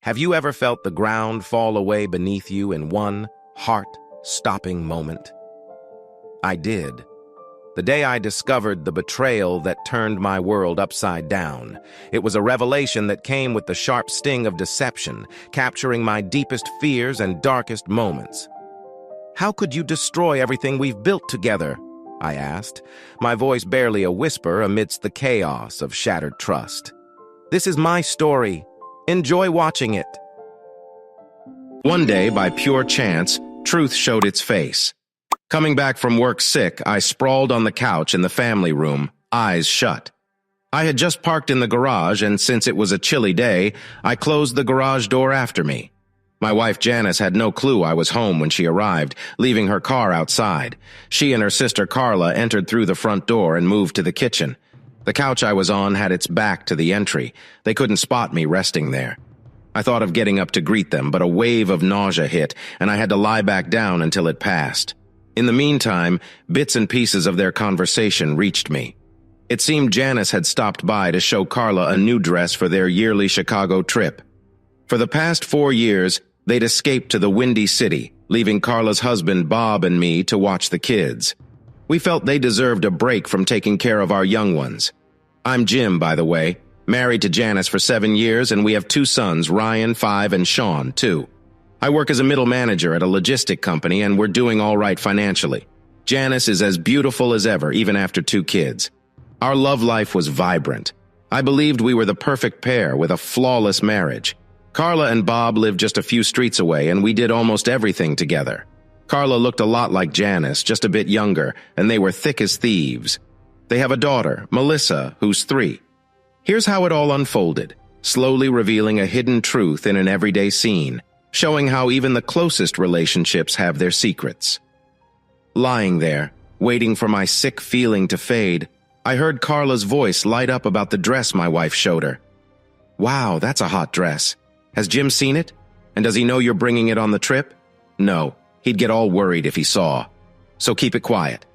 Have you ever felt the ground fall away beneath you in one heart-stopping moment? I did. The day I discovered the betrayal that turned my world upside down. It was a revelation that came with the sharp sting of deception, capturing my deepest fears and darkest moments. "How could you destroy everything we've built together?" I asked, my voice barely a whisper amidst the chaos of shattered trust. "This is my story. Enjoy watching it." One day, by pure chance, truth showed its face. Coming back from work sick, I sprawled on the couch in the family room, eyes shut. I had just parked in the garage, and since it was a chilly day, I closed the garage door after me. My wife Janice had no clue I was home when she arrived, leaving her car outside. She and her sister Carla entered through the front door and moved to the kitchen. The couch I was on had its back to the entry. They couldn't spot me resting there. I thought of getting up to greet them, but a wave of nausea hit, and I had to lie back down until it passed. In the meantime, bits and pieces of their conversation reached me. It seemed Janice had stopped by to show Carla a new dress for their yearly Chicago trip. For the past 4 years, they'd escaped to the Windy City, leaving Carla's husband Bob and me to watch the kids. We felt they deserved a break from taking care of our young ones. I'm Jim, by the way, married to Janice for 7 years, and we have 2 sons, Ryan, 5, and Sean, 2. I work as a middle manager at a logistic company, and we're doing all right financially. Janice is as beautiful as ever, even after 2 kids. Our love life was vibrant. I believed we were the perfect pair with a flawless marriage. Carla and Bob lived just a few streets away, and we did almost everything together. Carla looked a lot like Janice, just a bit younger, and they were thick as thieves. They have a daughter, Melissa, who's 3. Here's how it all unfolded, slowly revealing a hidden truth in an everyday scene, showing how even the closest relationships have their secrets. Lying there, waiting for my sick feeling to fade, I heard Carla's voice light up about the dress my wife showed her. "Wow, that's a hot dress. Has Jim seen it? And does he know you're bringing it on the trip?" "No. He'd get all worried if he saw. So keep it quiet."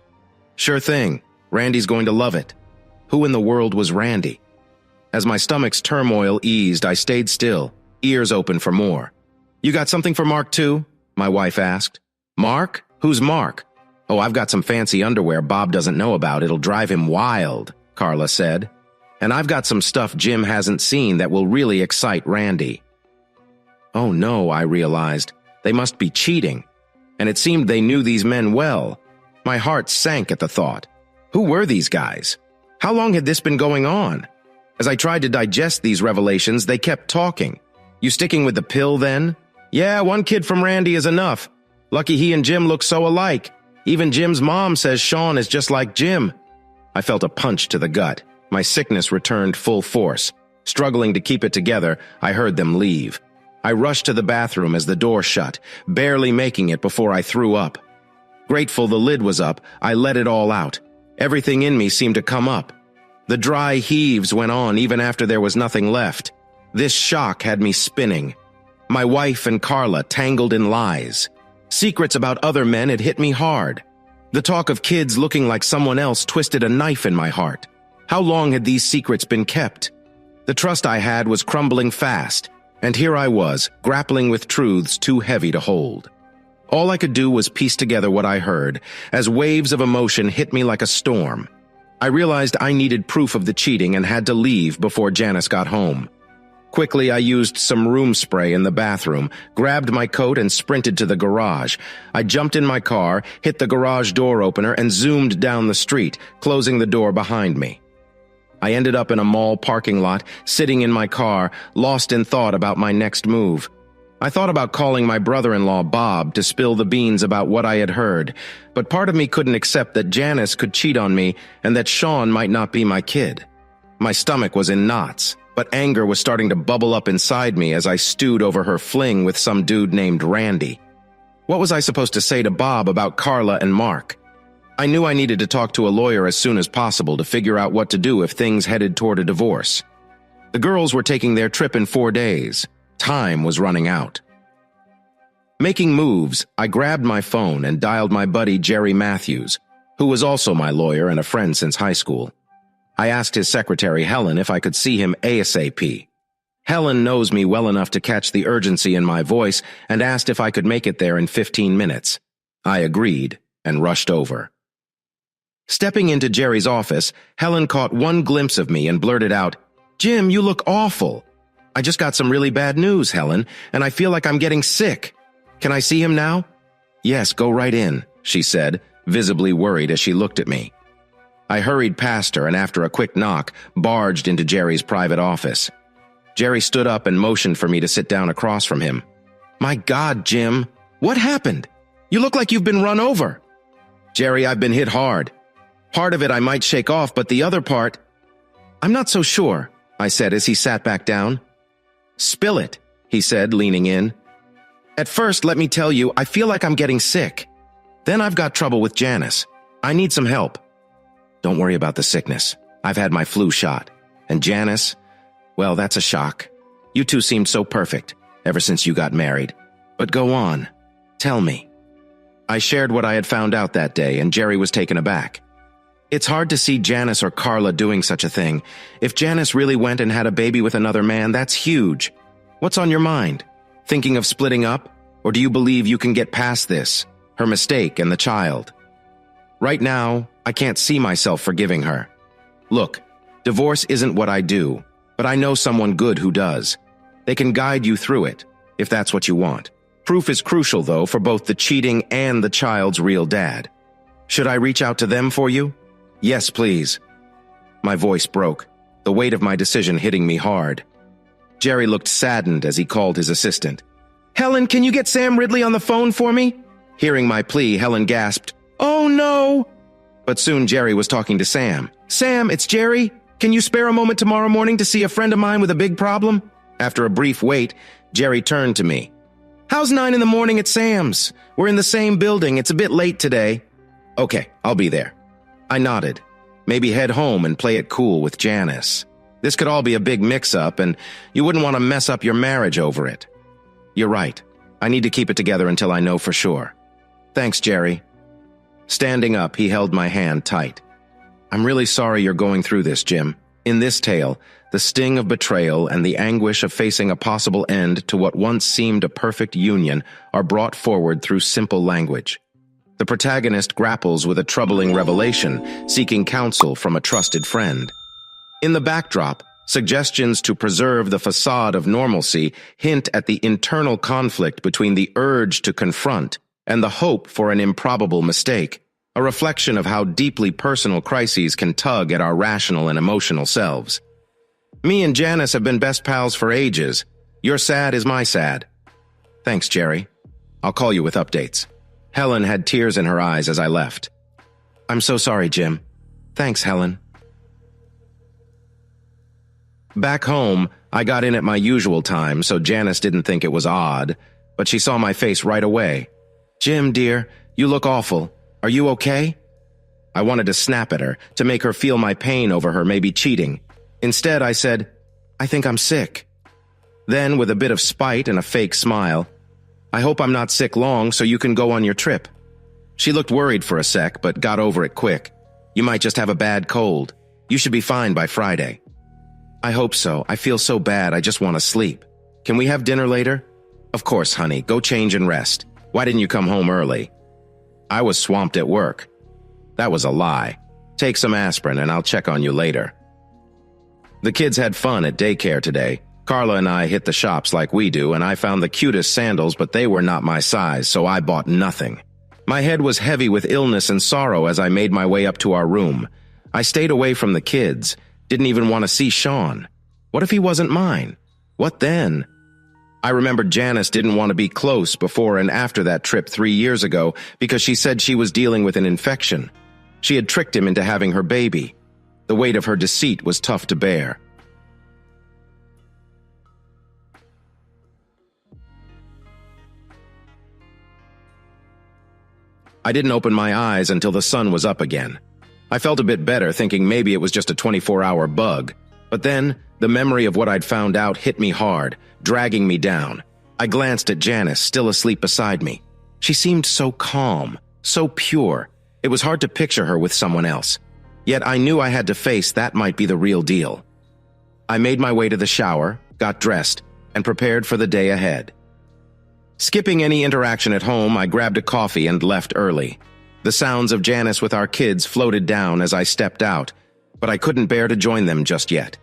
"Sure thing. Randy's going to love it." Who in the world was Randy? As my stomach's turmoil eased, I stayed still, ears open for more. "You got something for Mark too?" my wife asked. "Mark? Who's Mark?" "Oh, I've got some fancy underwear Bob doesn't know about. It'll drive him wild," Carla said. "And I've got some stuff Jim hasn't seen that will really excite Randy." Oh no, I realized. They must be cheating. And it seemed they knew these men well. My heart sank at the thought. Who were these guys? How long had this been going on? As I tried to digest these revelations, they kept talking. "You sticking with the pill then?" "Yeah, 1 kid from Randy is enough. Lucky he and Jim look so alike. Even Jim's mom says Sean is just like Jim." I felt a punch to the gut. My sickness returned full force. Struggling to keep it together, I heard them leave. I rushed to the bathroom as the door shut, barely making it before I threw up. Grateful the lid was up, I let it all out. Everything in me seemed to come up. The dry heaves went on even after there was nothing left. This shock had me spinning. My wife and Carla tangled in lies. Secrets about other men had hit me hard. The talk of kids looking like someone else twisted a knife in my heart. How long had these secrets been kept? The trust I had was crumbling fast. And here I was, grappling with truths too heavy to hold. All I could do was piece together what I heard, as waves of emotion hit me like a storm. I realized I needed proof of the cheating and had to leave before Janice got home. Quickly, I used some room spray in the bathroom, grabbed my coat and sprinted to the garage. I jumped in my car, hit the garage door opener, and zoomed down the street, closing the door behind me. I ended up in a mall parking lot, sitting in my car, lost in thought about my next move. I thought about calling my brother-in-law Bob to spill the beans about what I had heard, but part of me couldn't accept that Janice could cheat on me and that Sean might not be my kid. My stomach was in knots, but anger was starting to bubble up inside me as I stewed over her fling with some dude named Randy. What was I supposed to say to Bob about Carla and Mark? I knew I needed to talk to a lawyer as soon as possible to figure out what to do if things headed toward a divorce. The girls were taking their trip in 4 days. Time was running out. Making moves, I grabbed my phone and dialed my buddy Jerry Matthews, who was also my lawyer and a friend since high school. I asked his secretary Helen if I could see him ASAP. Helen knows me well enough to catch the urgency in my voice and asked if I could make it there in 15 minutes. I agreed and rushed over. Stepping into Jerry's office, Helen caught one glimpse of me and blurted out, "Jim, you look awful." "I just got some really bad news, Helen, and I feel like I'm getting sick. Can I see him now?" "Yes, go right in," she said, visibly worried as she looked at me. I hurried past her and after a quick knock, barged into Jerry's private office. Jerry stood up and motioned for me to sit down across from him. "My God, Jim, what happened? You look like you've been run over." "Jerry, I've been hit hard. Part of it I might shake off, but the other part—" "I'm not so sure," I said as he sat back down. "Spill it," he said, leaning in. "At first, let me tell you, I feel like I'm getting sick. Then I've got trouble with Janice. I need some help." "Don't worry about the sickness. I've had my flu shot. And Janice, well, that's a shock. You two seemed so perfect ever since you got married. But go on. Tell me." I shared what I had found out that day, and Jerry was taken aback. "It's hard to see Janice or Carla doing such a thing. If Janice really went and had a baby with another man, that's huge. What's on your mind? Thinking of splitting up? Or do you believe you can get past this, her mistake and the child?" "Right now, I can't see myself forgiving her. Look, divorce isn't what I do, but I know someone good who does. They can guide you through it, if that's what you want. Proof is crucial, though, for both the cheating and the child's real dad. Should I reach out to them for you?" "Yes, please." My voice broke, the weight of my decision hitting me hard. Jerry looked saddened as he called his assistant. "Helen, can you get Sam Ridley on the phone for me?" Hearing my plea, Helen gasped, "Oh no!" But soon Jerry was talking to Sam. "Sam, it's Jerry. Can you spare a moment tomorrow morning to see a friend of mine with a big problem?" After a brief wait, Jerry turned to me. "How's 9 in the morning at Sam's? We're in the same building. It's a bit late today." "Okay, I'll be there." I nodded. Maybe head home and play it cool with Janice. This could all be a big mix-up, and you wouldn't want to mess up your marriage over it. "You're right. I need to keep it together until I know for sure." "Thanks, Jerry." Standing up, he held my hand tight. "I'm really sorry you're going through this, Jim. In this tale, the sting of betrayal and the anguish of facing a possible end to what once seemed a perfect union are brought forward through simple language. The protagonist grapples with a troubling revelation, seeking counsel from a trusted friend. In the backdrop, suggestions to preserve the facade of normalcy hint at the internal conflict between the urge to confront and the hope for an improbable mistake, a reflection of how deeply personal crises can tug at our rational and emotional selves. Me and Janice have been best pals for ages. Your sad is my sad. Thanks, Jerry. I'll call you with updates. Helen had tears in her eyes as I left. I'm so sorry, Jim. Thanks, Helen. Back home, I got in at my usual time, so Janice didn't think it was odd, but she saw my face right away. Jim, dear, you look awful. Are you okay? I wanted to snap at her, to make her feel my pain over her maybe cheating. Instead, I said, I think I'm sick. Then, with a bit of spite and a fake smile, I hope I'm not sick long so you can go on your trip. She looked worried for a sec, but got over it quick. You might just have a bad cold. You should be fine by Friday. I hope so. I feel so bad, I just want to sleep. Can we have dinner later? Of course, honey. Go change and rest. Why didn't you come home early? I was swamped at work. That was a lie. Take some aspirin and I'll check on you later. The kids had fun at daycare today. Carla and I hit the shops like we do, and I found the cutest sandals, but they were not my size, so I bought nothing. My head was heavy with illness and sorrow as I made my way up to our room. I stayed away from the kids. Didn't even want to see Sean. What if he wasn't mine? What then? I remembered Janice didn't want to be close before and after that trip 3 years ago because she said she was dealing with an infection. She had tricked him into having her baby. The weight of her deceit was tough to bear. I didn't open my eyes until the sun was up again. I felt a bit better, thinking maybe it was just a 24-hour bug. But then, the memory of what I'd found out hit me hard, dragging me down. I glanced at Janice, still asleep beside me. She seemed so calm, so pure. It was hard to picture her with someone else. Yet I knew I had to face that might be the real deal. I made my way to the shower, got dressed, and prepared for the day ahead. Skipping any interaction at home, I grabbed a coffee and left early. The sounds of Janice with our kids floated down as I stepped out, but I couldn't bear to join them just yet.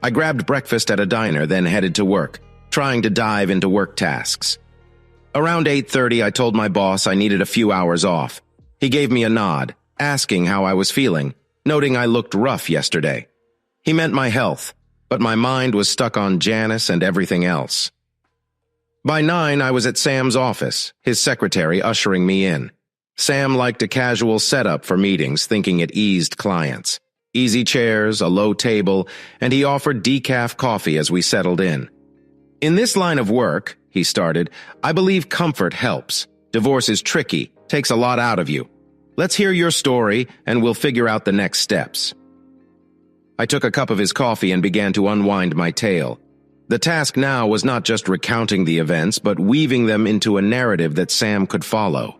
I grabbed breakfast at a diner, then headed to work, trying to dive into work tasks. Around 8:30, I told my boss I needed a few hours off. He gave me a nod, asking how I was feeling, noting I looked rough yesterday. He meant my health, but my mind was stuck on Janice and everything else. By 9, I was at Sam's office, his secretary ushering me in. Sam liked a casual setup for meetings, thinking it eased clients. Easy chairs, a low table, and he offered decaf coffee as we settled in. "In this line of work," he started, "I believe comfort helps. Divorce is tricky, takes a lot out of you. Let's hear your story, and we'll figure out the next steps." I took a cup of his coffee and began to unwind my tale. The task now was not just recounting the events, but weaving them into a narrative that Sam could follow.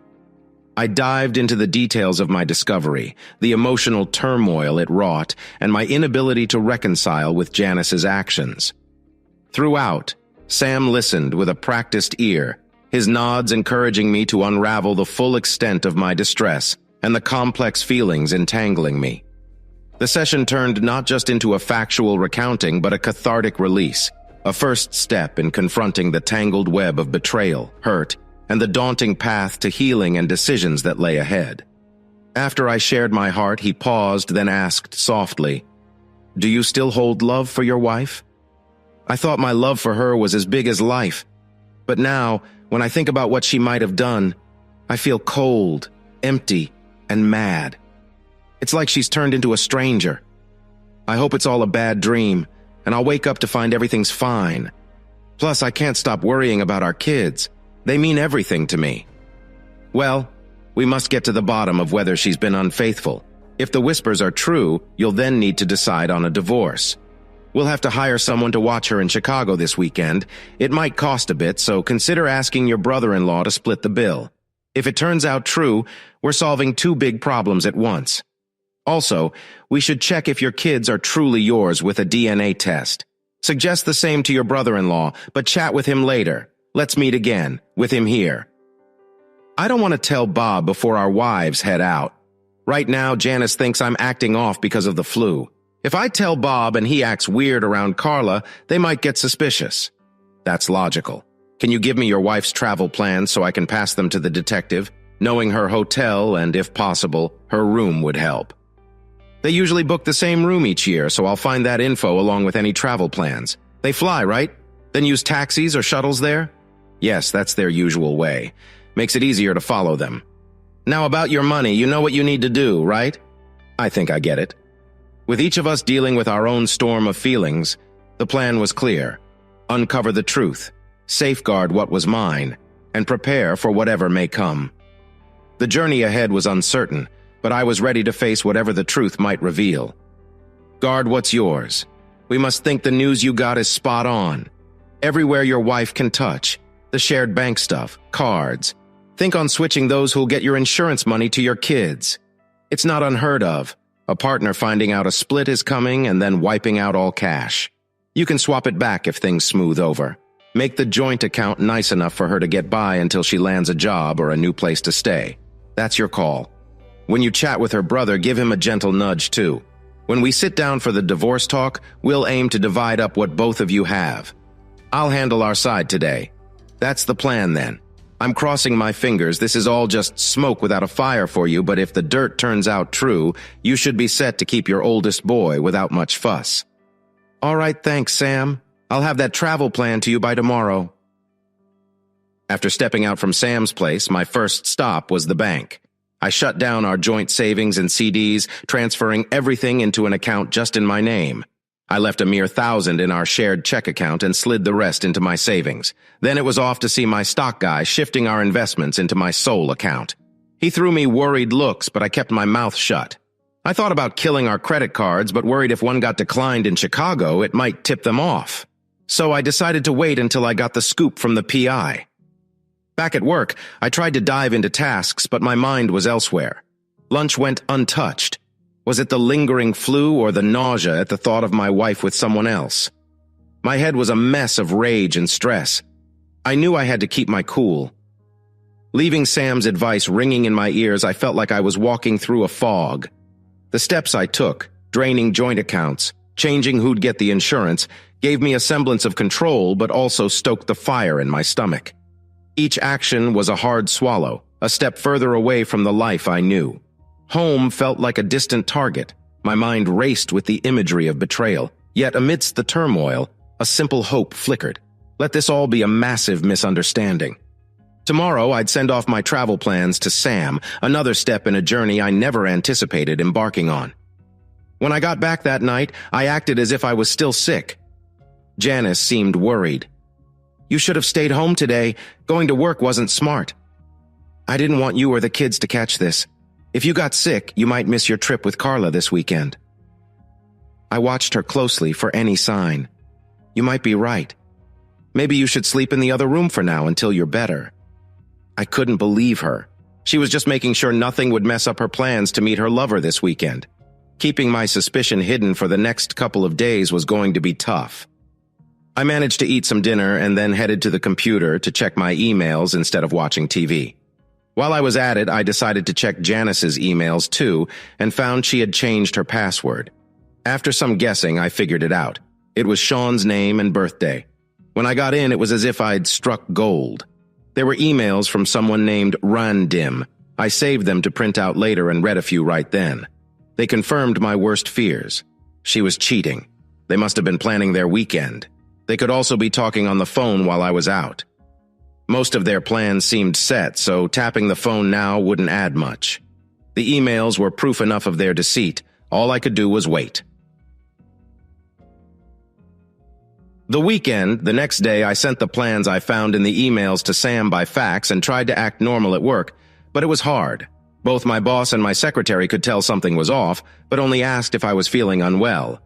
I dived into the details of my discovery, the emotional turmoil it wrought, and my inability to reconcile with Janice's actions. Throughout, Sam listened with a practiced ear, his nods encouraging me to unravel the full extent of my distress and the complex feelings entangling me. The session turned not just into a factual recounting, but a cathartic release, a first step in confronting the tangled web of betrayal, hurt, and the daunting path to healing and decisions that lay ahead. After I shared my heart, he paused, then asked softly, "Do you still hold love for your wife?" I thought my love for her was as big as life, but now, when I think about what she might have done, I feel cold, empty, and mad. It's like she's turned into a stranger. I hope it's all a bad dream, and I'll wake up to find everything's fine. Plus, I can't stop worrying about our kids. They mean everything to me. Well, we must get to the bottom of whether she's been unfaithful. If the whispers are true, you'll then need to decide on a divorce. We'll have to hire someone to watch her in Chicago this weekend. It might cost a bit, so consider asking your brother-in-law to split the bill. If it turns out true, we're solving two big problems at once. Also, we should check if your kids are truly yours with a DNA test. Suggest the same to your brother-in-law, but chat with him later. Let's meet again, with him here. I don't want to tell Bob before our wives head out. Right now, Janice thinks I'm acting off because of the flu. If I tell Bob and he acts weird around Carla, they might get suspicious. That's logical. Can you give me your wife's travel plans so I can pass them to the detective? Knowing her hotel and, if possible, her room would help. They usually book the same room each year, so I'll find that info along with any travel plans. They fly, right? Then use taxis or shuttles there? Yes, that's their usual way. Makes it easier to follow them. Now about your money, you know what you need to do, right? I think I get it. With each of us dealing with our own storm of feelings, the plan was clear. Uncover the truth, safeguard what was mine, and prepare for whatever may come. The journey ahead was uncertain, but I was ready to face whatever the truth might reveal. Guard what's yours. We must think the news you got is spot on. Everywhere your wife can touch, the shared bank stuff, cards. Think on switching those who'll get your insurance money to your kids. It's not unheard of. A partner finding out a split is coming and then wiping out all cash. You can swap it back if things smooth over. Make the joint account nice enough for her to get by until she lands a job or a new place to stay. That's your call. When you chat with her brother, give him a gentle nudge too. When we sit down for the divorce talk, we'll aim to divide up what both of you have. I'll handle our side today. That's the plan then. I'm crossing my fingers. This is all just smoke without a fire for you, but if the dirt turns out true, you should be set to keep your oldest boy without much fuss. All right, thanks, Sam. I'll have that travel plan to you by tomorrow. After stepping out from Sam's place, my first stop was the bank. I shut down our joint savings and CDs, transferring everything into an account just in my name. I left a mere $1,000 in our shared check account and slid the rest into my savings. Then it was off to see my stock guy, shifting our investments into my sole account. He threw me worried looks, but I kept my mouth shut. I thought about killing our credit cards, but worried if one got declined in Chicago, it might tip them off. So I decided to wait until I got the scoop from the PI. Back at work, I tried to dive into tasks, but my mind was elsewhere. Lunch went untouched. Was it the lingering flu or the nausea at the thought of my wife with someone else? My head was a mess of rage and stress. I knew I had to keep my cool. Leaving Sam's advice ringing in my ears, I felt like I was walking through a fog. The steps I took, draining joint accounts, changing who'd get the insurance, gave me a semblance of control but also stoked the fire in my stomach. Each action was a hard swallow, a step further away from the life I knew. Home felt like a distant target. My mind raced with the imagery of betrayal. Yet amidst the turmoil, a simple hope flickered. Let this all be a massive misunderstanding. Tomorrow, I'd send off my travel plans to Sam, another step in a journey I never anticipated embarking on. When I got back that night, I acted as if I was still sick. Janice seemed worried. "You should have stayed home today. Going to work wasn't smart." "I didn't want you or the kids to catch this. If you got sick, you might miss your trip with Carla this weekend." I watched her closely for any sign. "You might be right. Maybe you should sleep in the other room for now until you're better." I couldn't believe her. She was just making sure nothing would mess up her plans to meet her lover this weekend. Keeping my suspicion hidden for the next couple of days was going to be tough. I managed to eat some dinner and then headed to the computer to check my emails instead of watching TV. While I was at it, I decided to check Janice's emails too and found she had changed her password. After some guessing, I figured it out. It was Sean's name and birthday. When I got in, it was as if I'd struck gold. There were emails from someone named Randim. I saved them to print out later and read a few right then. They confirmed my worst fears. She was cheating. They must have been planning their weekend. They could also be talking on the phone while I was out. Most of their plans seemed set, so tapping the phone now wouldn't add much. The emails were proof enough of their deceit. All I could do was wait. The weekend, the next day, I sent the plans I found in the emails to Sam by fax and tried to act normal at work, but it was hard. Both my boss and my secretary could tell something was off, but only asked if I was feeling unwell.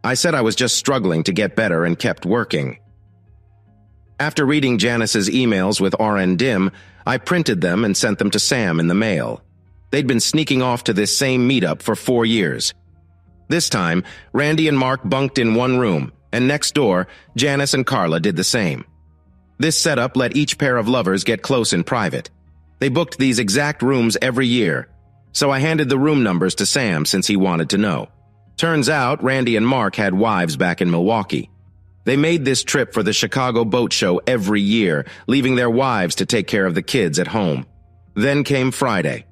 I said I was just struggling to get better and kept working. After reading Janice's emails with RN I printed them and sent them to Sam in the mail. They'd been sneaking off to this same meetup for 4 years. This time, Randy and Mark bunked in one room, and next door, Janice and Carla did the same. This setup let each pair of lovers get close in private. They booked these exact rooms every year, so I handed the room numbers to Sam since he wanted to know. Turns out, Randy and Mark had wives back in Milwaukee. They made this trip for the Chicago Boat Show every year, leaving their wives to take care of the kids at home. Then came Friday.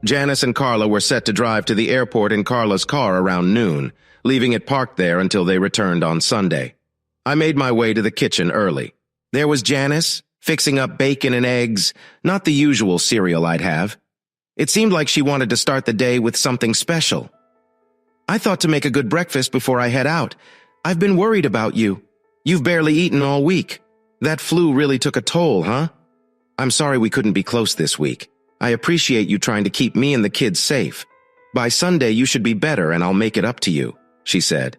Janice and Carla were set to drive to the airport in Carla's car around noon, leaving it parked there until they returned on Sunday. I made my way to the kitchen early. There was Janice, fixing up bacon and eggs, not the usual cereal I'd have. It seemed like she wanted to start the day with something special. "I thought to make a good breakfast before I head out. I've been worried about you. You've barely eaten all week. That flu really took a toll, huh? I'm sorry we couldn't be close this week. I appreciate you trying to keep me and the kids safe. By Sunday, you should be better and I'll make it up to you," she said.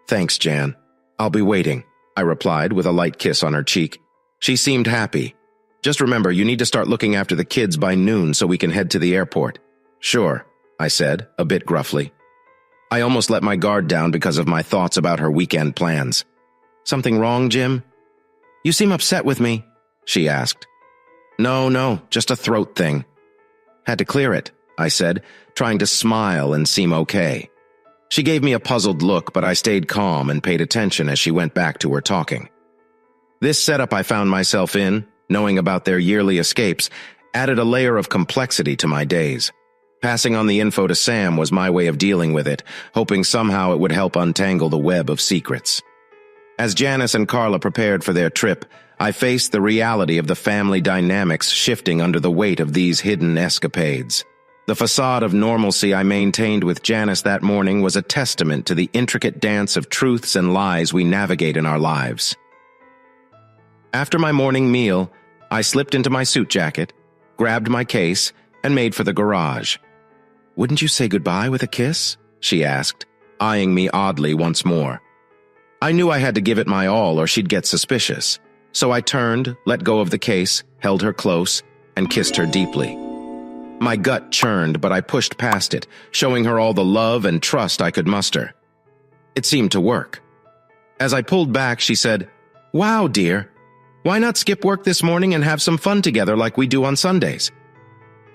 "Thanks, Jan. I'll be waiting," I replied with a light kiss on her cheek. She seemed happy. "Just remember, you need to start looking after the kids by noon so we can head to the airport." "Sure," I said, a bit gruffly. I almost let my guard down because of my thoughts about her weekend plans. "Something wrong, Jim?" "You seem upset with me," she asked. No, just a throat thing." "Had to clear it," I said, trying to smile and seem okay. She gave me a puzzled look, but I stayed calm and paid attention as she went back to her talking. This setup I found myself in, knowing about their yearly escapes, added a layer of complexity to my days. Passing on the info to Sam was my way of dealing with it, hoping somehow it would help untangle the web of secrets. As Janice and Carla prepared for their trip, I faced the reality of the family dynamics shifting under the weight of these hidden escapades. The facade of normalcy I maintained with Janice that morning was a testament to the intricate dance of truths and lies we navigate in our lives. After my morning meal, I slipped into my suit jacket, grabbed my case, and made for the garage. "Wouldn't you say goodbye with a kiss?" she asked, eyeing me oddly once more. I knew I had to give it my all or she'd get suspicious, so I turned, let go of the case, held her close, and kissed her deeply. My gut churned, but I pushed past it, showing her all the love and trust I could muster. It seemed to work. As I pulled back, she said, "Wow, dear. Why not skip work this morning and have some fun together like we do on Sundays?"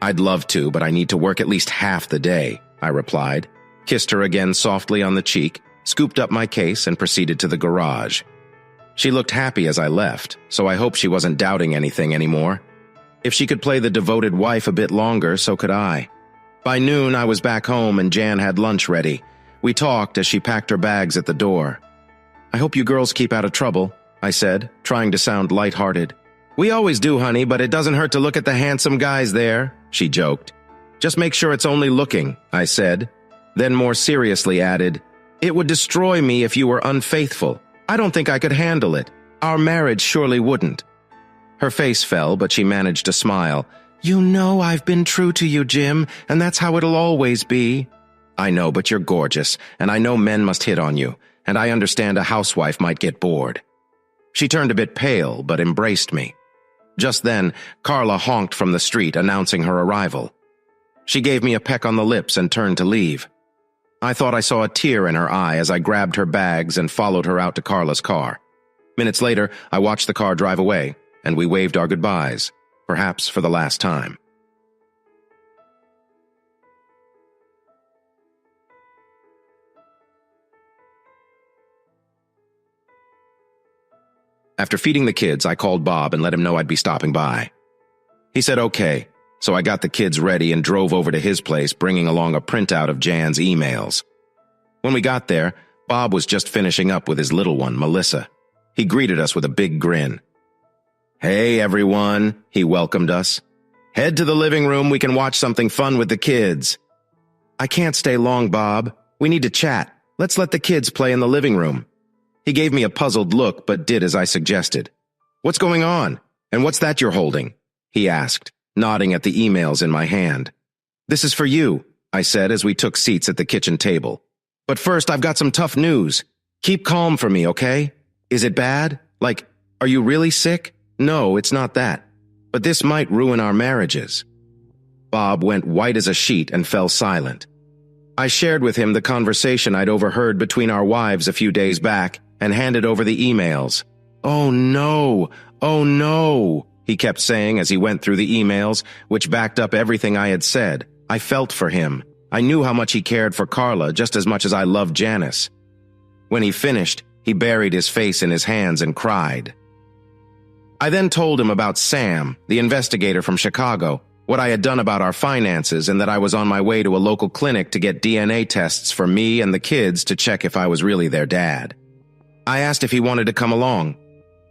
"I'd love to, but I need to work at least half the day," I replied, kissed her again softly on the cheek, scooped up my case, and proceeded to the garage. She looked happy as I left, so I hoped she wasn't doubting anything anymore. If she could play the devoted wife a bit longer, so could I. By noon, I was back home and Jan had lunch ready. We talked as she packed her bags at the door. "I hope you girls keep out of trouble," I said, trying to sound lighthearted. "We always do, honey, but it doesn't hurt to look at the handsome guys there," she joked. "Just make sure it's only looking," I said, then more seriously added, "It would destroy me if you were unfaithful. I don't think I could handle it. Our marriage surely wouldn't." Her face fell, but she managed to smile. "You know I've been true to you, Jim, and that's how it'll always be." "I know, but you're gorgeous, and I know men must hit on you, and I understand a housewife might get bored." She turned a bit pale, but embraced me. Just then, Carla honked from the street, announcing her arrival. She gave me a peck on the lips and turned to leave. I thought I saw a tear in her eye as I grabbed her bags and followed her out to Carla's car. Minutes later, I watched the car drive away, and we waved our goodbyes, perhaps for the last time. After feeding the kids, I called Bob and let him know I'd be stopping by. He said okay, so I got the kids ready and drove over to his place, bringing along a printout of Jan's emails. When we got there, Bob was just finishing up with his little one, Melissa. He greeted us with a big grin. "Hey, everyone," he welcomed us. "Head to the living room. We can watch something fun with the kids." "I can't stay long, Bob. We need to chat. Let's let the kids play in the living room." He gave me a puzzled look, but did as I suggested. "What's going on? And what's that you're holding?" he asked, nodding at the emails in my hand. "This is for you," I said as we took seats at the kitchen table. "But first, I've got some tough news. Keep calm for me, okay? Is it bad? Like, are you really sick? No, it's not that. But this might ruin our marriages." Bob went white as a sheet and fell silent. I shared with him the conversation I'd overheard between our wives a few days back and handed over the emails. "Oh no, oh no," he kept saying as he went through the emails, which backed up everything I had said. I felt for him. I knew how much he cared for Carla just as much as I loved Janice. When he finished, he buried his face in his hands and cried. I then told him about Sam, the investigator from Chicago, what I had done about our finances, and that I was on my way to a local clinic to get DNA tests for me and the kids to check if I was really their dad. I asked if he wanted to come along.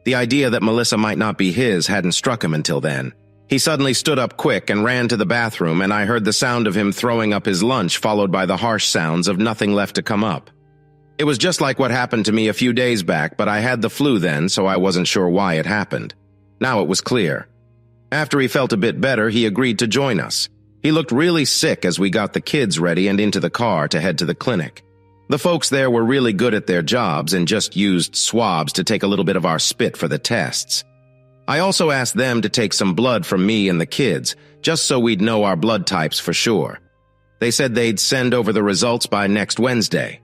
The idea that Melissa might not be his hadn't struck him until then. He suddenly stood up quick and ran to the bathroom, and I heard the sound of him throwing up his lunch, followed by the harsh sounds of nothing left to come up. It was just like what happened to me a few days back, but I had the flu then, so I wasn't sure why it happened. Now it was clear. After he felt a bit better, he agreed to join us. He looked really sick as we got the kids ready and into the car to head to the clinic. The folks there were really good at their jobs and just used swabs to take a little bit of our spit for the tests. I also asked them to take some blood from me and the kids, just so we'd know our blood types for sure. They said they'd send over the results by next Wednesday.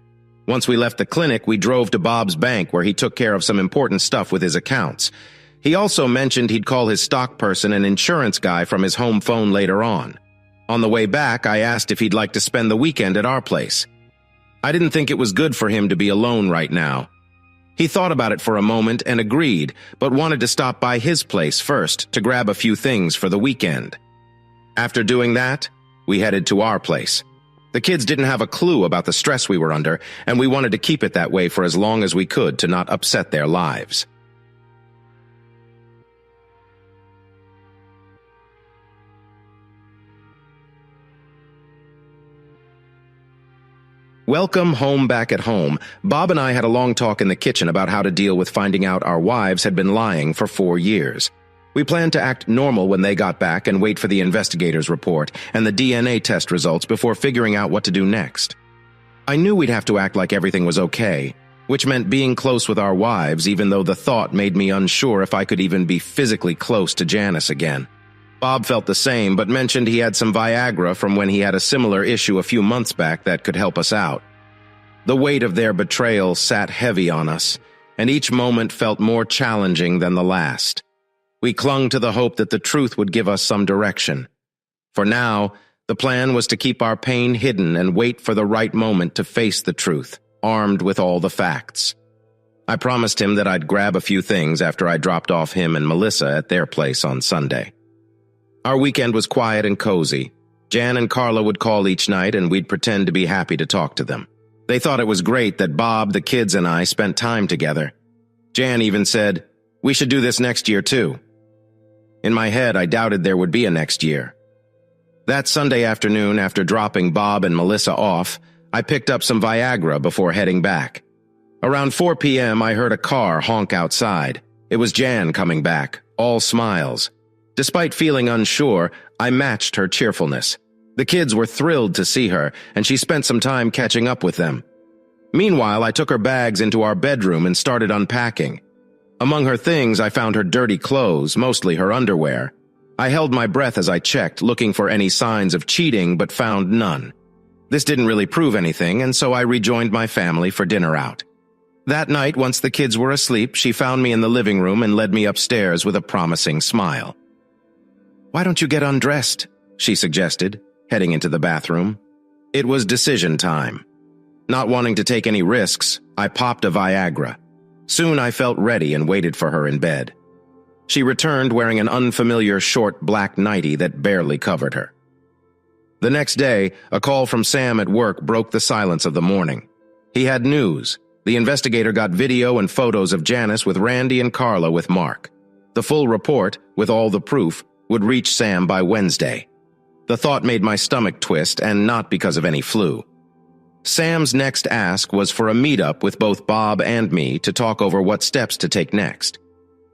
Once we left the clinic, we drove to Bob's bank where he took care of some important stuff with his accounts. He also mentioned he'd call his stock person and insurance guy from his home phone later on. On the way back, I asked if he'd like to spend the weekend at our place. I didn't think it was good for him to be alone right now. He thought about it for a moment and agreed, but wanted to stop by his place first to grab a few things for the weekend. After doing that, we headed to our place. The kids didn't have a clue about the stress we were under, and we wanted to keep it that way for as long as we could to not upset their lives. Welcome home back at home. Bob and I had a long talk in the kitchen about how to deal with finding out our wives had been lying for 4 years. We planned to act normal when they got back and wait for the investigator's report and the DNA test results before figuring out what to do next. I knew we'd have to act like everything was okay, which meant being close with our wives, even though the thought made me unsure if I could even be physically close to Janice again. Bob felt the same, but mentioned he had some Viagra from when he had a similar issue a few months back that could help us out. The weight of their betrayal sat heavy on us, and each moment felt more challenging than the last. We clung to the hope that the truth would give us some direction. For now, the plan was to keep our pain hidden and wait for the right moment to face the truth, armed with all the facts. I promised him that I'd grab a few things after I dropped off him and Melissa at their place on Sunday. Our weekend was quiet and cozy. Jan and Carla would call each night and we'd pretend to be happy to talk to them. They thought it was great that Bob, the kids, and I spent time together. Jan even said, "We should do this next year too." In my head, I doubted there would be a next year. That Sunday afternoon, after dropping Bob and Melissa off, I picked up some Viagra before heading back. Around 4 p.m., I heard a car honk outside. It was Jan coming back, all smiles. Despite feeling unsure, I matched her cheerfulness. The kids were thrilled to see her, and she spent some time catching up with them. Meanwhile, I took her bags into our bedroom and started unpacking. Among her things, I found her dirty clothes, mostly her underwear. I held my breath as I checked, looking for any signs of cheating, but found none. This didn't really prove anything, and so I rejoined my family for dinner out. That night, once the kids were asleep, she found me in the living room and led me upstairs with a promising smile. "Why don't you get undressed?" she suggested, heading into the bathroom. It was decision time. Not wanting to take any risks, I popped a Viagra. Soon I felt ready and waited for her in bed. She returned wearing an unfamiliar short black nightie that barely covered her. The next day, a call from Sam at work broke the silence of the morning. He had news. The investigator got video and photos of Janice with Randy and Carla with Mark. The full report, with all the proof, would reach Sam by Wednesday. The thought made my stomach twist, and not because of any flu. Sam's next ask was for a meetup with both Bob and me to talk over what steps to take next.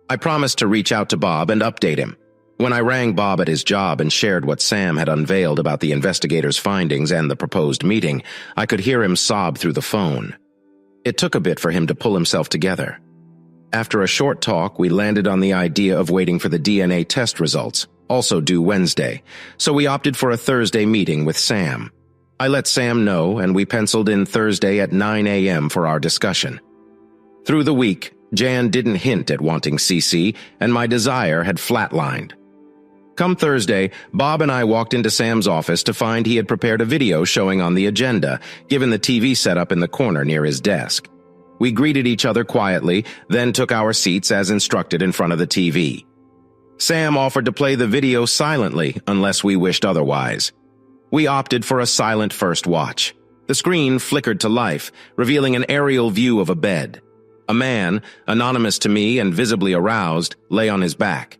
I promised to reach out to Bob and update him. When I rang Bob at his job and shared what Sam had unveiled about the investigator's findings and the proposed meeting, I could hear him sob through the phone. It took a bit for him to pull himself together. After a short talk, we landed on the idea of waiting for the DNA test results, also due Wednesday, so we opted for a Thursday meeting with Sam. I let Sam know, and we penciled in Thursday at 9 a.m. for our discussion. Through the week, Jan didn't hint at wanting CC, and my desire had flatlined. Come Thursday, Bob and I walked into Sam's office to find he had prepared a video showing on the agenda, given the TV setup in the corner near his desk. We greeted each other quietly, then took our seats as instructed in front of the TV. Sam offered to play the video silently, unless we wished otherwise. We opted for a silent first watch. The screen flickered to life, revealing an aerial view of a bed. A man, anonymous to me and visibly aroused, lay on his back.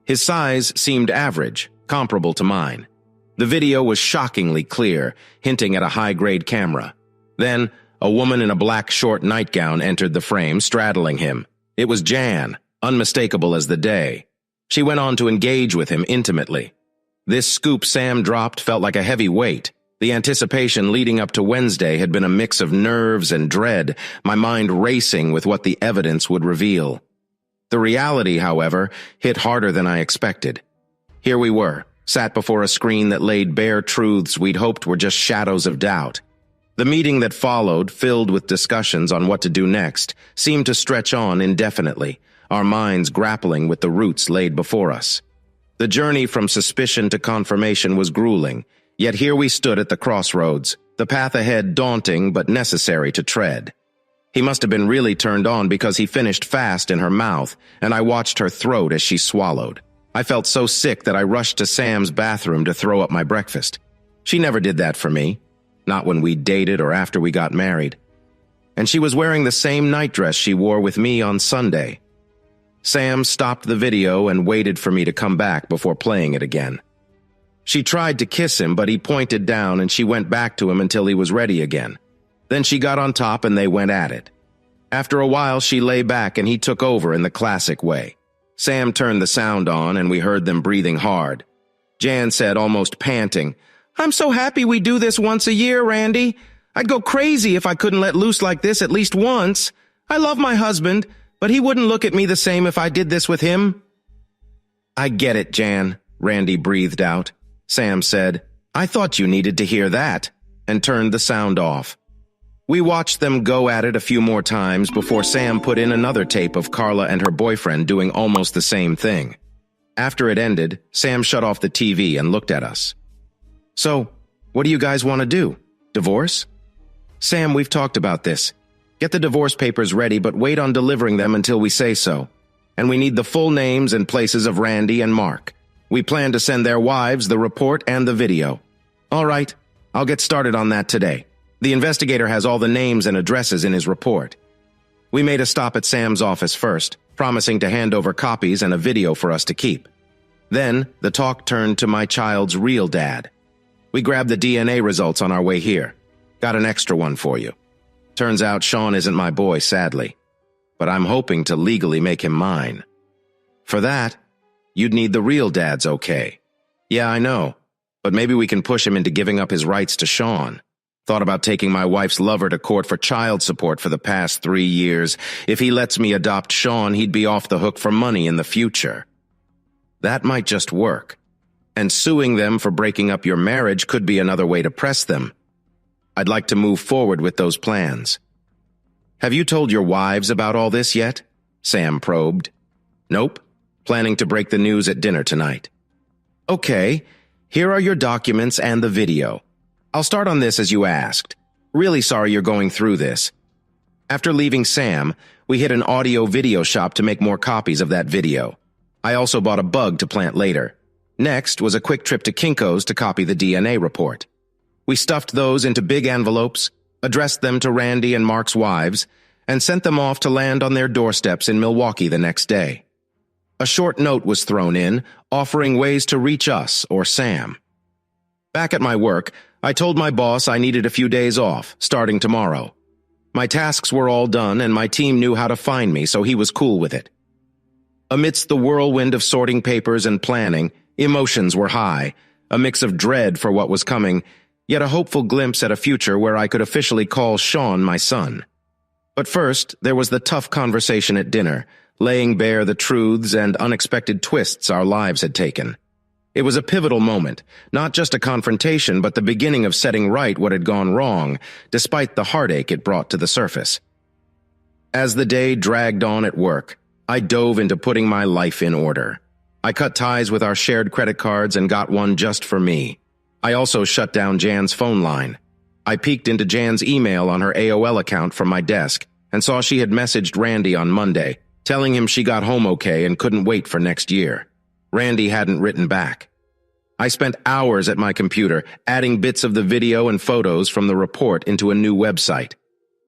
His size seemed average, comparable to mine. The video was shockingly clear, hinting at a high-grade camera. Then, a woman in a black short nightgown entered the frame, straddling him. It was Jan, unmistakable as the day. She went on to engage with him intimately. This scoop Sam dropped felt like a heavy weight. The anticipation leading up to Wednesday had been a mix of nerves and dread, my mind racing with what the evidence would reveal. The reality, however, hit harder than I expected. Here we were, sat before a screen that laid bare truths we'd hoped were just shadows of doubt. The meeting that followed, filled with discussions on what to do next, seemed to stretch on indefinitely, our minds grappling with the roots laid before us. The journey from suspicion to confirmation was grueling, yet here we stood at the crossroads, the path ahead daunting but necessary to tread. He must have been really turned on because he finished fast in her mouth, and I watched her throat as she swallowed. I felt so sick that I rushed to Sam's bathroom to throw up my breakfast. She never did that for me, not when we dated or after we got married. And she was wearing the same nightdress she wore with me on Sunday. Sam stopped the video and waited for me to come back before playing it again. She tried to kiss him, but he pointed down and she went back to him until he was ready again. Then she got on top and they went at it. After a while, she lay back and he took over in the classic way. Sam turned the sound on and we heard them breathing hard. Jan said, almost panting, "I'm so happy we do this once a year, Randy. I'd go crazy if I couldn't let loose like this at least once. I love my husband, but he wouldn't look at me the same if I did this with him." "I get it, Jan," Randy breathed out. Sam said, "I thought you needed to hear that," and turned the sound off. We watched them go at it a few more times before Sam put in another tape of Carla and her boyfriend doing almost the same thing. After it ended, Sam shut off the TV and looked at us. "So, what do you guys want to do? Divorce?" "Sam, we've talked about this. Get the divorce papers ready, but wait on delivering them until we say so. And we need the full names and places of Randy and Mark. We plan to send their wives the report and the video." "All right, I'll get started on that today. The investigator has all the names and addresses in his report." We made a stop at Sam's office first, promising to hand over copies and a video for us to keep. Then, the talk turned to my child's real dad. We grabbed the DNA results on our way here. Got an extra one for you. Turns out Sean isn't my boy, sadly. But I'm hoping to legally make him mine. For that, you'd need the real dad's okay. Yeah, I know. But maybe we can push him into giving up his rights to Sean. Thought about taking my wife's lover to court for child support for the past 3 years. If he lets me adopt Sean, he'd be off the hook for money in the future. That might just work. And suing them for breaking up your marriage could be another way to press them. I'd like to move forward with those plans. "Have you told your wives about all this yet?" Sam probed. "Nope. Planning to break the news at dinner tonight." "Okay, here are your documents and the video. I'll start on this as you asked. Really sorry you're going through this." After leaving Sam, we hit an audio-video shop to make more copies of that video. I also bought a bug to plant later. Next was a quick trip to Kinko's to copy the DNA report. We stuffed those into big envelopes, addressed them to Randy and Mark's wives, and sent them off to land on their doorsteps in Milwaukee the next day. A short note was thrown in, offering ways to reach us or Sam. Back at my work, I told my boss I needed a few days off, starting tomorrow. My tasks were all done and my team knew how to find me, so he was cool with it. Amidst the whirlwind of sorting papers and planning, emotions were high, a mix of dread for what was coming, yet a hopeful glimpse at a future where I could officially call Sean my son. But first, there was the tough conversation at dinner, laying bare the truths and unexpected twists our lives had taken. It was a pivotal moment, not just a confrontation, but the beginning of setting right what had gone wrong, despite the heartache it brought to the surface. As the day dragged on at work, I dove into putting my life in order. I cut ties with our shared credit cards and got one just for me. I also shut down Jan's phone line. I peeked into Jan's email on her AOL account from my desk and saw she had messaged Randy on Monday, telling him she got home okay and couldn't wait for next year. Randy hadn't written back. I spent hours at my computer, adding bits of the video and photos from the report into a new website.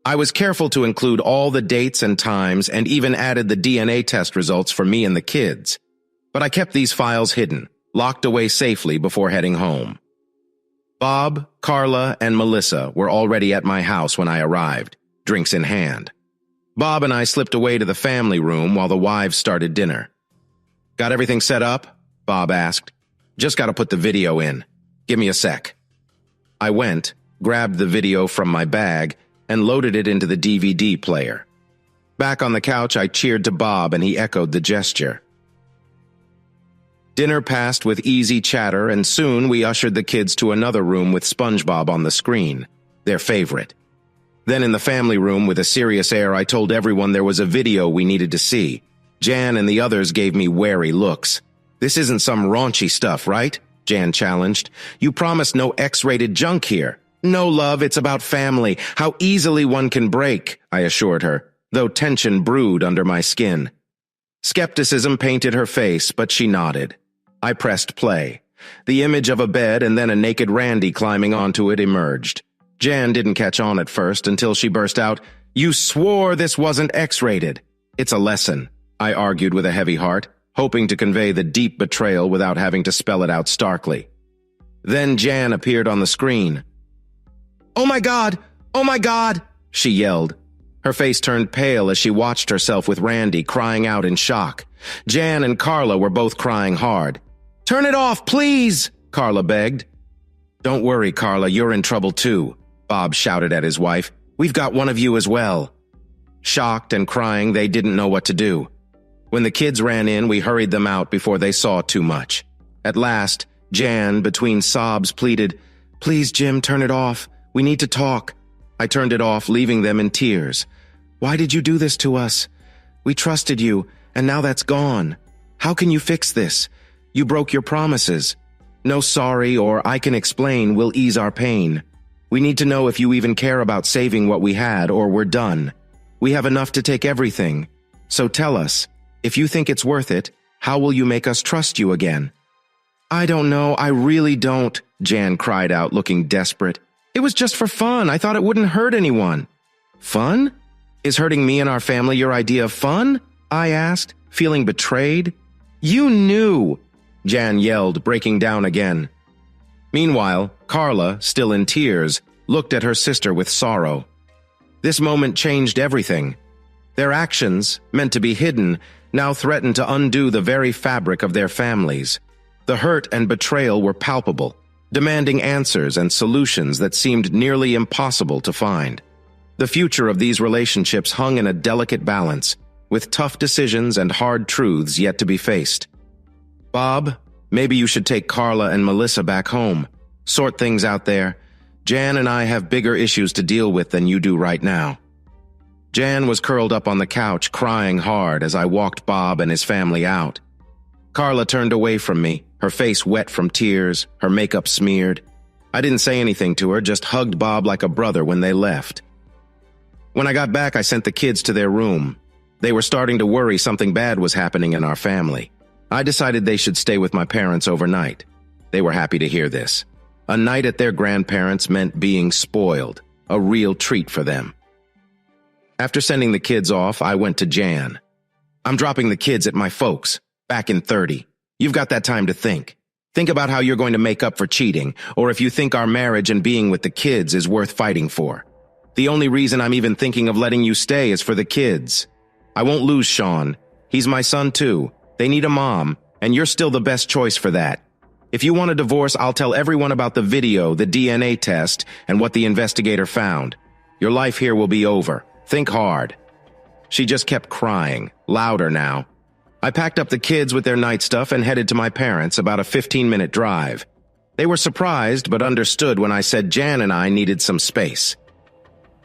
I was careful to include all the dates and times and even added the DNA test results for me and the kids. But I kept these files hidden, locked away safely before heading home. Bob, Carla, and Melissa were already at my house when I arrived, drinks in hand. Bob and I slipped away to the family room while the wives started dinner. "Got everything set up?" Bob asked. "Just gotta put the video in. Give me a sec." I went, grabbed the video from my bag, and loaded it into the DVD player. Back on the couch, I cheered to Bob and he echoed the gesture. Dinner passed with easy chatter, and soon we ushered the kids to another room with SpongeBob on the screen, their favorite. Then in the family room, with a serious air, I told everyone there was a video we needed to see. Jan and the others gave me wary looks. "This isn't some raunchy stuff, right?" Jan challenged. "You promised no X-rated junk here." "No, love, it's about family, how easily one can break," I assured her, though tension brewed under my skin. Skepticism painted her face, but she nodded. I pressed play. The image of a bed and then a naked Randy climbing onto it emerged. Jan didn't catch on at first until she burst out, "You swore this wasn't X-rated." "It's a lesson," I argued with a heavy heart, hoping to convey the deep betrayal without having to spell it out starkly. Then Jan appeared on the screen. "Oh my God! Oh my God!" she yelled. Her face turned pale as she watched herself with Randy crying out in shock. Jan and Carla were both crying hard. "Turn it off, please!" Carla begged. "Don't worry, Carla, you're in trouble too," Bob shouted at his wife. "We've got one of you as well." Shocked and crying, they didn't know what to do. When the kids ran in, we hurried them out before they saw too much. At last, Jan, between sobs, pleaded, "Please, Jim, turn it off. We need to talk." I turned it off, leaving them in tears. Why did you do this to us? We trusted you, and now that's gone. How can you fix this? You broke your promises. No sorry or I can explain will ease our pain. We need to know if you even care about saving what we had or we're done. We have enough to take everything. So tell us, if you think it's worth it, how will you make us trust you again? I don't know, I really don't, Jan cried out, looking desperate. It was just for fun. I thought it wouldn't hurt anyone. Fun? Is hurting me and our family your idea of fun? I asked, feeling betrayed. You knew, Jan yelled, breaking down again. Meanwhile, Carla, still in tears, looked at her sister with sorrow. This moment changed everything. Their actions, meant to be hidden, now threatened to undo the very fabric of their families. The hurt and betrayal were palpable, demanding answers and solutions that seemed nearly impossible to find. The future of these relationships hung in a delicate balance, with tough decisions and hard truths yet to be faced. Bob, maybe you should take Carla and Melissa back home. Sort things out there. Jan and I have bigger issues to deal with than you do right now. Jan was curled up on the couch, crying hard as I walked Bob and his family out. Carla turned away from me, her face wet from tears, her makeup smeared. I didn't say anything to her, just hugged Bob like a brother when they left. When I got back, I sent the kids to their room. They were starting to worry something bad was happening in our family. I decided they should stay with my parents overnight. They were happy to hear this. A night at their grandparents' meant being spoiled, a real treat for them. After sending the kids off, I went to Jan. I'm dropping the kids at my folks, back in 30. You've got that time to think. Think about how you're going to make up for cheating, or if you think our marriage and being with the kids is worth fighting for. The only reason I'm even thinking of letting you stay is for the kids. I won't lose Sean. He's my son too. They need a mom, and you're still the best choice for that. If you want a divorce, I'll tell everyone about the video, the DNA test, and what the investigator found. Your life here will be over. Think hard. She just kept crying, louder now. I packed up the kids with their night stuff and headed to my parents, about a 15-minute drive. They were surprised but understood when I said Jan and I needed some space.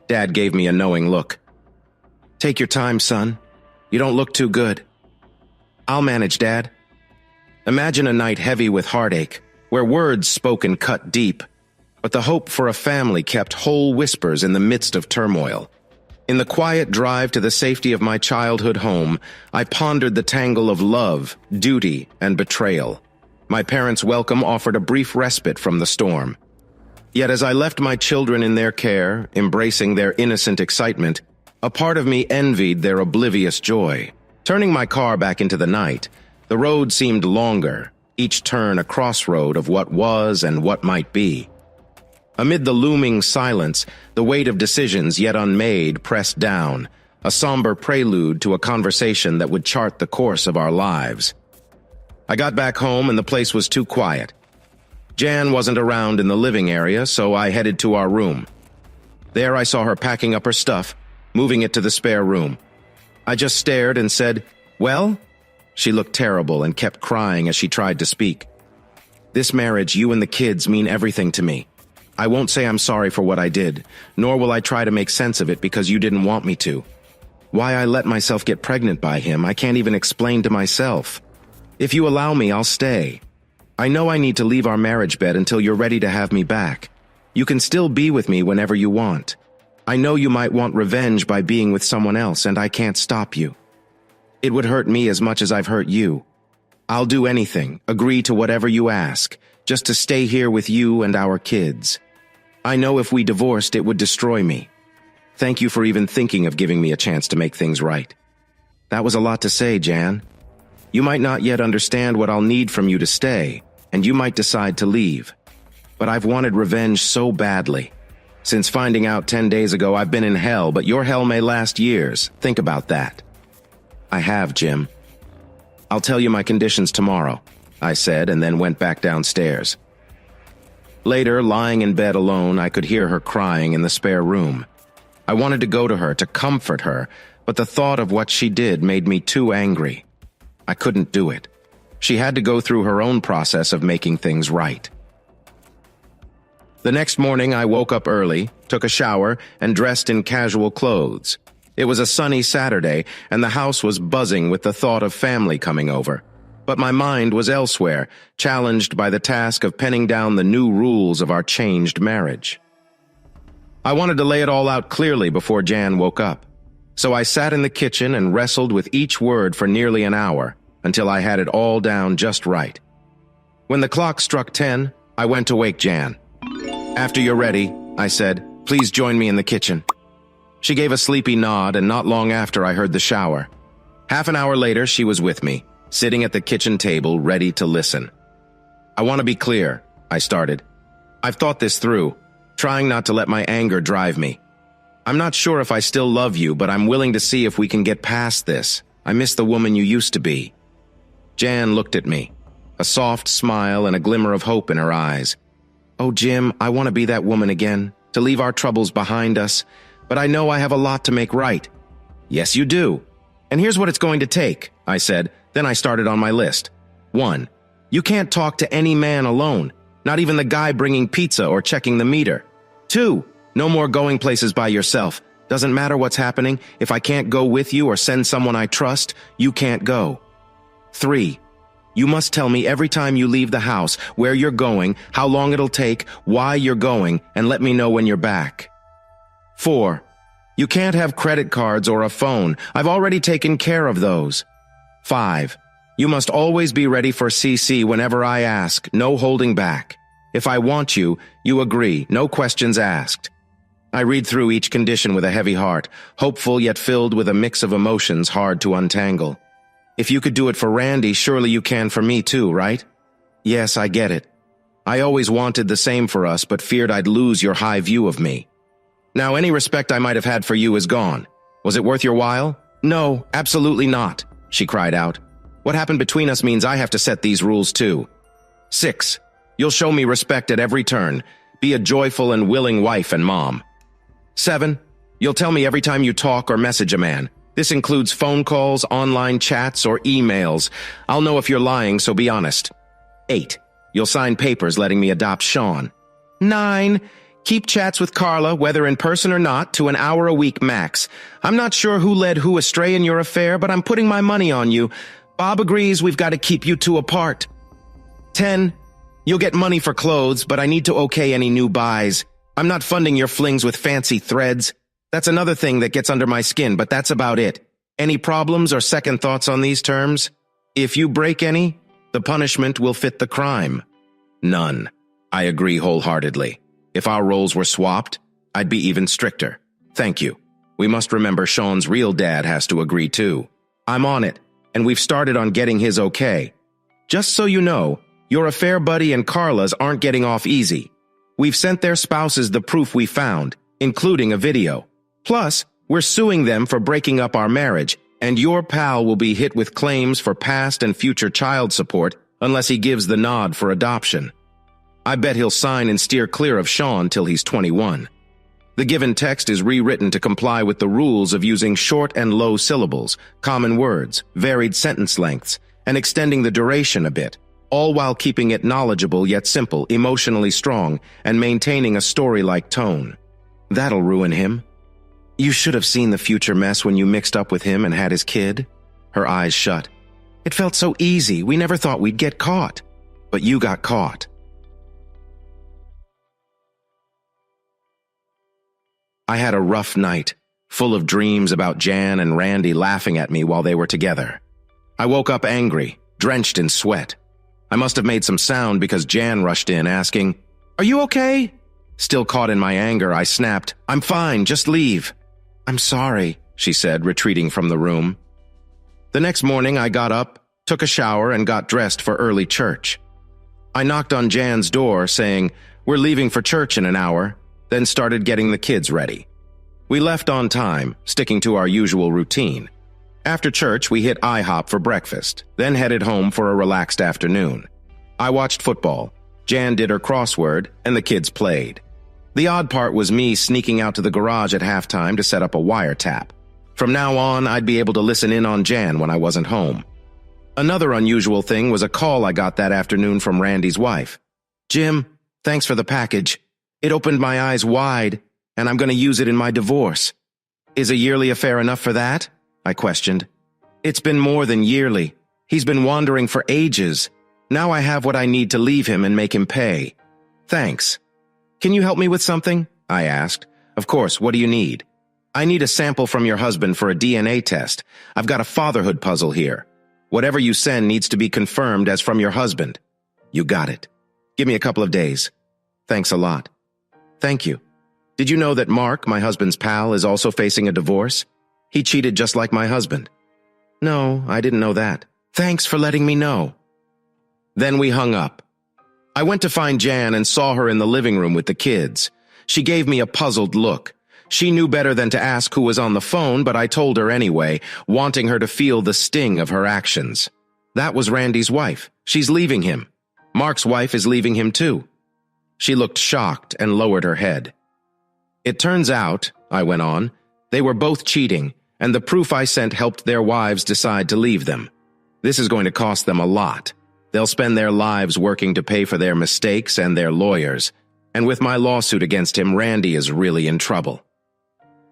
Dad gave me a knowing look. Take your time, son. You don't look too good. I'll manage, Dad. Imagine a night heavy with heartache, where words spoken cut deep, but the hope for a family kept whole whispers in the midst of turmoil. In the quiet drive to the safety of my childhood home, I pondered the tangle of love, duty, and betrayal. My parents' welcome offered a brief respite from the storm. Yet as I left my children in their care, embracing their innocent excitement, a part of me envied their oblivious joy. Turning my car back into the night, the road seemed longer, each turn a crossroad of what was and what might be. Amid the looming silence, the weight of decisions yet unmade pressed down, a somber prelude to a conversation that would chart the course of our lives. I got back home and the place was too quiet. Jan wasn't around in the living area, so I headed to our room. There I saw her packing up her stuff, moving it to the spare room. I just stared and said, "Well?" She looked terrible and kept crying as she tried to speak. "This marriage, you and the kids, mean everything to me. I won't say I'm sorry for what I did, nor will I try to make sense of it because you didn't want me to. Why I let myself get pregnant by him, I can't even explain to myself. If you allow me, I'll stay. I know I need to leave our marriage bed until you're ready to have me back. You can still be with me whenever you want. I know you might want revenge by being with someone else, and I can't stop you. It would hurt me as much as I've hurt you. I'll do anything, agree to whatever you ask, just to stay here with you and our kids. I know if we divorced, it would destroy me. Thank you for even thinking of giving me a chance to make things right." That was a lot to say, Jan. You might not yet understand what I'll need from you to stay, and you might decide to leave. But I've wanted revenge so badly. Since finding out 10 days ago, I've been in hell, but your hell may last years. Think about that. I have, Jim. I'll tell you my conditions tomorrow, I said, and then went back downstairs. Later, lying in bed alone, I could hear her crying in the spare room. I wanted to go to her, to comfort her, but the thought of what she did made me too angry. I couldn't do it. She had to go through her own process of making things right. The next morning, I woke up early, took a shower, and dressed in casual clothes. It was a sunny Saturday, and the house was buzzing with the thought of family coming over. But my mind was elsewhere, challenged by the task of penning down the new rules of our changed marriage. I wanted to lay it all out clearly before Jan woke up. So I sat in the kitchen and wrestled with each word for nearly an hour, until I had it all down just right. When the clock struck 10, I went to wake Jan. "After you're ready," I said, "please join me in the kitchen." She gave a sleepy nod, and not long after I heard the shower. Half an hour later, she was with me, sitting at the kitchen table, ready to listen. "I want to be clear," I started. "I've thought this through, trying not to let my anger drive me. I'm not sure if I still love you, but I'm willing to see if we can get past this. I miss the woman you used to be." Jan looked at me, a soft smile and a glimmer of hope in her eyes. "Oh, Jim, I want to be that woman again, to leave our troubles behind us, but I know I have a lot to make right." "Yes, you do. And here's what it's going to take," I said. Then I started on my list. 1. You can't talk to any man alone, not even the guy bringing pizza or checking the meter. 2. No more going places by yourself. Doesn't matter what's happening, if I can't go with you or send someone I trust, you can't go. 3. You must tell me every time you leave the house, where you're going, how long it'll take, why you're going, and let me know when you're back. 4. You can't have credit cards or a phone. I've already taken care of those. 5. You must always be ready for CC whenever I ask, no holding back. If I want you, you agree, no questions asked. I read through each condition with a heavy heart, hopeful yet filled with a mix of emotions hard to untangle. If you could do it for Randy, surely you can for me too, right? Yes, I get it. I always wanted the same for us, but feared I'd lose your high view of me. Now, any respect I might have had for you is gone. Was it worth your while? No, absolutely not, she cried out. What happened between us means I have to set these rules too. 6. You'll show me respect at every turn. Be a joyful and willing wife and mom. 7. You'll tell me every time you talk or message a man. This includes phone calls, online chats, or emails. I'll know if you're lying, so be honest. 8. You'll sign papers letting me adopt Sean. 9. Keep chats with Carla, whether in person or not, to an hour a week max. I'm not sure who led who astray in your affair, but I'm putting my money on you. Bob agrees we've got to keep you two apart. 10. You'll get money for clothes, but I need to okay any new buys. I'm not funding your flings with fancy threads. That's another thing that gets under my skin, but that's about it. Any problems or second thoughts on these terms? If you break any, the punishment will fit the crime. None. I agree wholeheartedly. If our roles were swapped, I'd be even stricter. Thank you. We must remember Sean's real dad has to agree too. I'm on it, and we've started on getting his okay. Just so you know, your affair buddy and Carla's aren't getting off easy. We've sent their spouses the proof we found, including a video. Plus, we're suing them for breaking up our marriage, and your pal will be hit with claims for past and future child support unless he gives the nod for adoption. I bet he'll sign and steer clear of Sean till he's 21. The given text is rewritten to comply with the rules of using short and low syllables, common words, varied sentence lengths, and extending the duration a bit, all while keeping it knowledgeable yet simple, emotionally strong, and maintaining a story-like tone. That'll ruin him. You should have seen the future mess when you mixed up with him and had his kid. Her eyes shut. It felt so easy, we never thought we'd get caught. But you got caught. I had a rough night, full of dreams about Jan and Randy laughing at me while they were together. I woke up angry, drenched in sweat. I must have made some sound because Jan rushed in asking, "Are you okay?" Still caught in my anger, I snapped, "I'm fine, just leave." "I'm sorry," she said, retreating from the room. The next morning, I got up, took a shower, and got dressed for early church. I knocked on Jan's door, saying, "We're leaving for church in an hour," then started getting the kids ready. We left on time, sticking to our usual routine. After church, we hit IHOP for breakfast, then headed home for a relaxed afternoon. I watched football, Jan did her crossword, and the kids played. The odd part was me sneaking out to the garage at halftime to set up a wiretap. From now on, I'd be able to listen in on Jan when I wasn't home. Another unusual thing was a call I got that afternoon from Randy's wife. "Jim, thanks for the package. It opened my eyes wide, and I'm going to use it in my divorce. Is a yearly affair enough for that? I questioned. It's been more than yearly. He's been wandering for ages. Now I have what I need to leave him and make him pay. Thanks. Can you help me with something? I asked. Of course, what do you need? I need a sample from your husband for a DNA test. I've got a fatherhood puzzle here. Whatever you send needs to be confirmed as from your husband. You got it. Give me a couple of days. Thanks a lot. Thank you. Did you know that Mark, my husband's pal, is also facing a divorce? He cheated just like my husband. No, I didn't know that. Thanks for letting me know. Then we hung up. I went to find Jan and saw her in the living room with the kids. She gave me a puzzled look. She knew better than to ask who was on the phone, but I told her anyway, wanting her to feel the sting of her actions. That was Randy's wife. She's leaving him. Mark's wife is leaving him too. She looked shocked and lowered her head. It turns out, I went on, they were both cheating, and the proof I sent helped their wives decide to leave them. This is going to cost them a lot. They'll spend their lives working to pay for their mistakes and their lawyers. And with my lawsuit against him, Randy is really in trouble.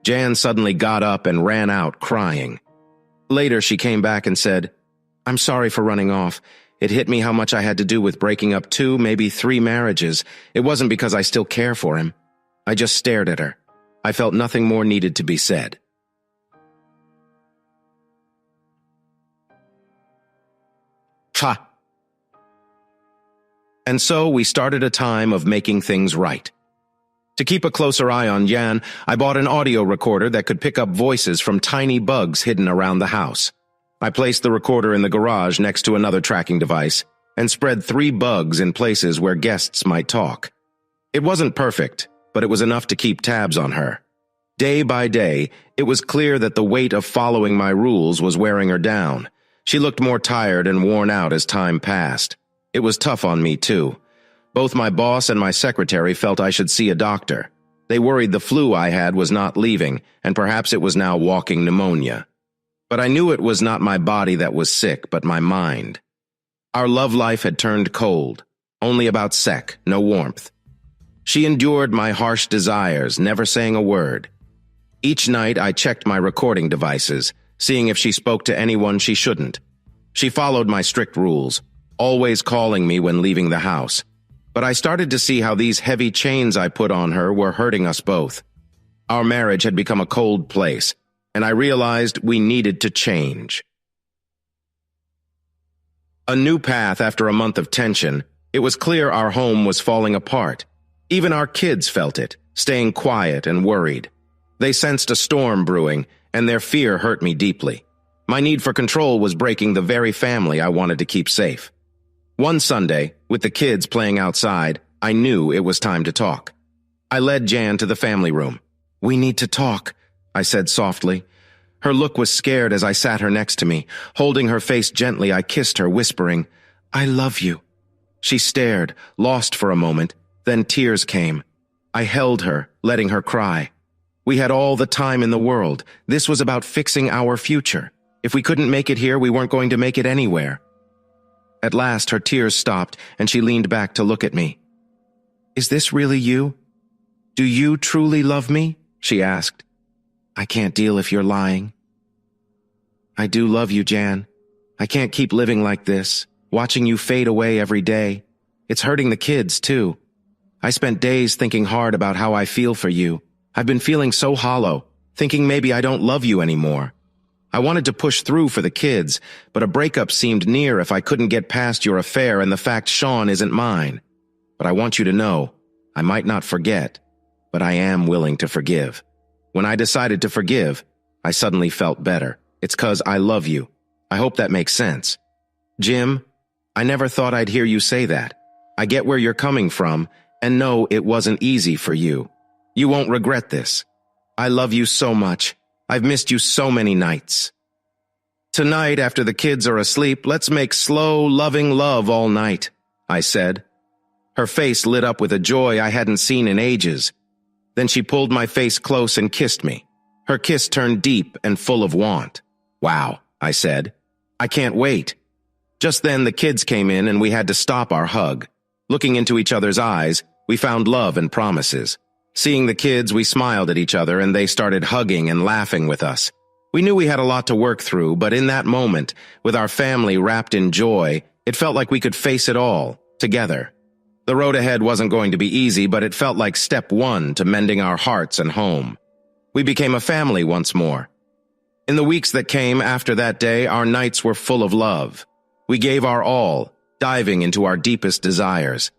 Jan suddenly got up and ran out crying. Later, she came back and said, I'm sorry for running off. It hit me how much I had to do with breaking up 2, maybe 3 marriages. It wasn't because I still care for him. I just stared at her. I felt nothing more needed to be said. Ha! And so we started a time of making things right. To keep a closer eye on Jan, I bought an audio recorder that could pick up voices from tiny bugs hidden around the house. I placed the recorder in the garage next to another tracking device and spread 3 bugs in places where guests might talk. It wasn't perfect, but it was enough to keep tabs on her. Day by day, it was clear that the weight of following my rules was wearing her down. She looked more tired and worn out as time passed. It was tough on me, too. Both my boss and my secretary felt I should see a doctor. They worried the flu I had was not leaving, and perhaps it was now walking pneumonia. But I knew it was not my body that was sick, but my mind. Our love life had turned cold, only about sex, no warmth. She endured my harsh desires, never saying a word. Each night I checked my recording devices, seeing if she spoke to anyone she shouldn't. She followed my strict rules, always calling me when leaving the house. But I started to see how these heavy chains I put on her were hurting us both. Our marriage had become a cold place, and I realized we needed to change. A new path after a month of tension, it was clear our home was falling apart. Even our kids felt it, staying quiet and worried. They sensed a storm brewing, and their fear hurt me deeply. My need for control was breaking the very family I wanted to keep safe. One Sunday, with the kids playing outside, I knew it was time to talk. I led Jan to the family room. We need to talk, I said softly. Her look was scared as I sat her next to me. Holding her face gently, I kissed her, whispering, I love you. She stared, lost for a moment. Then tears came. I held her, letting her cry. We had all the time in the world. This was about fixing our future. If we couldn't make it here, we weren't going to make it anywhere. At last, her tears stopped, and she leaned back to look at me. Is this really you? Do you truly love me? She asked. I can't deal if you're lying. I do love you, Jan. I can't keep living like this, watching you fade away every day. It's hurting the kids, too. I spent days thinking hard about how I feel for you. I've been feeling so hollow, thinking maybe I don't love you anymore. I wanted to push through for the kids, but a breakup seemed near if I couldn't get past your affair and the fact Sean isn't mine. But I want you to know, I might not forget, but I am willing to forgive. When I decided to forgive, I suddenly felt better. It's 'cause I love you. I hope that makes sense. Jim, I never thought I'd hear you say that. I get where you're coming from, and know it wasn't easy for you. You won't regret this. I love you so much. I've missed you so many nights. Tonight, after the kids are asleep, let's make slow, loving love all night, I said. Her face lit up with a joy I hadn't seen in ages. Then she pulled my face close and kissed me. Her kiss turned deep and full of want. Wow, I said. I can't wait. Just then the kids came in and we had to stop our hug. Looking into each other's eyes, We found love and promises. Seeing the kids, we smiled at each other and they started hugging and laughing with us. We knew we had a lot to work through, but in that moment, with our family wrapped in joy, it felt like we could face it all, together. The road ahead wasn't going to be easy, but it felt like step one to mending our hearts and home. We became a family once more. In the weeks that came after that day, our nights were full of love. We gave our all, diving into our deepest desires.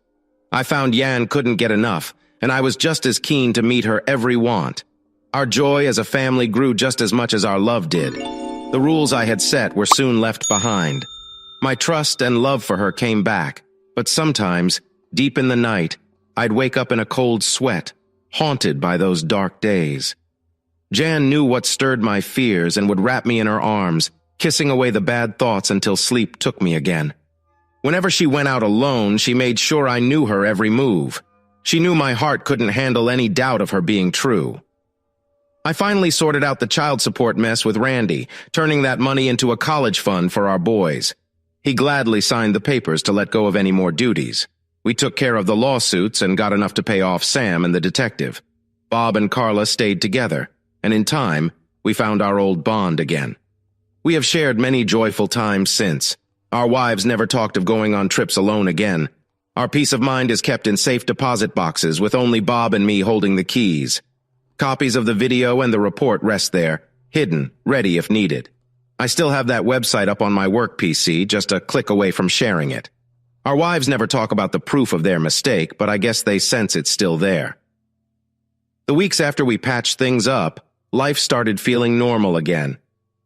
I found Yan couldn't get enough, and I was just as keen to meet her every want. Our joy as a family grew just as much as our love did. The rules I had set were soon left behind. My trust and love for her came back, but sometimes, deep in the night, I'd wake up in a cold sweat, haunted by those dark days. Jan knew what stirred my fears and would wrap me in her arms, kissing away the bad thoughts until sleep took me again. Whenever she went out alone, she made sure I knew her every move. She knew my heart couldn't handle any doubt of her being true. I finally sorted out the child support mess with Randy, turning that money into a college fund for our boys. He gladly signed the papers to let go of any more duties. We took care of the lawsuits and got enough to pay off Sam and the detective. Bob and Carla stayed together, and in time, we found our old bond again. We have shared many joyful times since. Our wives never talked of going on trips alone again. Our peace of mind is kept in safe deposit boxes with only Bob and me holding the keys. Copies of the video and the report rest there, hidden, ready if needed. I still have that website up on my work PC, just a click away from sharing it. Our wives never talk about the proof of their mistake, but I guess they sense it's still there. The weeks after we patched things up, life started feeling normal again.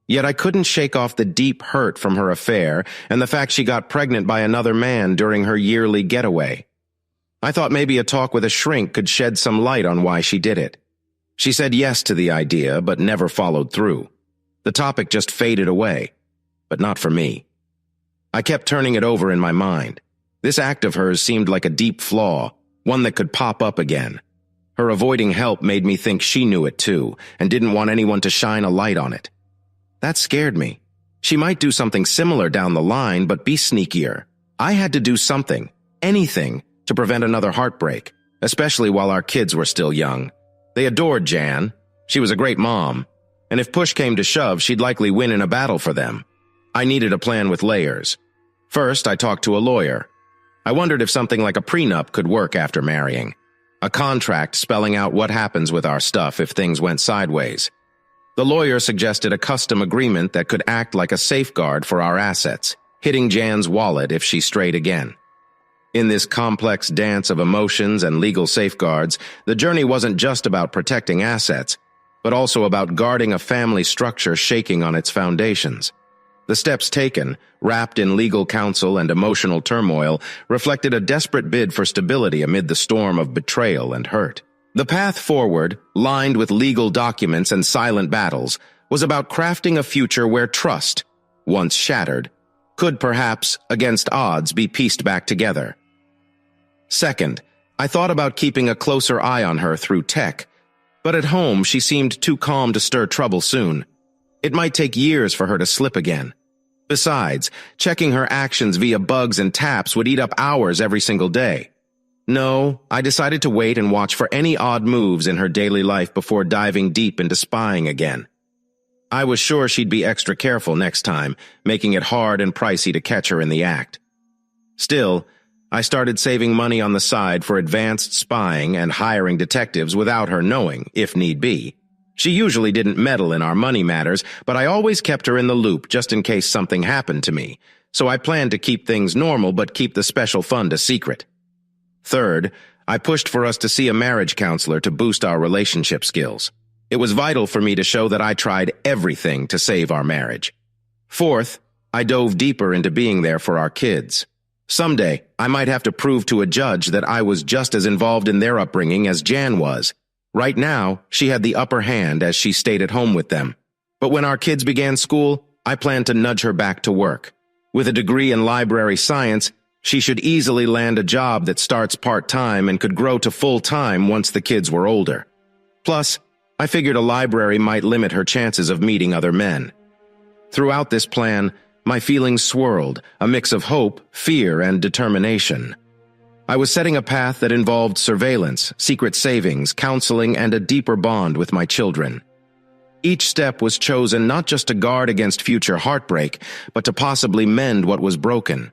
Yet I couldn't shake off the deep hurt from her affair and the fact she got pregnant by another man during her yearly getaway. I thought maybe a talk with a shrink could shed some light on why she did it. She said yes to the idea, but never followed through. The topic just faded away, but not for me. I kept turning it over in my mind. This act of hers seemed like a deep flaw, one that could pop up again. Her avoiding help made me think she knew it too, and didn't want anyone to shine a light on it. That scared me. She might do something similar down the line, but be sneakier. I had to do something, anything, to prevent another heartbreak, especially while our kids were still young. They adored Jan. She was a great mom, and if push came to shove, she'd likely win in a battle for them. I needed a plan with layers. First, I talked to a lawyer. I wondered if something like a prenup could work after marrying. A contract spelling out what happens with our stuff if things went sideways. The lawyer suggested a custom agreement that could act like a safeguard for our assets, hitting Jan's wallet if she strayed again. In this complex dance of emotions and legal safeguards, the journey wasn't just about protecting assets, but also about guarding a family structure shaking on its foundations. The steps taken, wrapped in legal counsel and emotional turmoil, reflected a desperate bid for stability amid the storm of betrayal and hurt. The path forward, lined with legal documents and silent battles, was about crafting a future where trust, once shattered, could perhaps, against odds, be pieced back together. Second, I thought about keeping a closer eye on her through tech, but at home she seemed too calm to stir trouble soon. It might take years for her to slip again. Besides, checking her actions via bugs and taps would eat up hours every single day. No, I decided to wait and watch for any odd moves in her daily life before diving deep into spying again. I was sure she'd be extra careful next time, making it hard and pricey to catch her in the act. Still, I started saving money on the side for advanced spying and hiring detectives without her knowing, if need be. She usually didn't meddle in our money matters, but I always kept her in the loop just in case something happened to me, so I planned to keep things normal but keep the special fund a secret. Third, I pushed for us to see a marriage counselor to boost our relationship skills. It was vital for me to show that I tried everything to save our marriage. Fourth, I dove deeper into being there for our kids. Someday, I might have to prove to a judge that I was just as involved in their upbringing as Jan was. Right now, she had the upper hand as she stayed at home with them. But when our kids began school, I planned to nudge her back to work. With a degree in library science, she should easily land a job that starts part-time and could grow to full-time once the kids were older. Plus, I figured a library might limit her chances of meeting other men. Throughout this plan, my feelings swirled, a mix of hope, fear, and determination. I was setting a path that involved surveillance, secret savings, counseling, and a deeper bond with my children. Each step was chosen not just to guard against future heartbreak, but to possibly mend what was broken.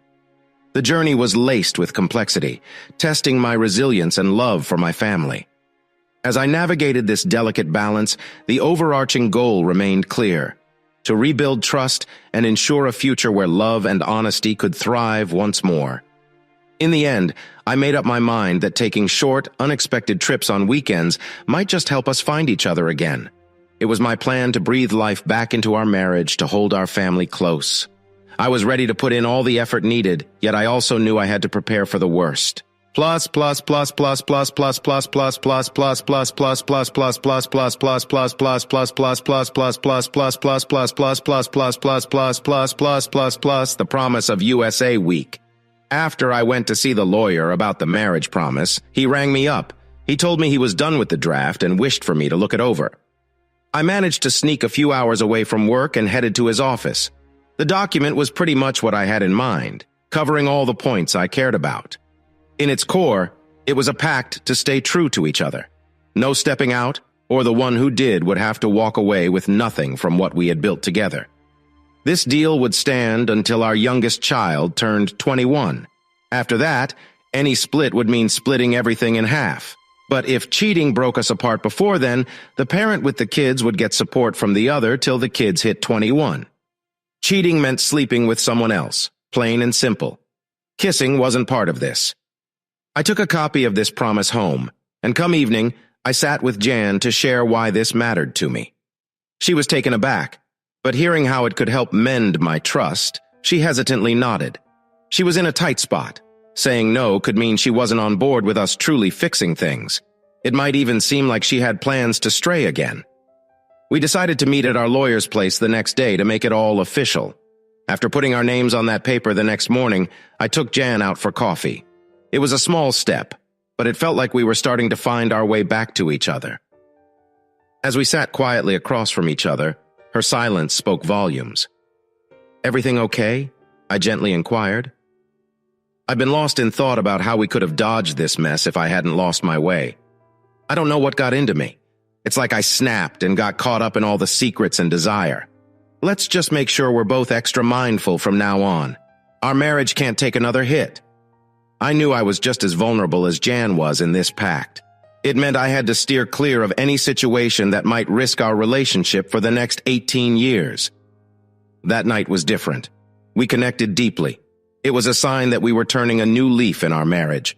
The journey was laced with complexity, testing my resilience and love for my family. As I navigated this delicate balance, the overarching goal remained clear: to rebuild trust and ensure a future where love and honesty could thrive once more. In the end, I made up my mind that taking short, unexpected trips on weekends might just help us find each other again. It was my plan to breathe life back into our marriage, to hold our family close. I was ready to put in all the effort needed, yet I also knew I had to prepare for the worst. Plus, the promise of USA Week. After I went to see the lawyer about the marriage promise, he rang me up. He told me he was done with the draft and wished for me to look it over. I managed to sneak a few hours away from work and headed to his office. The document was pretty much what I had in mind, covering all the points I cared about. In its core, it was a pact to stay true to each other. No stepping out, or the one who did would have to walk away with nothing from what we had built together. This deal would stand until our youngest child turned 21. After that, any split would mean splitting everything in half. But if cheating broke us apart before then, the parent with the kids would get support from the other till the kids hit 21. Cheating meant sleeping with someone else, plain and simple. Kissing wasn't part of this. I took a copy of this promise home, and come evening, I sat with Jan to share why this mattered to me. She was taken aback, but hearing how it could help mend my trust, she hesitantly nodded. She was in a tight spot. Saying no could mean she wasn't on board with us truly fixing things. It might even seem like she had plans to stray again. We decided to meet at our lawyer's place the next day to make it all official. After putting our names on that paper the next morning, I took Jan out for coffee. It was a small step, but it felt like we were starting to find our way back to each other. As we sat quietly across from each other, her silence spoke volumes. "Everything okay?" I gently inquired. I've been lost in thought about how we could have dodged this mess if I hadn't lost my way. I don't know what got into me. It's like I snapped and got caught up in all the secrets and desire. Let's just make sure we're both extra mindful from now on. Our marriage can't take another hit. I knew I was just as vulnerable as Jan was in this pact. It meant I had to steer clear of any situation that might risk our relationship for the next 18 years. That night was different. We connected deeply. It was a sign that we were turning a new leaf in our marriage.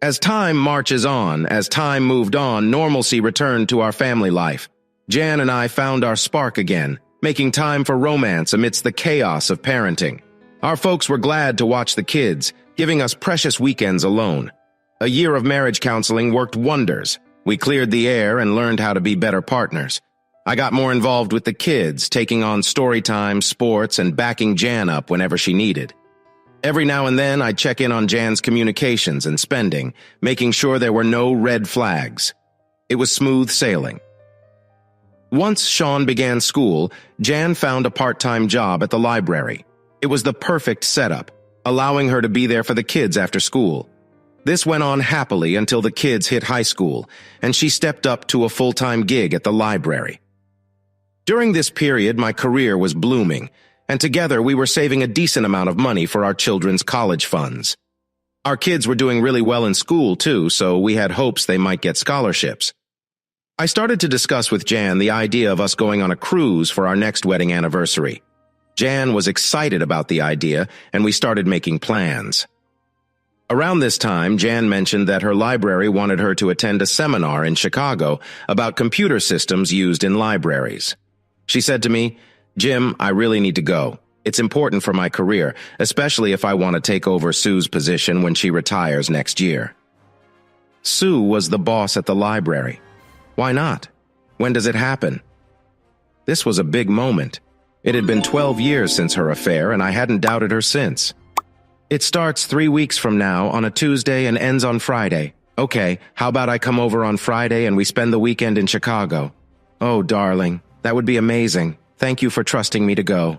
As time marches on, as time moved on, normalcy returned to our family life. Jan and I found our spark again, making time for romance amidst the chaos of parenting. Our folks were glad to watch the kids, giving us precious weekends alone. A year of marriage counseling worked wonders. We cleared the air and learned how to be better partners. I got more involved with the kids, taking on story time, sports, and backing Jan up whenever she needed. Every now and then, I'd check in on Jan's communications and spending, making sure there were no red flags. It was smooth sailing. Once Sean began school, Jan found a part-time job at the library. It was the perfect setup, allowing her to be there for the kids after school. This went on happily until the kids hit high school, and she stepped up to a full-time gig at the library. During this period, my career was blooming, and together we were saving a decent amount of money for our children's college funds. Our kids were doing really well in school, too, so we had hopes they might get scholarships. I started to discuss with Jan the idea of us going on a cruise for our next wedding anniversary. Jan was excited about the idea, and we started making plans. Around this time, Jan mentioned that her library wanted her to attend a seminar in Chicago about computer systems used in libraries. She said to me, "Jim, I really need to go. It's important for my career, especially if I want to take over Sue's position when she retires next year." Sue was the boss at the library. Why not? When does it happen? This was a big moment. It had been 12 years since her affair, and I hadn't doubted her since. "It starts 3 weeks from now on a Tuesday and ends on Friday. Okay, how about I come over on Friday and we spend the weekend in Chicago?" "Oh, darling, that would be amazing. Thank you for trusting me to go."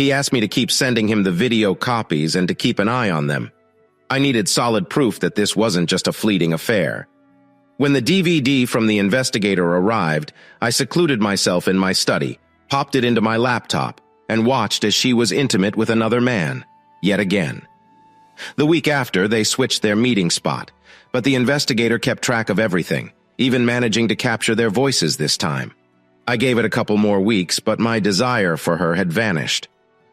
He asked me to keep sending him the video copies and to keep an eye on them. I needed solid proof that this wasn't just a fleeting affair. When the DVD from the investigator arrived, I secluded myself in my study, popped it into my laptop, and watched as she was intimate with another man, yet again. The week after, they switched their meeting spot, but the investigator kept track of everything, even managing to capture their voices this time. I gave it a couple more weeks, but my desire for her had vanished.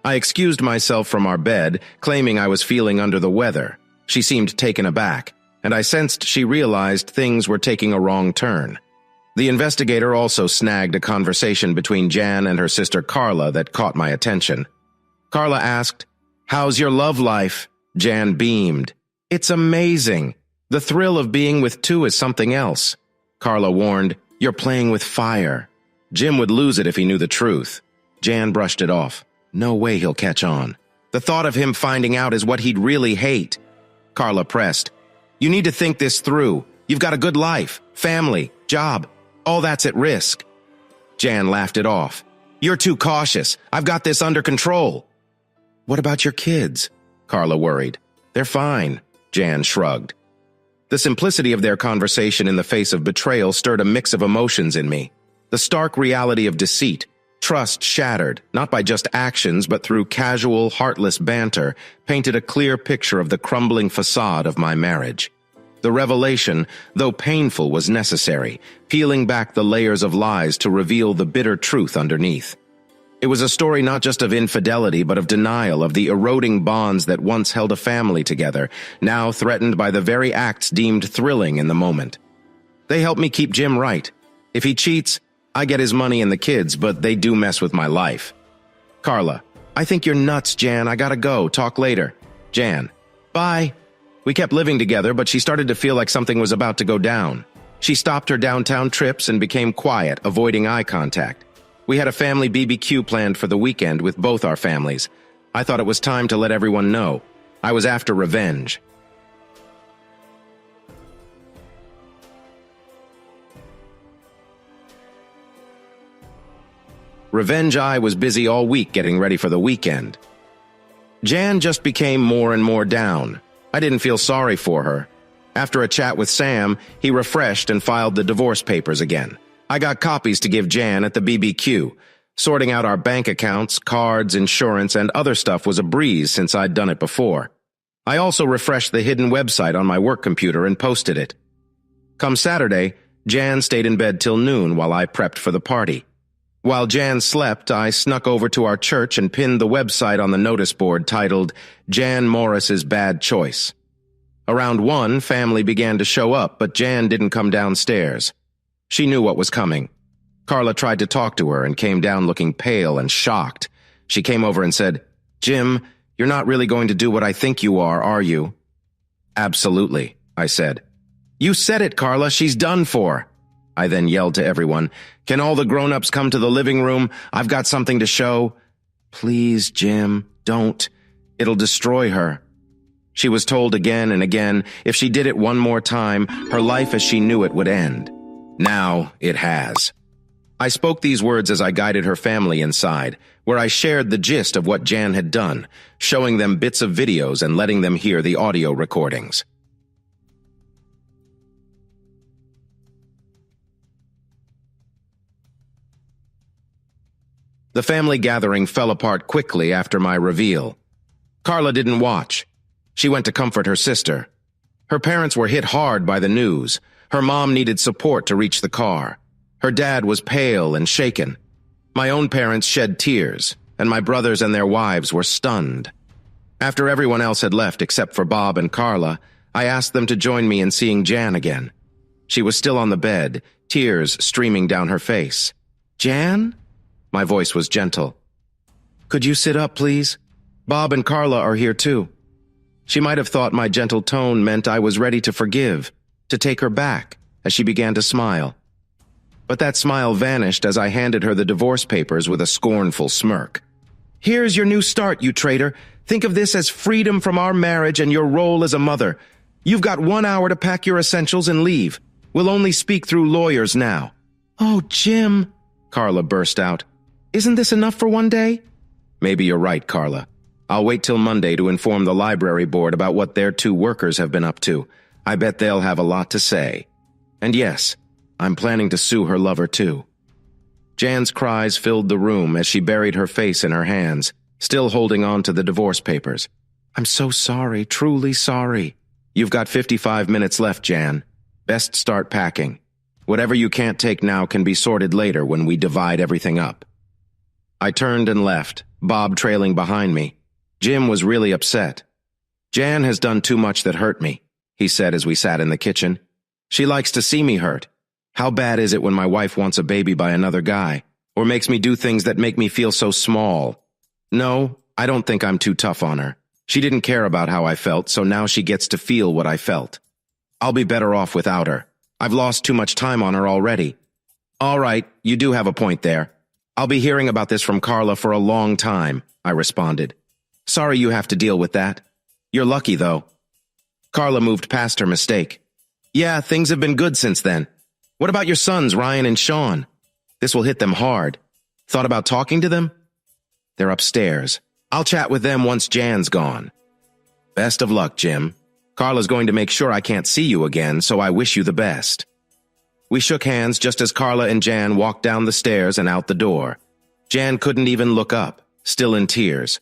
I excused myself from our bed, claiming I was feeling under the weather. She seemed taken aback, and I sensed she realized things were taking a wrong turn. The investigator also snagged a conversation between Jan and her sister Carla that caught my attention. Carla asked, "How's your love life?" Jan beamed. "It's amazing. The thrill of being with two is something else." Carla warned, "You're playing with fire. Jim would lose it if he knew the truth." Jan brushed it off. "No way he'll catch on. The thought of him finding out is what he'd really hate." Carla pressed, "You need to think this through. You've got a good life, family, job. All that's at risk." Jan laughed it off. "You're too cautious. I've got this under control." "What about your kids?" Carla worried. "They're fine," Jan shrugged. The simplicity of their conversation in the face of betrayal stirred a mix of emotions in me. The stark reality of deceit, trust shattered, not by just actions but through casual, heartless banter, painted a clear picture of the crumbling facade of my marriage. The revelation, though painful, was necessary, peeling back the layers of lies to reveal the bitter truth underneath. It was a story not just of infidelity but of denial, of the eroding bonds that once held a family together, now threatened by the very acts deemed thrilling in the moment. They helped me keep Jim right. If he cheats, I get his money and the kids, but they do mess with my life. Carla, "I think you're nuts, Jan. I gotta go. Talk later." Jan, "Bye." We kept living together, but she started to feel like something was about to go down. She stopped her downtown trips and became quiet, avoiding eye contact. We had a family BBQ planned for the weekend with both our families. I thought it was time to let everyone know. I was after revenge. I was busy all week getting ready for the weekend. Jan just became more and more down. I didn't feel sorry for her. After a chat with Sam, he refreshed and filed the divorce papers again. I got copies to give Jan at the BBQ. Sorting out our bank accounts, cards, insurance, and other stuff was a breeze since I'd done it before. I also refreshed the hidden website on my work computer and posted it. Come Saturday, Jan stayed in bed till noon while I prepped for the party. While Jan slept, I snuck over to our church and pinned the website on the notice board titled, "Jan Morris's Bad Choice." Around 1, family began to show up, but Jan didn't come downstairs. She knew what was coming. Carla tried to talk to her and came down looking pale and shocked. She came over and said, "Jim, you're not really going to do what I think you are you?" "Absolutely," I said. "You said it, Carla. She's done for." I then yelled to everyone, "Can all the grown-ups come to the living room? I've got something to show." "Please, Jim, don't. It'll destroy her." She was told again and again if she did it one more time, her life as she knew it would end. Now it has. I spoke these words as I guided her family inside, where I shared the gist of what Jan had done, showing them bits of videos and letting them hear the audio recordings. The family gathering fell apart quickly after my reveal. Carla didn't watch. She went to comfort her sister. Her parents were hit hard by the news. Her mom needed support to reach the car. Her dad was pale and shaken. My own parents shed tears, and my brothers and their wives were stunned. After everyone else had left except for Bob and Carla, I asked them to join me in seeing Jan again. She was still on the bed, tears streaming down her face. "Jan?" My voice was gentle. "Could you sit up, please? Bob and Carla are here too." She might have thought my gentle tone meant I was ready to forgive, to take her back, as she began to smile. But that smile vanished as I handed her the divorce papers with a scornful smirk. "Here's your new start, you traitor. Think of this as freedom from our marriage and your role as a mother. You've got 1 hour to pack your essentials and leave. We'll only speak through lawyers now." "Oh, Jim," Carla burst out. "Isn't this enough for one day?" Maybe you're right, Carla. I'll wait till Monday to inform the library board about what their 2 workers have been up to. I bet they'll have a lot to say. And yes, I'm planning to sue her lover too. Jan's cries filled the room as she buried her face in her hands, still holding on to the divorce papers. I'm so sorry, truly sorry. You've got 55 minutes left, Jan. Best start packing. Whatever you can't take now can be sorted later when we divide everything up. I turned and left, Bob trailing behind me. Jim was really upset. Jan has done too much that hurt me, he said as we sat in the kitchen. She likes to see me hurt. How bad is it when my wife wants a baby by another guy, or makes me do things that make me feel so small? No, I don't think I'm too tough on her. She didn't care about how I felt, so now she gets to feel what I felt. I'll be better off without her. I've lost too much time on her already. All right, you do have a point there. I'll be hearing about this from Carla for a long time, I responded. Sorry you have to deal with that. You're lucky, though. Carla moved past her mistake. Yeah, things have been good since then. What about your sons, Ryan and Sean? This will hit them hard. Thought about talking to them? They're upstairs. I'll chat with them once Jan's gone. Best of luck, Jim. Carla's going to make sure I can't see you again, so I wish you the best. We shook hands just as Carla and Jan walked down the stairs and out the door. Jan couldn't even look up, still in tears.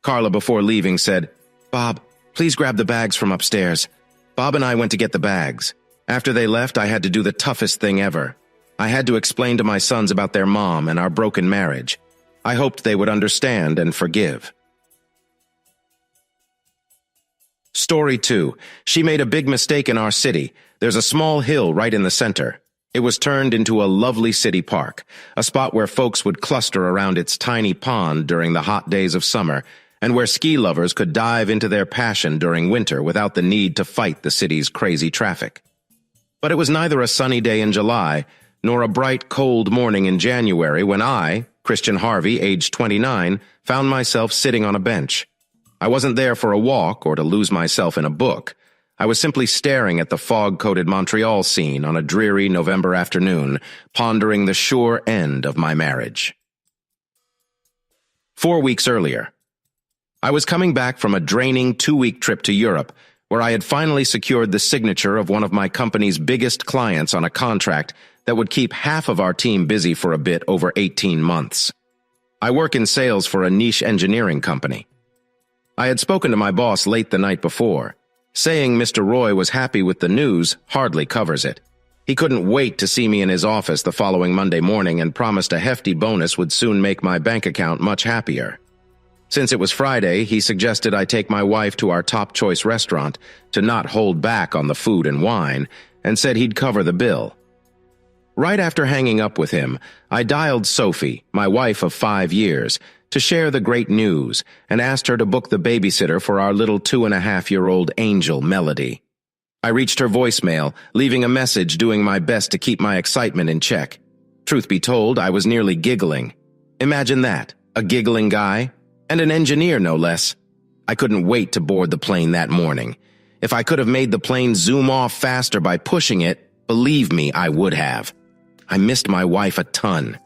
Carla, before leaving, said, Bob, please grab the bags from upstairs. Bob and I went to get the bags. After they left, I had to do the toughest thing ever. I had to explain to my sons about their mom and our broken marriage. I hoped they would understand and forgive. Story 2. She made a big mistake in our city. There's a small hill right in the center. It was turned into a lovely city park, a spot where folks would cluster around its tiny pond during the hot days of summer, and where ski lovers could dive into their passion during winter without the need to fight the city's crazy traffic. But it was neither a sunny day in July, nor a bright, cold morning in January when I, Christian Harvey, aged 29, found myself sitting on a bench. I wasn't there for a walk or to lose myself in a book. I was simply staring at the fog-coated Montreal scene on a dreary November afternoon, pondering the sure end of my marriage. 4 weeks earlier, I was coming back from a draining 2-week trip to Europe, where I had finally secured the signature of one of my company's biggest clients on a contract that would keep half of our team busy for a bit over 18 months. I work in sales for a niche engineering company. I had spoken to my boss late the night before. Saying Mr. Roy was happy with the news hardly covers it. He couldn't wait to see me in his office the following Monday morning and promised a hefty bonus would soon make my bank account much happier. Since it was Friday, he suggested I take my wife to our top-choice restaurant to not hold back on the food and wine, and said he'd cover the bill. Right after hanging up with him, I dialed Sophie, my wife of 5 years, to share the great news and asked her to book the babysitter for our little 2.5-year-old angel, Melody. I reached her voicemail, leaving a message doing my best to keep my excitement in check. Truth be told, I was nearly giggling. Imagine that, a giggling guy, and an engineer no less. I couldn't wait to board the plane that morning. If I could have made the plane zoom off faster by pushing it, believe me, I would have. I missed my wife a ton.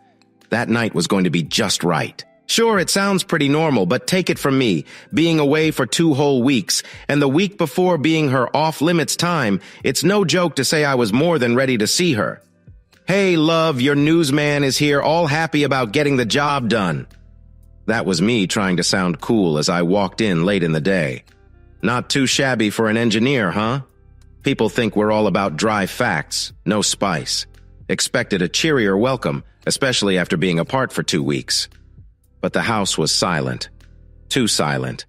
That night was going to be just right. Sure, it sounds pretty normal, but take it from me, being away for 2 whole weeks, and the week before being her off-limits time, it's no joke to say I was more than ready to see her. Hey, love, your newsman is here, all happy about getting the job done. That was me trying to sound cool as I walked in late in the day. Not too shabby for an engineer, huh? People think we're all about dry facts, no spice. Expected a cheerier welcome, especially after being apart for 2 weeks. But the house was silent. Too silent.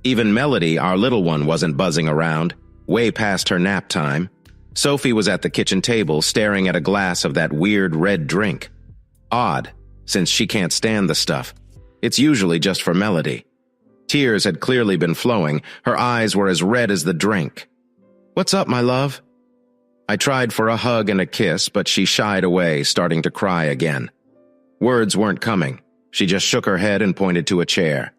Even Melody, our little one, wasn't buzzing around, way past her nap time. Sophie was at the kitchen table staring at a glass of that weird red drink. Odd, since she can't stand the stuff. It's usually just for Melody. Tears had clearly been flowing. Her eyes were as red as the drink. What's up, my love? I tried for a hug and a kiss, but she shied away, starting to cry again. Words weren't coming. She just shook her head and pointed to a chair.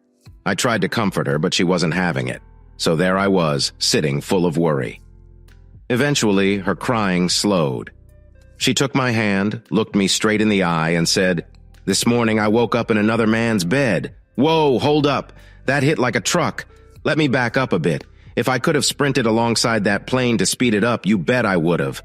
I tried to comfort her, but she wasn't having it. So there I was, sitting full of worry. Eventually, her crying slowed. She took my hand, looked me straight in the eye, and said, "This morning I woke up in another man's bed. Whoa, hold up. That hit like a truck. Let me back up a bit. If I could have sprinted alongside that plane to speed it up, you bet I would have.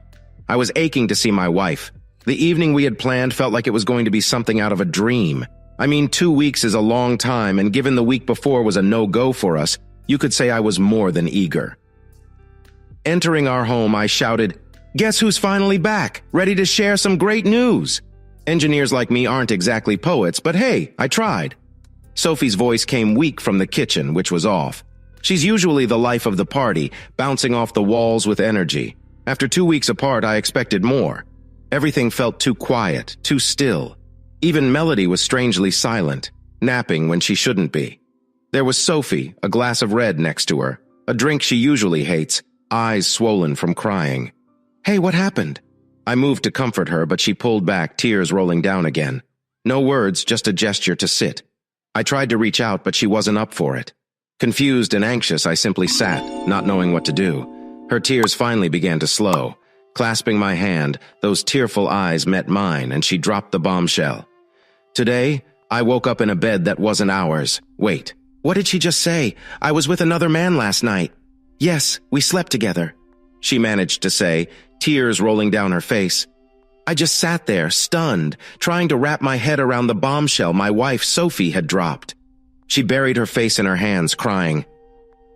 I was aching to see my wife. The evening we had planned felt like it was going to be something out of a dream. I mean, 2 weeks is a long time, and given the week before was a no-go for us, you could say I was more than eager. Entering our home, I shouted, "Guess who's finally back, ready to share some great news?" Engineers like me aren't exactly poets, but hey, I tried. Sophie's voice came weak from the kitchen, which was off. She's usually the life of the party, bouncing off the walls with energy. After 2 weeks apart, I expected more. Everything felt too quiet, too still. Even Melody was strangely silent, napping when she shouldn't be. There was Sophie, a glass of red next to her, a drink she usually hates, eyes swollen from crying. "Hey, what happened?" I moved to comfort her, but she pulled back, tears rolling down again. No words, just a gesture to sit. I tried to reach out, but she wasn't up for it. Confused and anxious, I simply sat, not knowing what to do. Her tears finally began to slow. Clasping my hand, those tearful eyes met mine, and she dropped the bombshell. Today, I woke up in a bed that wasn't ours. Wait, what did she just say? I was with another man last night. Yes, we slept together, she managed to say, tears rolling down her face. I just sat there, stunned, trying to wrap my head around the bombshell my wife, Sophie, had dropped. She buried her face in her hands, crying.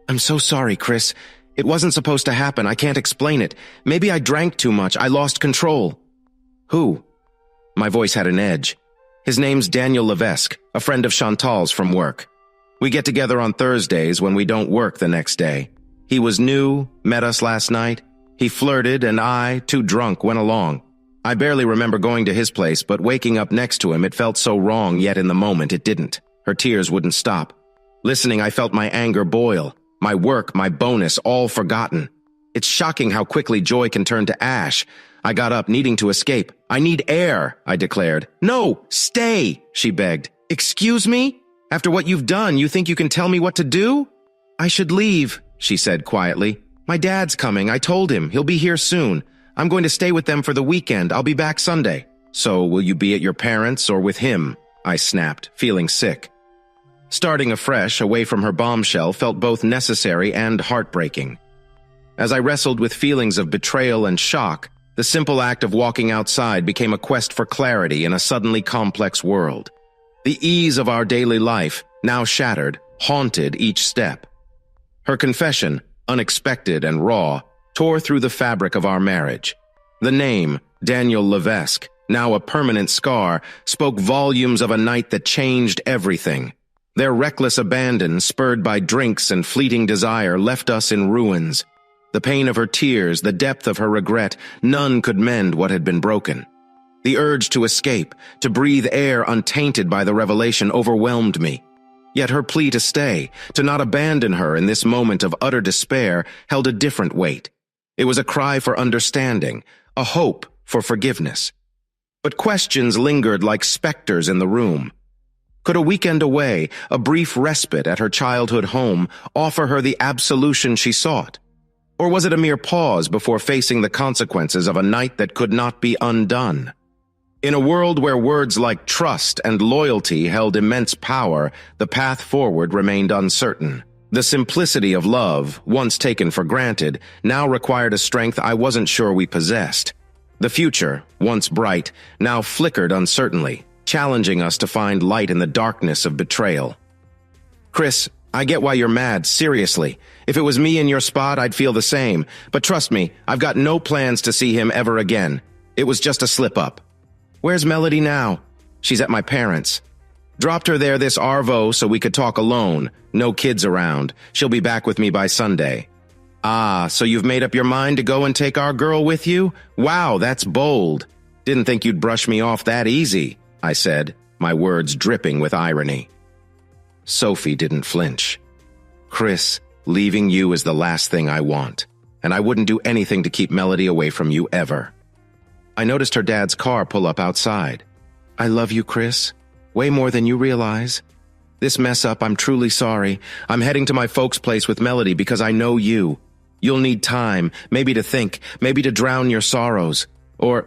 "I'm so sorry, Chris. It wasn't supposed to happen. I can't explain it. Maybe I drank too much. I lost control." "Who?" My voice had an edge. "His name's Daniel Levesque, a friend of Chantal's from work. We get together on Thursdays when we don't work the next day. He was new, met us last night. He flirted, and I, too drunk, went along. I barely remember going to his place, but waking up next to him, it felt so wrong, yet in the moment it didn't. Her tears wouldn't stop. Listening, I felt my anger boil. My work, my bonus, all forgotten. It's shocking how quickly joy can turn to ash. I got up, needing to escape. "I need air," I declared. "No, stay," she begged. "Excuse me? After what you've done, you think you can tell me what to do?" "I should leave," she said quietly. "My dad's coming. I told him. He'll be here soon. I'm going to stay with them for the weekend. I'll be back Sunday." "So will you be at your parents' or with him?" I snapped, feeling sick. Starting afresh, away from her bombshell, felt both necessary and heartbreaking. As I wrestled with feelings of betrayal and shock, the simple act of walking outside became a quest for clarity in a suddenly complex world. The ease of our daily life, now shattered, haunted each step. Her confession, unexpected and raw, tore through the fabric of our marriage. The name, Daniel Levesque, now a permanent scar, spoke volumes of a night that changed everything. Their reckless abandon, spurred by drinks and fleeting desire, left us in ruins. The pain of her tears, the depth of her regret, none could mend what had been broken. The urge to escape, to breathe air untainted by the revelation, overwhelmed me. Yet her plea to stay, to not abandon her in this moment of utter despair, held a different weight. It was a cry for understanding, a hope for forgiveness. But questions lingered like specters in the room. Could a weekend away, a brief respite at her childhood home, offer her the absolution she sought? Or was it a mere pause before facing the consequences of a night that could not be undone? In a world where words like trust and loyalty held immense power, the path forward remained uncertain. The simplicity of love, once taken for granted, now required a strength I wasn't sure we possessed. The future, once bright, now flickered uncertainly, challenging us to find light in the darkness of betrayal. "Chris, I get why you're mad, seriously. If it was me in your spot, I'd feel the same. But trust me, I've got no plans to see him ever again. It was just a slip-up." "Where's Melody now?" "She's at my parents'. Dropped her there this arvo so we could talk alone. No kids around. She'll be back with me by Sunday." "Ah, so you've made up your mind to go and take our girl with you? Wow, that's bold. Didn't think you'd brush me off that easy," I said, my words dripping with irony. Sophie didn't flinch. "Chris, leaving you is the last thing I want, and I wouldn't do anything to keep Melody away from you ever." I noticed her dad's car pull up outside. "I love you, Chris. Way more than you realize. This mess up, I'm truly sorry. I'm heading to my folks' place with Melody because I know you. You'll need time, maybe to think, maybe to drown your sorrows, or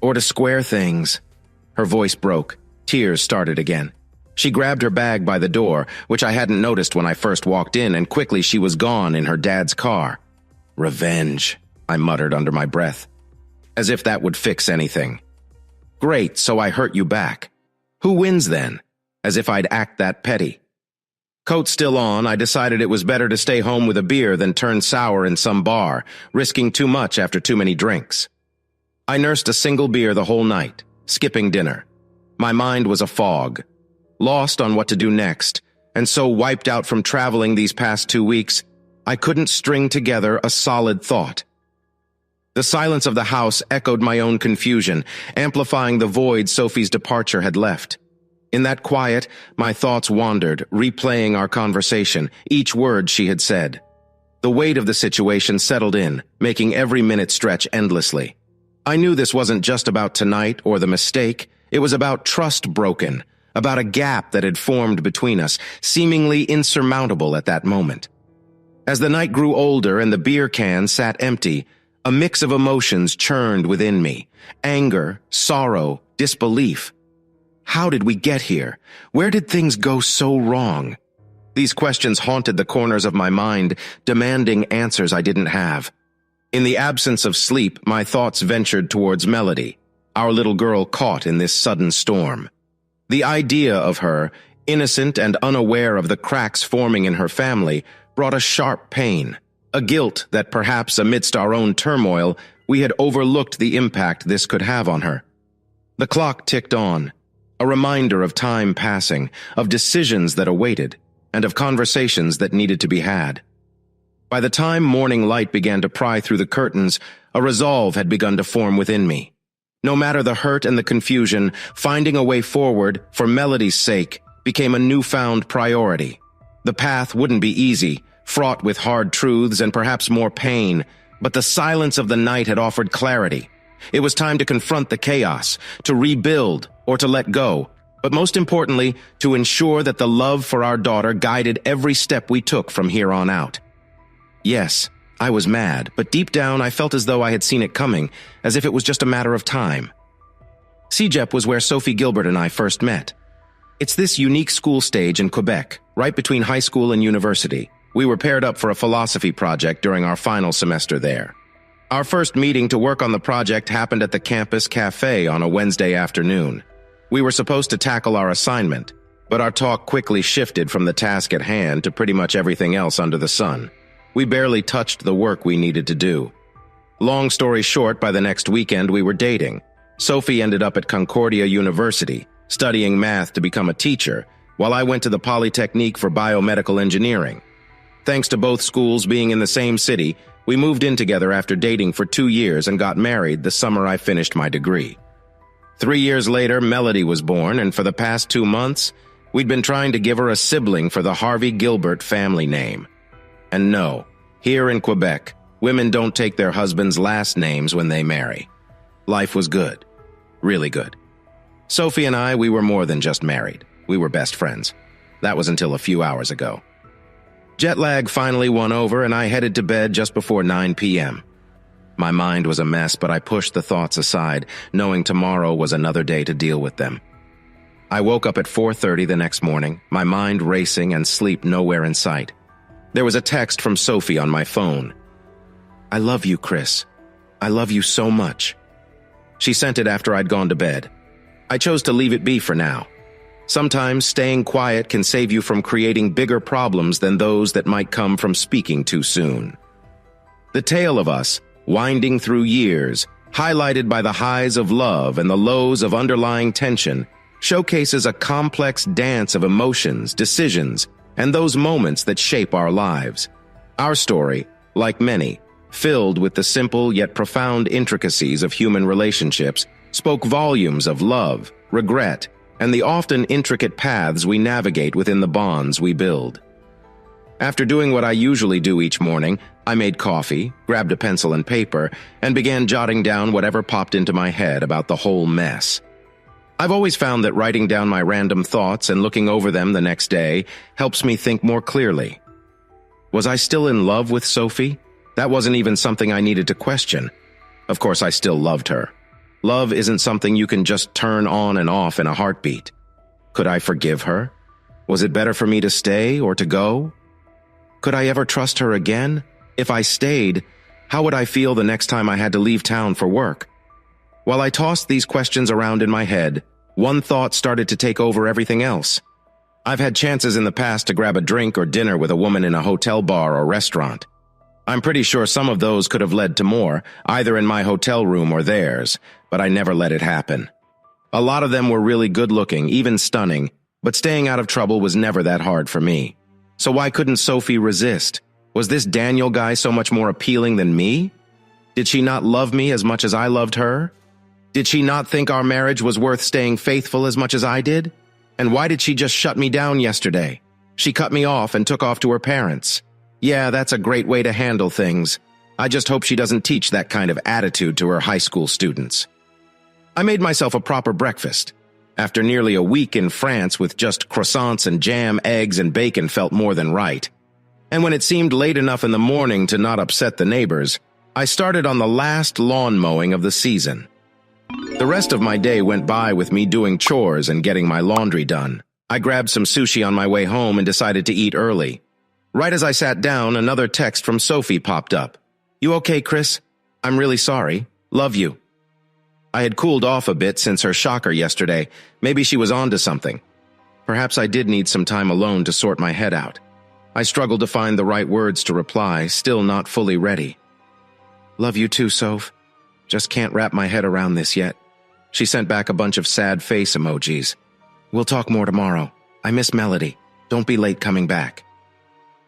to square things." Her voice broke. Tears started again. She grabbed her bag by the door, which I hadn't noticed when I first walked in, and quickly she was gone in her dad's car. Revenge, I muttered under my breath, as if that would fix anything. Great, so I hurt you back. Who wins then? As if I'd act that petty. Coat still on, I decided it was better to stay home with a beer than turn sour in some bar, risking too much after too many drinks. I nursed a single beer the whole night, skipping dinner. My mind was a fog, lost on what to do next, and so wiped out from traveling these past 2 weeks, I couldn't string together a solid thought. The silence of the house echoed my own confusion, amplifying the void Sophie's departure had left. In that quiet, my thoughts wandered, replaying our conversation, each word she had said. The weight of the situation settled in, making every minute stretch endlessly. I knew this wasn't just about tonight or the mistake. It was about trust broken, about a gap that had formed between us, seemingly insurmountable at that moment. As the night grew older and the beer can sat empty, a mix of emotions churned within me. Anger, sorrow, disbelief. How did we get here? Where did things go so wrong? These questions haunted the corners of my mind, demanding answers I didn't have. In the absence of sleep, my thoughts ventured towards Melody, our little girl caught in this sudden storm. The idea of her, innocent and unaware of the cracks forming in her family, brought a sharp pain, a guilt that perhaps amidst our own turmoil, we had overlooked the impact this could have on her. The clock ticked on, a reminder of time passing, of decisions that awaited, and of conversations that needed to be had. By the time morning light began to pry through the curtains, a resolve had begun to form within me. No matter the hurt and the confusion, finding a way forward, for Melody's sake, became a newfound priority. The path wouldn't be easy, fraught with hard truths and perhaps more pain, but the silence of the night had offered clarity. It was time to confront the chaos, to rebuild, or to let go, but most importantly, to ensure that the love for our daughter guided every step we took from here on out. Yes, I was mad, but deep down I felt as though I had seen it coming, as if it was just a matter of time. CEGEP was where Sophie Gilbert and I first met. It's this unique school stage in Quebec, right between high school and university. We were paired up for a philosophy project during our final semester there. Our first meeting to work on the project happened at the campus cafe on a Wednesday afternoon. We were supposed to tackle our assignment, but our talk quickly shifted from the task at hand to pretty much everything else under the sun. We barely touched the work we needed to do. Long story short, by the next weekend we were dating. Sophie ended up at Concordia University, studying math to become a teacher, while I went to the Polytechnique for biomedical engineering. Thanks to both schools being in the same city, we moved in together after dating for 2 years and got married the summer I finished my degree. 3 years later, Melody was born, and for the past 2 months, we'd been trying to give her a sibling for the Harvey Gilbert family name. And no, here in Quebec, women don't take their husbands' last names when they marry. Life was good. Really good. Sophie and I, we were more than just married. We were best friends. That was until a few hours ago. Jet lag finally won over, and I headed to bed just before 9 p.m. My mind was a mess, but I pushed the thoughts aside, knowing tomorrow was another day to deal with them. I woke up at 4:30 the next morning, my mind racing and sleep nowhere in sight. There was a text from Sophie on my phone. "I love you, Chris. I love you so much." She sent it after I'd gone to bed. I chose to leave it be for now. Sometimes staying quiet can save you from creating bigger problems than those that might come from speaking too soon. The tale of us, winding through years, highlighted by the highs of love and the lows of underlying tension, showcases a complex dance of emotions, decisions, and those moments that shape our lives. Our story, like many, filled with the simple yet profound intricacies of human relationships, spoke volumes of love, regret, and the often intricate paths we navigate within the bonds we build. After doing what I usually do each morning, I made coffee, grabbed a pencil and paper, and began jotting down whatever popped into my head about the whole mess. I've always found that writing down my random thoughts and looking over them the next day helps me think more clearly. Was I still in love with Sophie? That wasn't even something I needed to question. Of course, I still loved her. Love isn't something you can just turn on and off in a heartbeat. Could I forgive her? Was it better for me to stay or to go? Could I ever trust her again? If I stayed, how would I feel the next time I had to leave town for work? While I tossed these questions around in my head, one thought started to take over everything else. I've had chances in the past to grab a drink or dinner with a woman in a hotel bar or restaurant. I'm pretty sure some of those could have led to more, either in my hotel room or theirs, but I never let it happen. A lot of them were really good-looking, even stunning, but staying out of trouble was never that hard for me. So why couldn't Sophie resist? Was this Daniel guy so much more appealing than me? Did she not love me as much as I loved her? Did she not think our marriage was worth staying faithful as much as I did? And why did she just shut me down yesterday? She cut me off and took off to her parents. Yeah, that's a great way to handle things. I just hope she doesn't teach that kind of attitude to her high school students. I made myself a proper breakfast. After nearly a week in France with just croissants and jam, eggs, and bacon felt more than right. And when it seemed late enough in the morning to not upset the neighbors, I started on the last lawn mowing of the season. The rest of my day went by with me doing chores and getting my laundry done. I grabbed some sushi on my way home and decided to eat early. Right as I sat down, another text from Sophie popped up. "You okay, Chris? I'm really sorry. Love you." I had cooled off a bit since her shocker yesterday. Maybe she was onto something. Perhaps I did need some time alone to sort my head out. I struggled to find the right words to reply, still not fully ready. "Love you too, Soph. Just can't wrap my head around this yet." She sent back a bunch of sad face emojis. "We'll talk more tomorrow. I miss Melody. Don't be late coming back."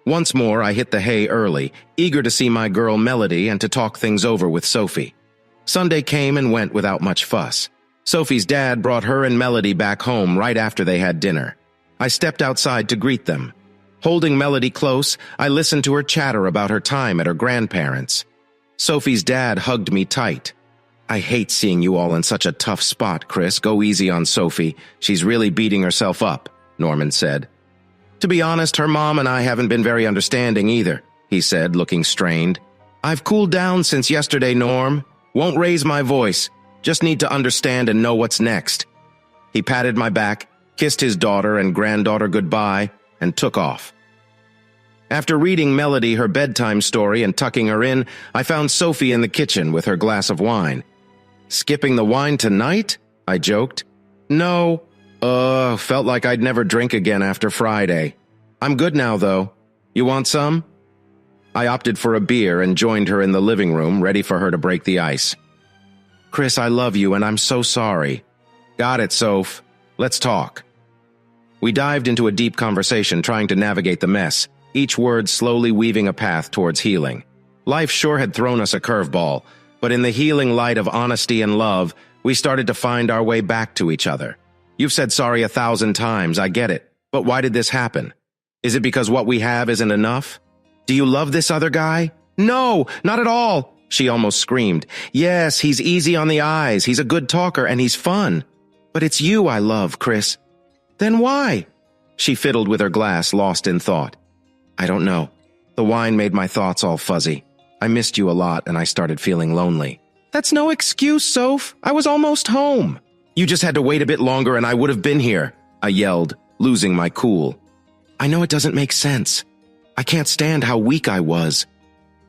Once more, I hit the hay early, eager to see my girl Melody and to talk things over with Sophie. Sunday came and went without much fuss. Sophie's dad brought her and Melody back home right after they had dinner. I stepped outside to greet them. Holding Melody close, I listened to her chatter about her time at her grandparents'. Sophie's dad hugged me tight. "I hate seeing you all in such a tough spot, Chris. Go easy on Sophie. She's really beating herself up," Norman said. "To be honest, her mom and I haven't been very understanding either," he said, looking strained. "I've cooled down since yesterday, Norm. Won't raise my voice. Just need to understand and know what's next." He patted my back, kissed his daughter and granddaughter goodbye, and took off. After reading Melody her bedtime story and tucking her in, I found Sophie in the kitchen with her glass of wine. "Skipping the wine tonight?" I joked. "No. Felt like I'd never drink again after Friday. I'm good now, though. You want some?" I opted for a beer and joined her in the living room, ready for her to break the ice. "Chris, I love you and I'm so sorry." "Got it, Soph. Let's talk." We dived into a deep conversation trying to navigate the mess, each word slowly weaving a path towards healing. Life sure had thrown us a curveball, but in the healing light of honesty and love, we started to find our way back to each other. "You've said sorry 1,000 times, I get it. But why did this happen? Is it because what we have isn't enough? Do you love this other guy?" "No, not at all," she almost screamed. "Yes, he's easy on the eyes, he's a good talker, and he's fun. But it's you I love, Chris." "Then why?" She fiddled with her glass, lost in thought. "I don't know. The wine made my thoughts all fuzzy. I missed you a lot and I started feeling lonely." "That's no excuse, Soph. I was almost home." "You just had to wait a bit longer and I would have been here," I yelled, losing my cool. "I know it doesn't make sense. I can't stand how weak I was."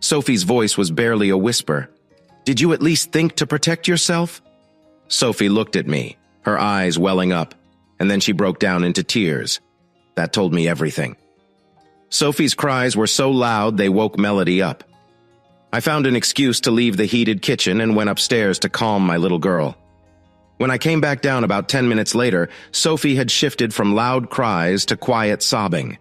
Sophie's voice was barely a whisper. "Did you at least think to protect yourself?" Sophie looked at me, her eyes welling up, and then she broke down into tears. That told me everything. Sophie's cries were so loud they woke Melody up. I found an excuse to leave the heated kitchen and went upstairs to calm my little girl. When I came back down about 10 minutes later, Sophie had shifted from loud cries to quiet sobbing.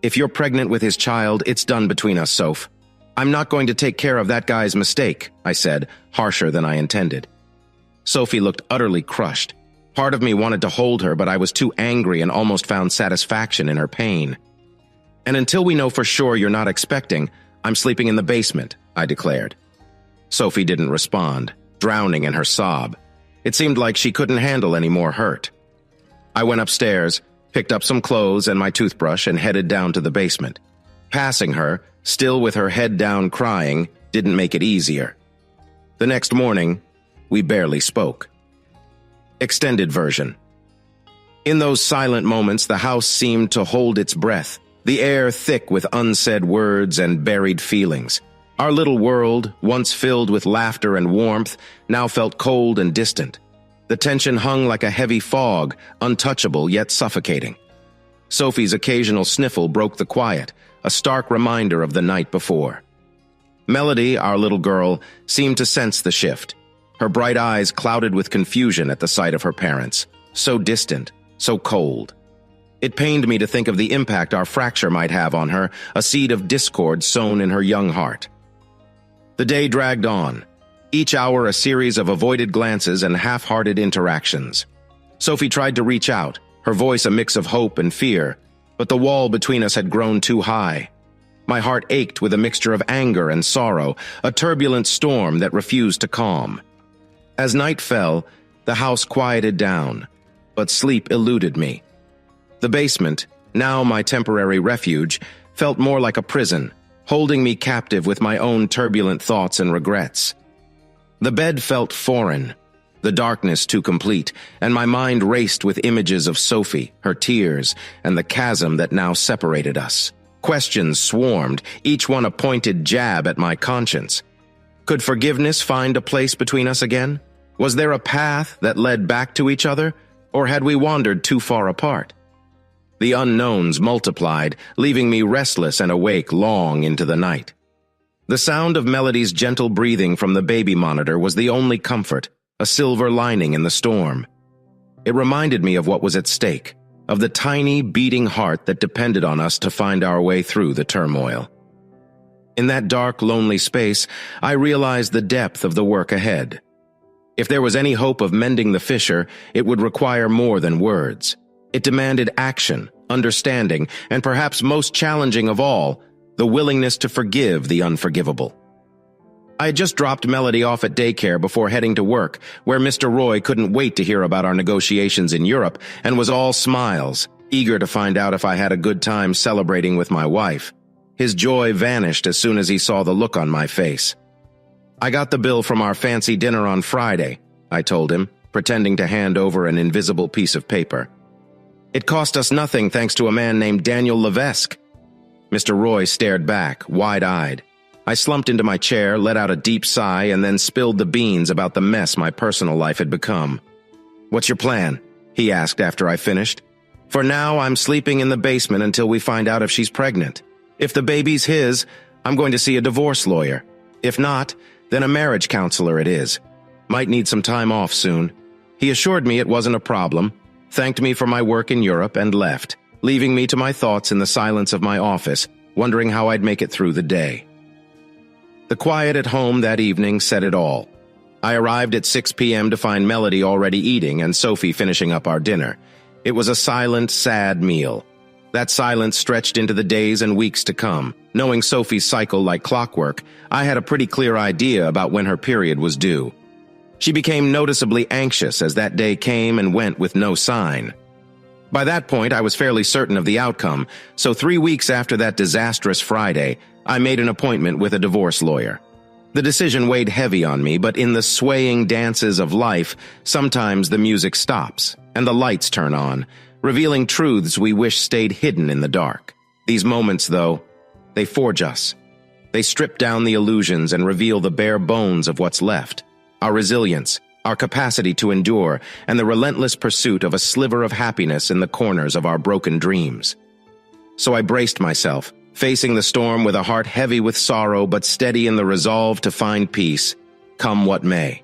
"If you're pregnant with his child, it's done between us, Soph. I'm not going to take care of that guy's mistake," I said, harsher than I intended. Sophie looked utterly crushed. Part of me wanted to hold her, but I was too angry and almost found satisfaction in her pain. "And until we know for sure you're not expecting, I'm sleeping in the basement," I declared. Sophie didn't respond, drowning in her sob. It seemed like she couldn't handle any more hurt. I went upstairs, picked up some clothes and my toothbrush, and headed down to the basement. Passing her, still with her head down crying, didn't make it easier. The next morning, we barely spoke. Extended version. In those silent moments, the house seemed to hold its breath, the air thick with unsaid words and buried feelings. Our little world, once filled with laughter and warmth, now felt cold and distant. The tension hung like a heavy fog, untouchable yet suffocating. Sophie's occasional sniffle broke the quiet, a stark reminder of the night before. Melody, our little girl, seemed to sense the shift. Her bright eyes clouded with confusion at the sight of her parents, so distant, so cold. It pained me to think of the impact our fracture might have on her, a seed of discord sown in her young heart. The day dragged on, each hour a series of avoided glances and half-hearted interactions. Sophie tried to reach out, her voice a mix of hope and fear, but the wall between us had grown too high. My heart ached with a mixture of anger and sorrow, a turbulent storm that refused to calm. As night fell, the house quieted down, but sleep eluded me. The basement, now my temporary refuge, felt more like a prison, holding me captive with my own turbulent thoughts and regrets. The bed felt foreign, the darkness too complete, and my mind raced with images of Sophie, her tears, and the chasm that now separated us. Questions swarmed, each one a pointed jab at my conscience. Could forgiveness find a place between us again? Was there a path that led back to each other, or had we wandered too far apart? The unknowns multiplied, leaving me restless and awake long into the night. The sound of Melody's gentle breathing from the baby monitor was the only comfort, a silver lining in the storm. It reminded me of what was at stake, of the tiny, beating heart that depended on us to find our way through the turmoil. In that dark, lonely space, I realized the depth of the work ahead. If there was any hope of mending the fissure, it would require more than words. It demanded action, understanding, and perhaps most challenging of all, the willingness to forgive the unforgivable. I had just dropped Melody off at daycare before heading to work, where Mr. Roy couldn't wait to hear about our negotiations in Europe and was all smiles, eager to find out if I had a good time celebrating with my wife. His joy vanished as soon as he saw the look on my face. "I got the bill from our fancy dinner on Friday," I told him, pretending to hand over an invisible piece of paper. "It cost us nothing thanks to a man named Daniel Levesque." Mr. Roy stared back, wide-eyed. I slumped into my chair, let out a deep sigh, and then spilled the beans about the mess my personal life had become. "What's your plan?" he asked after I finished. "For now, I'm sleeping in the basement until we find out if she's pregnant. If the baby's his, I'm going to see a divorce lawyer. If not, then a marriage counselor it is. Might need some time off soon." He assured me it wasn't a problem, thanked me for my work in Europe, and left, leaving me to my thoughts in the silence of my office, wondering how I'd make it through the day. The quiet at home that evening said it all. I arrived at 6 p.m. to find Melody already eating and Sophie finishing up our dinner. It was a silent, sad meal. That silence stretched into the days and weeks to come. Knowing Sophie's cycle like clockwork, I had a pretty clear idea about when her period was due. She became noticeably anxious as that day came and went with no sign. By that point, I was fairly certain of the outcome, so 3 weeks after that disastrous Friday, I made an appointment with a divorce lawyer. The decision weighed heavy on me, but in the swaying dances of life, sometimes the music stops and the lights turn on, revealing truths we wish stayed hidden in the dark. These moments, though, they forge us. They strip down the illusions and reveal the bare bones of what's left, our resilience, our capacity to endure, and the relentless pursuit of a sliver of happiness in the corners of our broken dreams. So I braced myself, facing the storm with a heart heavy with sorrow but steady in the resolve to find peace, come what may.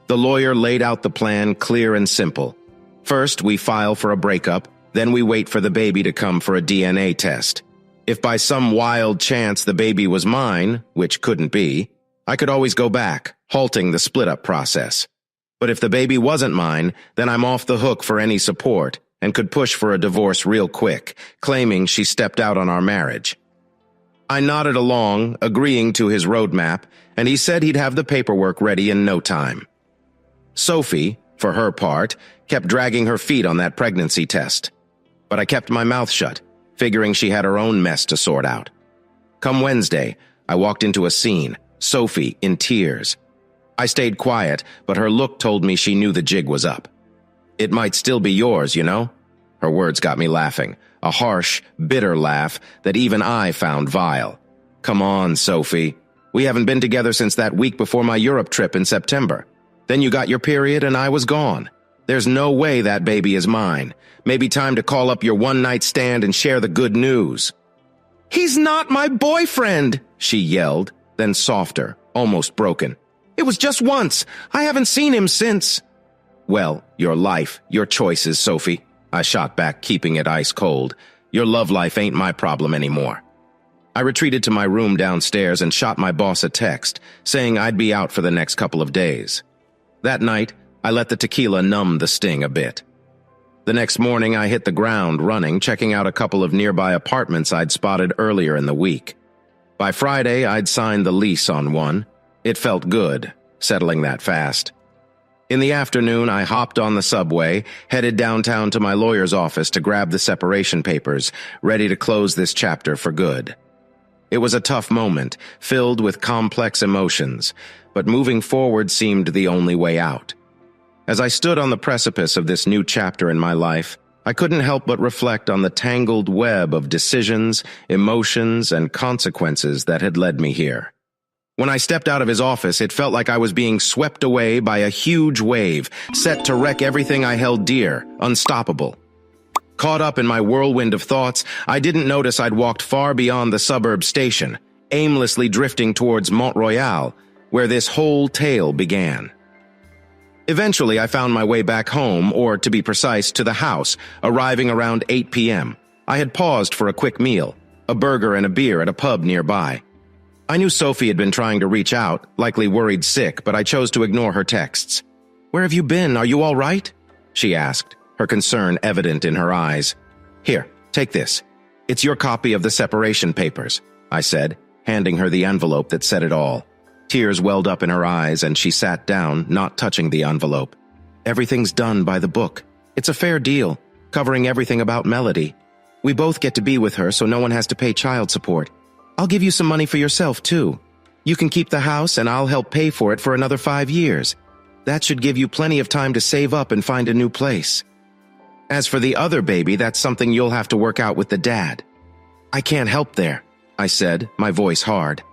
The lawyer laid out the plan clear and simple. First, we file for a breakup, then we wait for the baby to come for a DNA test. If by some wild chance the baby was mine, which couldn't be, I could always go back, halting the split-up process. But if the baby wasn't mine, then I'm off the hook for any support, and could push for a divorce real quick, claiming she stepped out on our marriage. I nodded along, agreeing to his roadmap, and he said he'd have the paperwork ready in no time. Sophie, for her part, kept dragging her feet on that pregnancy test. But I kept my mouth shut, figuring she had her own mess to sort out. Come Wednesday, I walked into a scene, Sophie in tears. I stayed quiet, but her look told me she knew the jig was up. It might still be yours, you know? Her words got me laughing, a harsh, bitter laugh that even I found vile. Come on, Sophie. We haven't been together since that week before my Europe trip in September. Then you got your period and I was gone. There's no way that baby is mine. Maybe time to call up your one-night stand and share the good news. He's not my boyfriend, she yelled, then softer, almost broken. It was just once. I haven't seen him since. Well, your life, your choices, Sophie. I shot back, keeping it ice cold. Your love life ain't my problem anymore. I retreated to my room downstairs and shot my boss a text, saying I'd be out for the next couple of days. That night, I let the tequila numb the sting a bit. The next morning, I hit the ground running, checking out a couple of nearby apartments I'd spotted earlier in the week. By Friday, I'd signed the lease on one. It felt good, settling that fast. In the afternoon, I hopped on the subway, headed downtown to my lawyer's office to grab the separation papers, ready to close this chapter for good. It was a tough moment, filled with complex emotions, but moving forward seemed the only way out. As I stood on the precipice of this new chapter in my life, I couldn't help but reflect on the tangled web of decisions, emotions, and consequences that had led me here. When I stepped out of his office, it felt like I was being swept away by a huge wave, set to wreck everything I held dear, unstoppable. Caught up in my whirlwind of thoughts, I didn't notice I'd walked far beyond the suburb station, aimlessly drifting towards Mont-Royal, where this whole tale began. Eventually, I found my way back home, or to be precise, to the house, arriving around 8 p.m. I had paused for a quick meal, a burger and a beer at a pub nearby. I knew Sophie had been trying to reach out, likely worried sick, but I chose to ignore her texts. "Where have you been? Are you all right?" she asked, her concern evident in her eyes. "Here, take this. It's your copy of the separation papers," I said, handing her the envelope that said it all. Tears welled up in her eyes, and she sat down, not touching the envelope. "Everything's done by the book. It's a fair deal, covering everything about Melody. We both get to be with her, so no one has to pay child support. I'll give you some money for yourself, too. You can keep the house, and I'll help pay for it for another 5 years. That should give you plenty of time to save up and find a new place. As for the other baby, that's something you'll have to work out with the dad." "I can't help there," I said, my voice hard.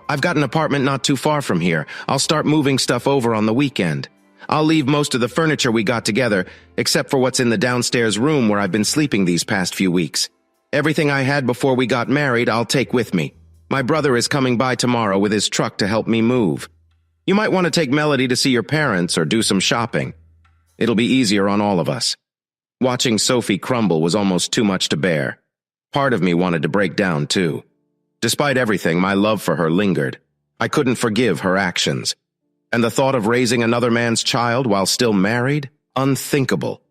"I've got an apartment not too far from here. I'll start moving stuff over on the weekend. I'll leave most of the furniture we got together, except for what's in the downstairs room where I've been sleeping these past few weeks. Everything I had before we got married, I'll take with me. My brother is coming by tomorrow with his truck to help me move. You might want to take Melody to see your parents or do some shopping. It'll be easier on all of us." Watching Sophie crumble was almost too much to bear. Part of me wanted to break down, too. Despite everything, my love for her lingered. I couldn't forgive her actions. And the thought of raising another man's child while still married? Unthinkable.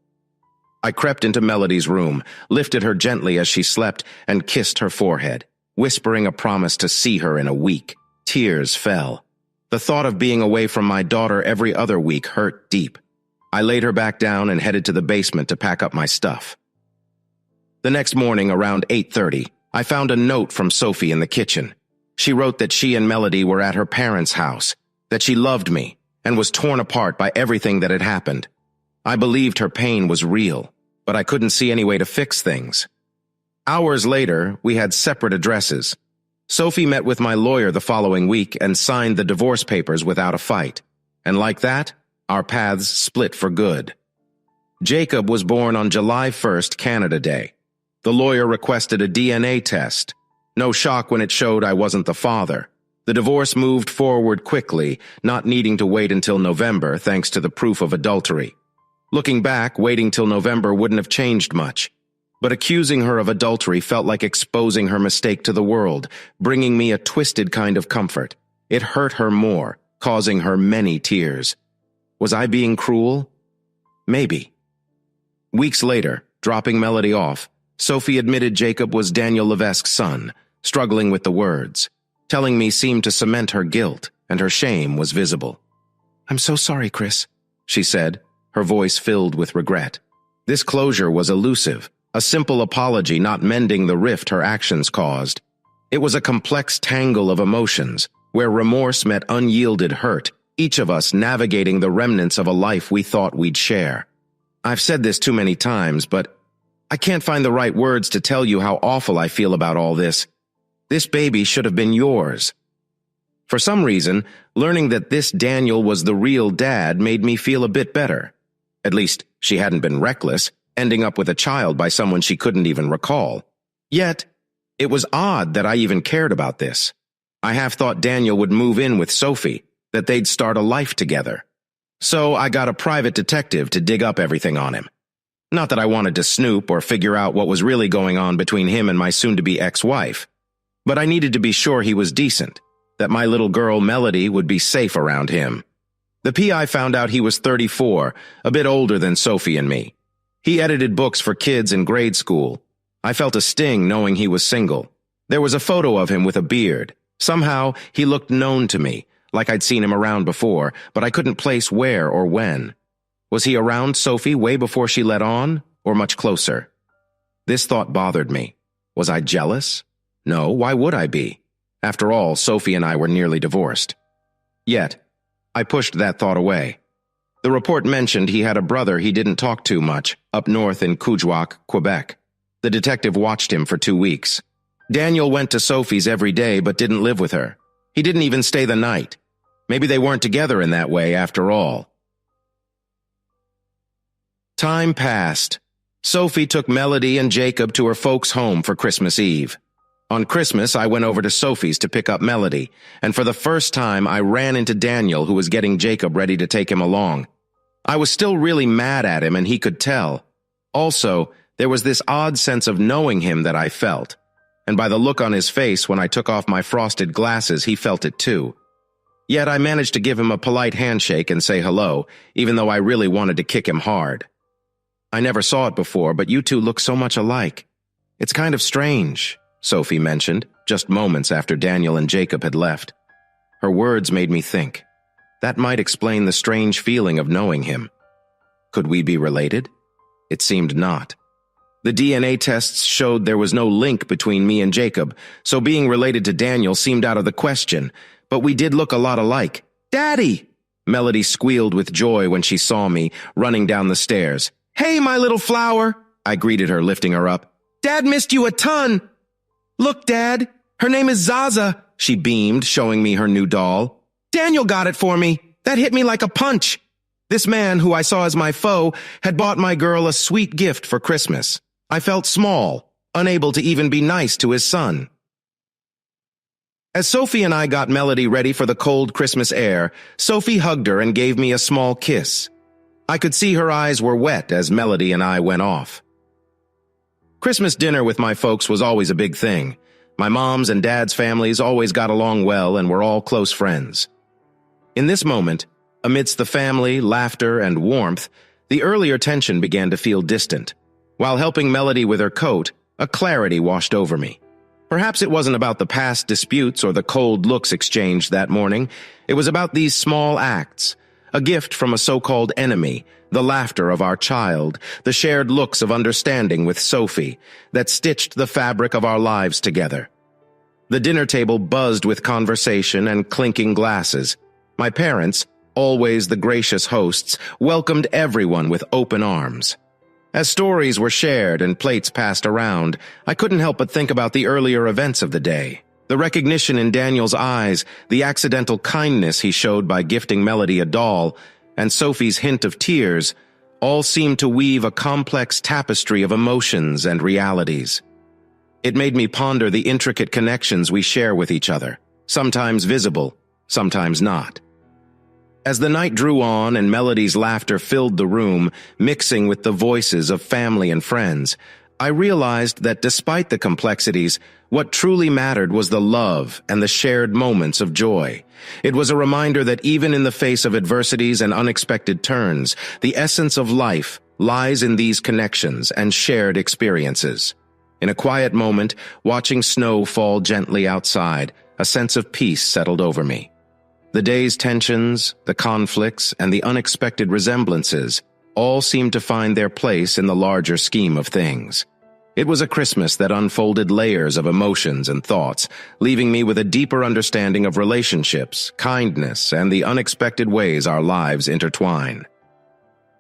I crept into Melody's room, lifted her gently as she slept, and kissed her forehead, whispering a promise to see her in a week. Tears fell. The thought of being away from my daughter every other week hurt deep. I laid her back down and headed to the basement to pack up my stuff. The next morning, around 8:30, I found a note from Sophie in the kitchen. She wrote that she and Melody were at her parents' house, that she loved me, and was torn apart by everything that had happened. I believed her pain was real, but I couldn't see any way to fix things. Hours later, we had separate addresses. Sophie met with my lawyer the following week and signed the divorce papers without a fight. And like that, our paths split for good. Jacob was born on July 1st, Canada Day. The lawyer requested a DNA test. No shock when it showed I wasn't the father. The divorce moved forward quickly, not needing to wait until November thanks to the proof of adultery. Looking back, waiting till November wouldn't have changed much. But accusing her of adultery felt like exposing her mistake to the world, bringing me a twisted kind of comfort. It hurt her more, causing her many tears. Was I being cruel? Maybe. Weeks later, dropping Melody off, Sophie admitted Jacob was Daniel Levesque's son, struggling with the words. Telling me seemed to cement her guilt, and her shame was visible. "I'm so sorry, Chris," she said, her voice filled with regret. This closure was elusive, a simple apology not mending the rift her actions caused. It was a complex tangle of emotions, where remorse met unyielded hurt, each of us navigating the remnants of a life we thought we'd share. I've said this too many times, but I can't find the right words to tell you how awful I feel about all this. This baby should have been yours. For some reason, learning that this Daniel was the real dad made me feel a bit better. At least, she hadn't been reckless, ending up with a child by someone she couldn't even recall. Yet, it was odd that I even cared about this. I half thought Daniel would move in with Sophie, that they'd start a life together. So I got a private detective to dig up everything on him. Not that I wanted to snoop or figure out what was really going on between him and my soon-to-be ex-wife, but I needed to be sure he was decent, that my little girl Melody would be safe around him. The PI found out he was 34, a bit older than Sophie and me. He edited books for kids in grade school. I felt a sting knowing he was single. There was a photo of him with a beard. Somehow, he looked known to me, like I'd seen him around before, but I couldn't place where or when. Was he around Sophie way before she let on, or much closer? This thought bothered me. Was I jealous? No, why would I be? After all, Sophie and I were nearly divorced. Yet, I pushed that thought away. The report mentioned he had a brother he didn't talk to much, up north in Kuujjuaq, Quebec. The detective watched him for 2 weeks. Daniel went to Sophie's every day but didn't live with her. He didn't even stay the night. Maybe they weren't together in that way after all. Time passed. Sophie took Melody and Jacob to her folks' home for Christmas Eve. On Christmas, I went over to Sophie's to pick up Melody, and for the first time, I ran into Daniel, who was getting Jacob ready to take him along. I was still really mad at him, and he could tell. Also, there was this odd sense of knowing him that I felt, and by the look on his face when I took off my frosted glasses, he felt it too. Yet I managed to give him a polite handshake and say hello, even though I really wanted to kick him hard. I never saw it before, but you two look so much alike. It's kind of strange, Sophie mentioned, just moments after Daniel and Jacob had left. Her words made me think. That might explain the strange feeling of knowing him. Could we be related? It seemed not. The DNA tests showed there was no link between me and Jacob, so being related to Daniel seemed out of the question, but we did look a lot alike. "Daddy!" Melody squealed with joy when she saw me, running down the stairs. "Hey, my little flower!" I greeted her, lifting her up. "Dad missed you a ton!" "Look, Dad, her name is Zaza," she beamed, showing me her new doll. "Daniel got it for me. That hit me like a punch." This man, who I saw as my foe, had bought my girl a sweet gift for Christmas. I felt small, unable to even be nice to his son. As Sophie and I got Melody ready for the cold Christmas air, Sophie hugged her and gave me a small kiss. I could see her eyes were wet as Melody and I went off. Christmas dinner with my folks was always a big thing. My mom's and dad's families always got along well and were all close friends. In this moment, amidst the family, laughter, and warmth, the earlier tension began to feel distant. While helping Melody with her coat, a clarity washed over me. Perhaps it wasn't about the past disputes or the cold looks exchanged that morning. It was about these small acts, a gift from a so-called enemy, the laughter of our child, the shared looks of understanding with Sophie that stitched the fabric of our lives together. The dinner table buzzed with conversation and clinking glasses. My parents, always the gracious hosts, welcomed everyone with open arms. As stories were shared and plates passed around, I couldn't help but think about the earlier events of the day. The recognition in Daniel's eyes, the accidental kindness he showed by gifting Melody a doll, and Sophie's hint of tears, all seemed to weave a complex tapestry of emotions and realities. It made me ponder the intricate connections we share with each other, sometimes visible, sometimes not. As the night drew on and Melody's laughter filled the room, mixing with the voices of family and friends, I realized that despite the complexities, what truly mattered was the love and the shared moments of joy. It was a reminder that even in the face of adversities and unexpected turns, the essence of life lies in these connections and shared experiences. In a quiet moment, watching snow fall gently outside, a sense of peace settled over me. The day's tensions, the conflicts, and the unexpected resemblances all seemed to find their place in the larger scheme of things. It was a Christmas that unfolded layers of emotions and thoughts, leaving me with a deeper understanding of relationships, kindness, and the unexpected ways our lives intertwine.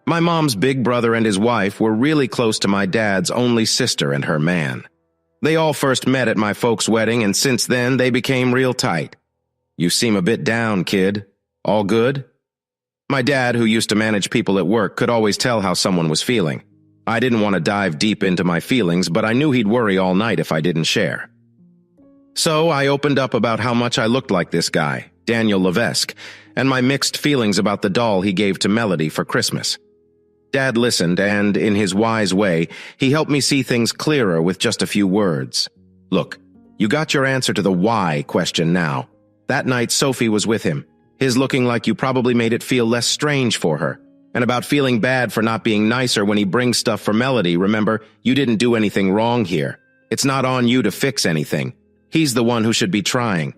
My mom's big brother and his wife were really close to my dad's only sister and her man. They all first met at my folks' wedding, and since then they became real tight. You seem a bit down, kid. All good? My dad, who used to manage people at work, could always tell how someone was feeling. I didn't want to dive deep into my feelings, but I knew he'd worry all night if I didn't share. So I opened up about how much I looked like this guy, Daniel Levesque, and my mixed feelings about the doll he gave to Melody for Christmas. Dad listened, and in his wise way, he helped me see things clearer with just a few words. Look, you got your answer to the why question now. That night, Sophie was with him, his looking like you probably made it feel less strange for her. And about feeling bad for not being nicer when he brings stuff for Melody, remember, you didn't do anything wrong here. It's not on you to fix anything. He's the one who should be trying.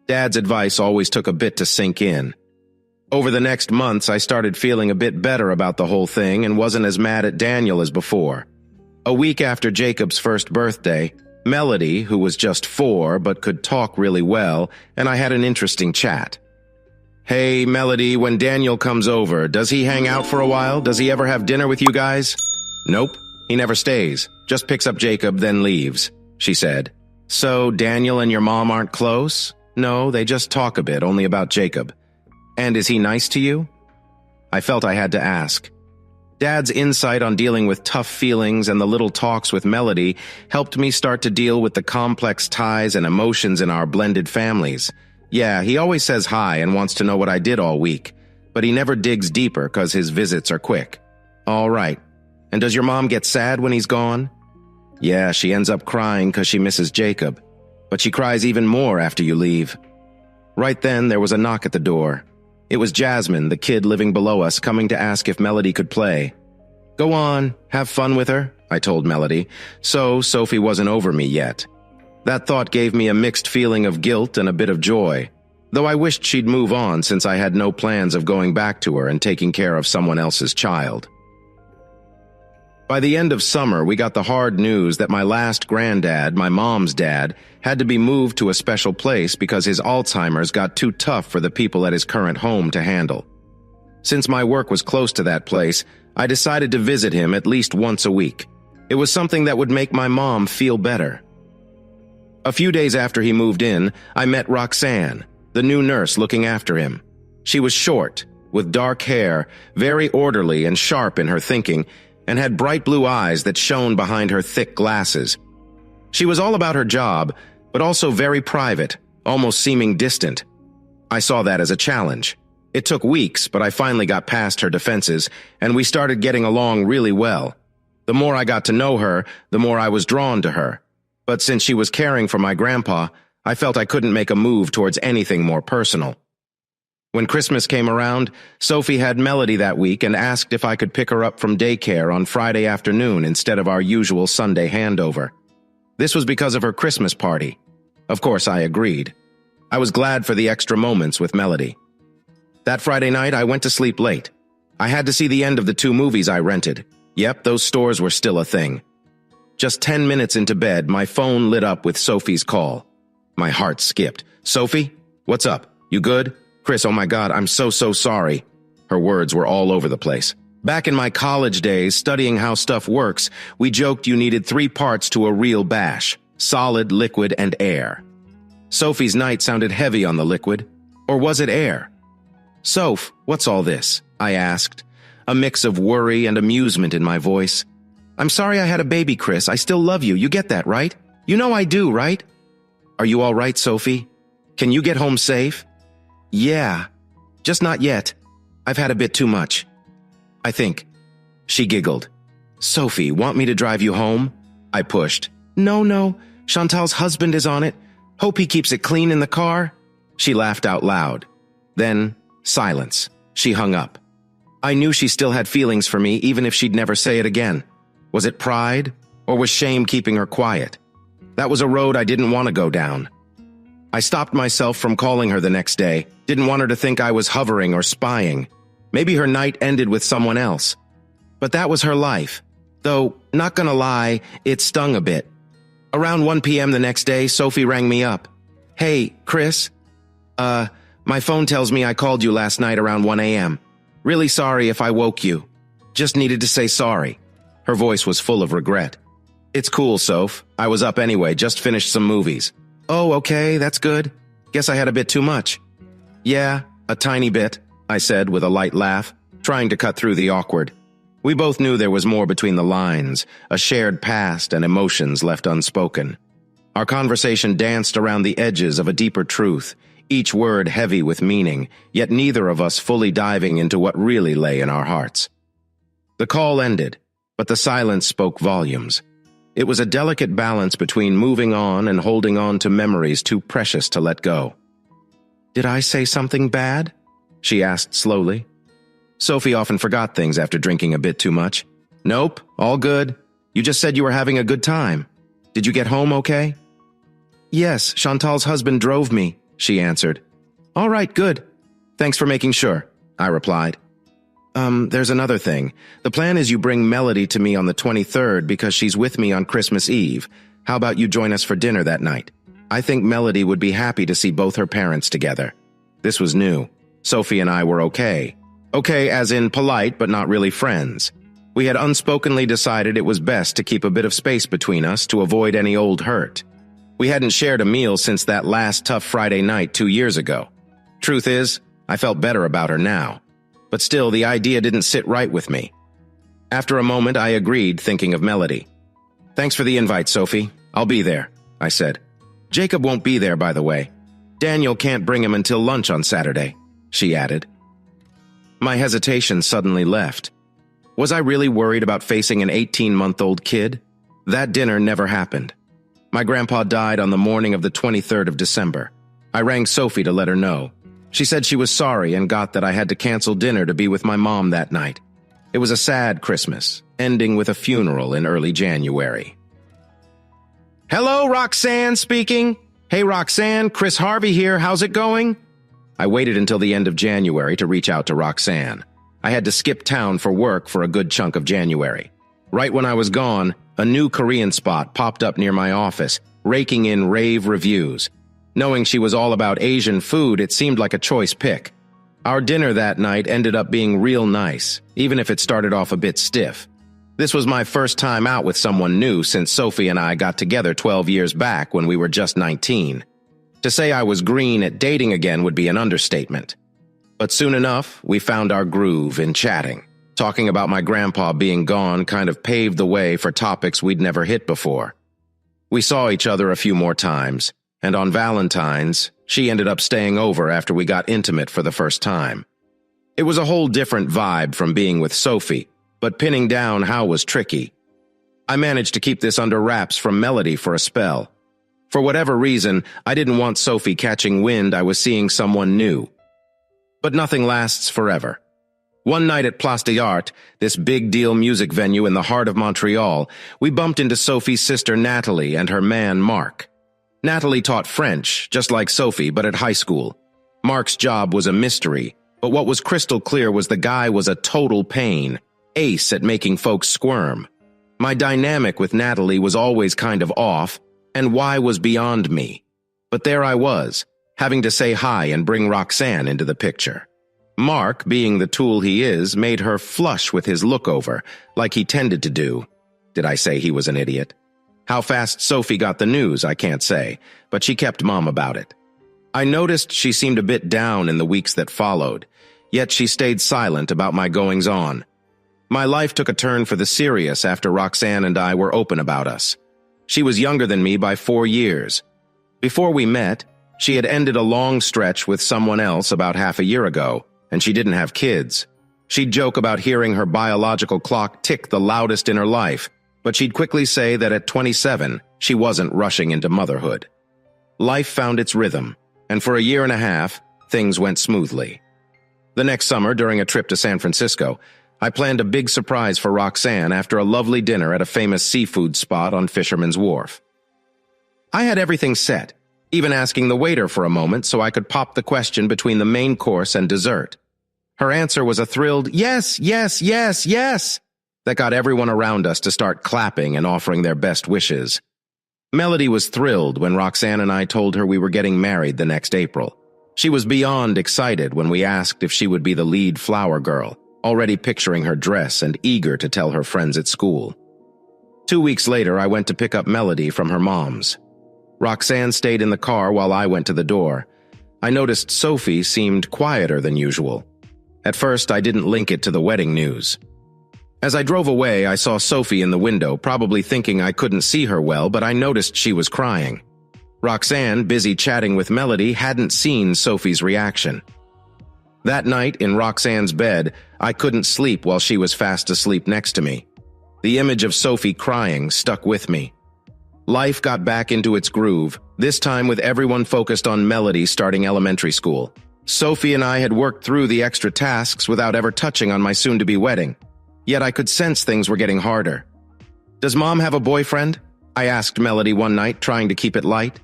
Dad's advice always took a bit to sink in. Over the next months, I started feeling a bit better about the whole thing and wasn't as mad at Daniel as before. A week after Jacob's first birthday, Melody, who was just 4 but could talk really well, and I had an interesting chat. Hey, Melody, when Daniel comes over, does he hang out for a while? Does he ever have dinner with you guys? Nope, he never stays. Just picks up Jacob, then leaves, she said. So Daniel and your mom aren't close? No, they just talk a bit, only about Jacob. And is he nice to you? I felt I had to ask. Dad's insight on dealing with tough feelings and the little talks with Melody helped me start to deal with the complex ties and emotions in our blended families. Yeah, he always says hi and wants to know what I did all week, but he never digs deeper because his visits are quick. All right. And does your mom get sad when he's gone? Yeah, she ends up crying because she misses Jacob, but she cries even more after you leave. Right then, there was a knock at the door. It was Jasmine, the kid living below us, coming to ask if Melody could play. Go on, have fun with her, I told Melody, so Sophie wasn't over me yet. That thought gave me a mixed feeling of guilt and a bit of joy, though I wished she'd move on since I had no plans of going back to her and taking care of someone else's child. By the end of summer, we got the hard news that my last granddad, my mom's dad, had to be moved to a special place because his Alzheimer's got too tough for the people at his current home to handle. Since my work was close to that place, I decided to visit him at least once a week. It was something that would make my mom feel better. A few days after he moved in, I met Roxanne, the new nurse looking after him. She was short, with dark hair, very orderly and sharp in her thinking, and had bright blue eyes that shone behind her thick glasses. She was all about her job, but also very private, almost seeming distant. I saw that as a challenge. It took weeks, but I finally got past her defenses, and we started getting along really well. The more I got to know her, the more I was drawn to her. But since she was caring for my grandpa, I felt I couldn't make a move towards anything more personal. When Christmas came around, Sophie had Melody that week and asked if I could pick her up from daycare on Friday afternoon instead of our usual Sunday handover. This was because of her Christmas party. Of course, I agreed. I was glad for the extra moments with Melody. That Friday night, I went to sleep late. I had to see the end of the 2 movies I rented. Yep, those stores were still a thing. Just 10 minutes into bed, my phone lit up with Sophie's call. My heart skipped. Sophie? What's up? You good? Chris, oh my God, I'm so sorry. Her words were all over the place. Back in my college days, studying how stuff works, we joked you needed 3 parts to a real bash: solid, liquid, and air. Sophie's night sounded heavy on the liquid. Or was it air? Soph, what's all this? I asked, a mix of worry and amusement in my voice. I'm sorry I had a baby, Chris. I still love you. You get that, right? You know I do, right? Are you all right, Sophie? Can you get home safe? Yeah, just not yet. I've had a bit too much, I think. She giggled. Sophie, want me to drive you home? I pushed. No, Chantal's husband is on it. Hope he keeps it clean in the car. She laughed out loud. Then, silence. She hung up. I knew she still had feelings for me, even if she'd never say it again. Was it pride, or was shame keeping her quiet? That was a road I didn't want to go down. I stopped myself from calling her the next day. Didn't want her to think I was hovering or spying. Maybe her night ended with someone else. But that was her life. Though, not gonna lie, it stung a bit. Around 1 p.m. the next day, Sophie rang me up. Hey, Chris? My phone tells me I called you last night around 1 a.m. Really sorry if I woke you. Just needed to say sorry." Her voice was full of regret. "It's cool, Soph. I was up anyway, just finished some movies." "Oh, okay, that's good. Guess I had a bit too much." "Yeah, a tiny bit," I said with a light laugh, trying to cut through the awkward. We both knew there was more between the lines, a shared past and emotions left unspoken. Our conversation danced around the edges of a deeper truth, each word heavy with meaning, yet neither of us fully diving into what really lay in our hearts. The call ended, but the silence spoke volumes. It was a delicate balance between moving on and holding on to memories too precious to let go. "Did I say something bad?" she asked slowly. Sophie often forgot things after drinking a bit too much. "Nope, all good. You just said you were having a good time. Did you get home okay?" "Yes, Chantal's husband drove me," she answered. "All right, good. Thanks for making sure," I replied. There's another thing. The plan is you bring Melody to me on the 23rd because she's with me on Christmas Eve. How about you join us for dinner that night? I think Melody would be happy to see both her parents together." This was new. Sophie and I were okay. Okay as in polite, but not really friends. We had unspokenly decided it was best to keep a bit of space between us to avoid any old hurt. We hadn't shared a meal since that last tough Friday night 2 years ago. Truth is, I felt better about her now. But still, the idea didn't sit right with me. After a moment, I agreed, thinking of Melody. "Thanks for the invite, Sophie. I'll be there," I said. "Jacob won't be there, by the way. Daniel can't bring him until lunch on Saturday," she added. My hesitation suddenly left. Was I really worried about facing an 18-month-old kid? That dinner never happened. My grandpa died on the morning of the 23rd of December. I rang Sophie to let her know. She said she was sorry and got that I had to cancel dinner to be with my mom that night. It was a sad Christmas, ending with a funeral in early January. "Hello, Roxanne speaking. Hey, Roxanne, Chris Harvey here. How's it going?" I waited until the end of January to reach out to Roxanne. I had to skip town for work for a good chunk of January. Right when I was gone, a new Korean spot popped up near my office, raking in rave reviews. Knowing she was all about Asian food, it seemed like a choice pick. Our dinner that night ended up being real nice, even if it started off a bit stiff. This was my first time out with someone new since Sophie and I got together 12 years back when we were just 19. To say I was green at dating again would be an understatement. But soon enough, we found our groove in chatting. Talking about my grandpa being gone kind of paved the way for topics we'd never hit before. We saw each other a few more times, and on Valentine's, she ended up staying over after we got intimate for the first time. It was a whole different vibe from being with Sophie, but pinning down how was tricky. I managed to keep this under wraps from Melody for a spell. For whatever reason, I didn't want Sophie catching wind I was seeing someone new. But nothing lasts forever. One night at Place d'Art, this big-deal music venue in the heart of Montreal, we bumped into Sophie's sister Natalie and her man Mark. Natalie taught French, just like Sophie, but at high school. Mark's job was a mystery, but what was crystal clear was the guy was a total pain, ace at making folks squirm. My dynamic with Natalie was always kind of off, and why was beyond me. But there I was, having to say hi and bring Roxanne into the picture. Mark, being the tool he is, made her flush with his look-over, like he tended to do. Did I say he was an idiot? How fast Sophie got the news, I can't say, but she kept mum about it. I noticed she seemed a bit down in the weeks that followed, yet she stayed silent about my goings-on. My life took a turn for the serious after Roxanne and I were open about us. She was younger than me by 4 years. Before we met, she had ended a long stretch with someone else about half a year ago, and she didn't have kids. She'd joke about hearing her biological clock tick the loudest in her life, but she'd quickly say that at 27, she wasn't rushing into motherhood. Life found its rhythm, and for a year and a half, things went smoothly. The next summer, during a trip to San Francisco, I planned a big surprise for Roxanne after a lovely dinner at a famous seafood spot on Fisherman's Wharf. I had everything set, even asking the waiter for a moment so I could pop the question between the main course and dessert. Her answer was a thrilled, "Yes, yes, yes, yes," that got everyone around us to start clapping and offering their best wishes. Melody was thrilled when Roxanne and I told her we were getting married the next April. She was beyond excited when we asked if she would be the lead flower girl, already picturing her dress and eager to tell her friends at school. 2 weeks later, I went to pick up Melody from her mom's. Roxanne stayed in the car while I went to the door. I noticed Sophie seemed quieter than usual. At first, I didn't link it to the wedding news. As I drove away, I saw Sophie in the window, probably thinking I couldn't see her well, but I noticed she was crying. Roxanne, busy chatting with Melody, hadn't seen Sophie's reaction. That night, in Roxanne's bed, I couldn't sleep while she was fast asleep next to me. The image of Sophie crying stuck with me. Life got back into its groove, this time with everyone focused on Melody starting elementary school. Sophie and I had worked through the extra tasks without ever touching on my soon-to-be wedding. Yet I could sense things were getting harder. "Does Mom have a boyfriend?" I asked Melody one night, trying to keep it light.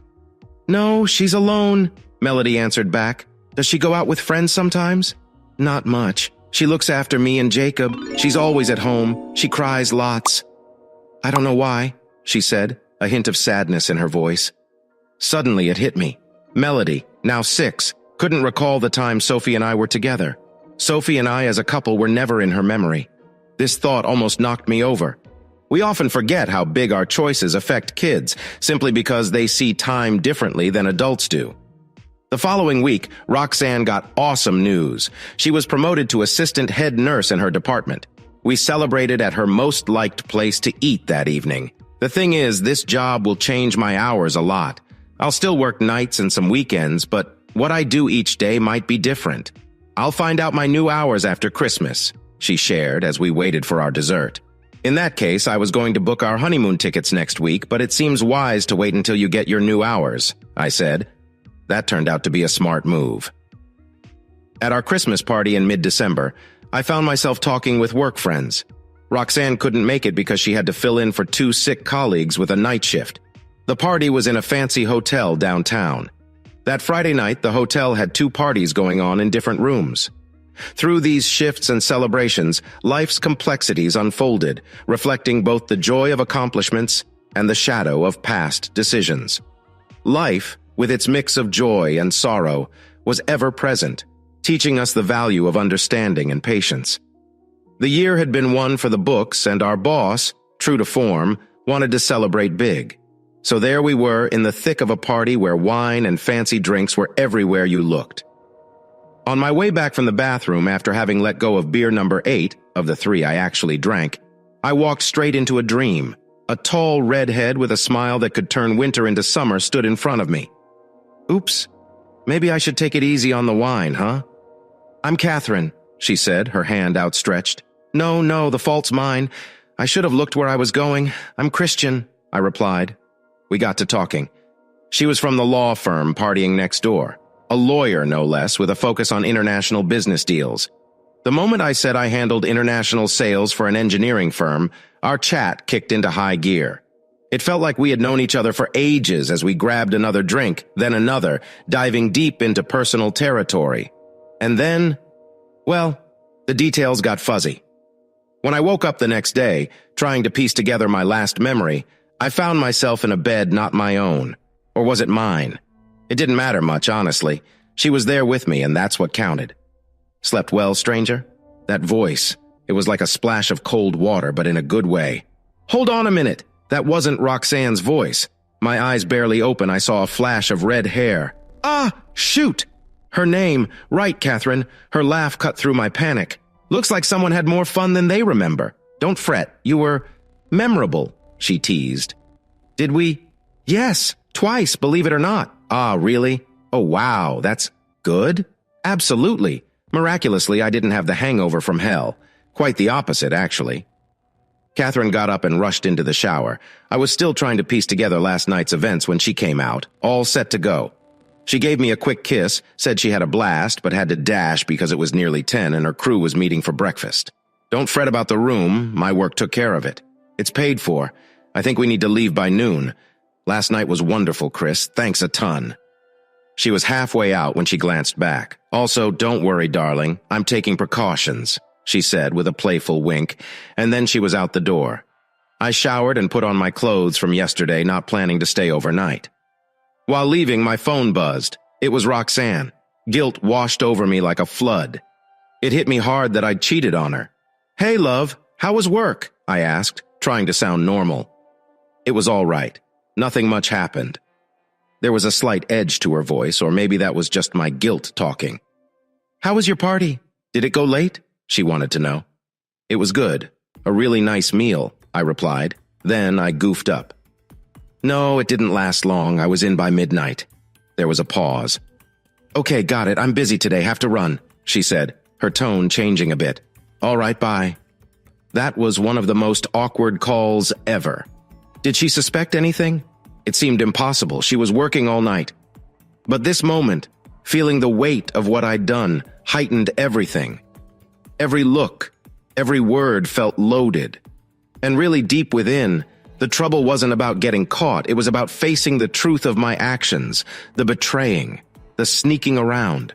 "No, she's alone," Melody answered back. "Does she go out with friends sometimes?" "Not much. She looks after me and Jacob. She's always at home. She cries lots." "I don't know why," she said, a hint of sadness in her voice. Suddenly it hit me. Melody, now 6, couldn't recall the time Sophie and I were together. Sophie and I as a couple were never in her memory. This thought almost knocked me over. We often forget how big our choices affect kids, simply because they see time differently than adults do. The following week, Roxanne got awesome news. She was promoted to assistant head nurse in her department. We celebrated at her most liked place to eat that evening. The thing is, this job will change my hours a lot. I'll still work nights and some weekends, but what I do each day might be different. I'll find out my new hours after Christmas, she shared as we waited for our dessert. In that case, I was going to book our honeymoon tickets next week, but it seems wise to wait until you get your new hours, I said. That turned out to be a smart move. At our Christmas party in mid-December, I found myself talking with work friends. Roxanne couldn't make it because she had to fill in for 2 sick colleagues with a night shift. The party was in a fancy hotel downtown. That Friday night, the hotel had 2 parties going on in different rooms. Through these shifts and celebrations, life's complexities unfolded, reflecting both the joy of accomplishments and the shadow of past decisions. Life, with its mix of joy and sorrow, was ever present, teaching us the value of understanding and patience. The year had been one for the books, and our boss, true to form, wanted to celebrate big. So there we were in the thick of a party where wine and fancy drinks were everywhere you looked. On my way back from the bathroom after having let go of beer number 8, of the 3 I actually drank, I walked straight into a dream. A tall redhead with a smile that could turn winter into summer stood in front of me. "Oops, maybe I should take it easy on the wine, huh?" "I'm Catherine," she said, her hand outstretched. No, the fault's mine. I should have looked where I was going. I'm Christian," I replied. We got to talking. She was from the law firm partying next door. A lawyer, no less, with a focus on international business deals. The moment I said I handled international sales for an engineering firm, our chat kicked into high gear. It felt like we had known each other for ages as we grabbed another drink, then another, diving deep into personal territory. And then, well, the details got fuzzy. When I woke up the next day, trying to piece together my last memory, I found myself in a bed not my own. Or was it mine? It didn't matter much, honestly. She was there with me, and that's what counted. "Slept well, stranger?" That voice, it was like a splash of cold water, but in a good way. "Hold on a minute! That wasn't Roxanne's voice. My eyes barely open, I saw a flash of red hair. Ah, shoot! Her name, right, Catherine. Her laugh cut through my panic. Looks like someone had more fun than they remember. Don't fret, you were memorable, she teased. Did we? Yes, twice, believe it or not. Ah, really? Oh, wow, that's good? Absolutely. Miraculously, I didn't have the hangover from hell. Quite the opposite, actually. Catherine got up and rushed into the shower. I was still trying to piece together last night's events when she came out, all set to go. She gave me a quick kiss, said she had a blast, but had to dash because it was nearly 10 and her crew was meeting for breakfast. Don't fret about the room, my work took care of it. It's paid for. I think we need to leave by noon. Last night was wonderful, Chris. Thanks a ton. She was halfway out when she glanced back. Also, don't worry, darling. I'm taking precautions, she said with a playful wink, and then she was out the door. I showered and put on my clothes from yesterday, not planning to stay overnight. While leaving, my phone buzzed. It was Roxanne. Guilt washed over me like a flood. It hit me hard that I'd cheated on her. "Hey, love, how was work?" I asked, trying to sound normal. It was all right. Nothing much happened. There was a slight edge to her voice, or maybe that was just my guilt talking. "How was your party? Did it go late?" she wanted to know. "It was good. A really nice meal," I replied. Then I goofed up. "No, it didn't last long. I was in by midnight." There was a pause. "Okay, got it. I'm busy today. Have to run," she said, her tone changing a bit. "All right, bye." That was one of the most awkward calls ever. Did she suspect anything? It seemed impossible. She was working all night. But this moment, feeling the weight of what I'd done, heightened everything. Every look, every word felt loaded. And really deep within, the trouble wasn't about getting caught. It was about facing the truth of my actions, the betraying, the sneaking around.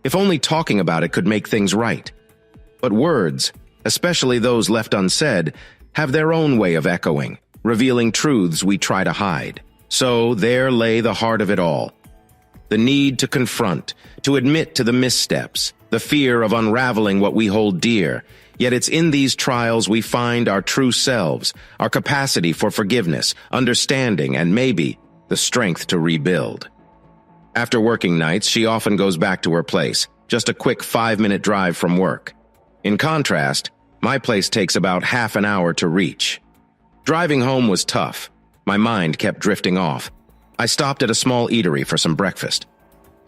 If only talking about it could make things right. But words, especially those left unsaid, have their own way of echoing, revealing truths we try to hide. So there lay the heart of it all. The need to confront, to admit to the missteps, the fear of unraveling what we hold dear. Yet it's in these trials we find our true selves, our capacity for forgiveness, understanding, and maybe the strength to rebuild. After working nights, she often goes back to her place, just a quick 5-minute drive from work. In contrast, my place takes about half an hour to reach. Driving home was tough. My mind kept drifting off. I stopped at a small eatery for some breakfast.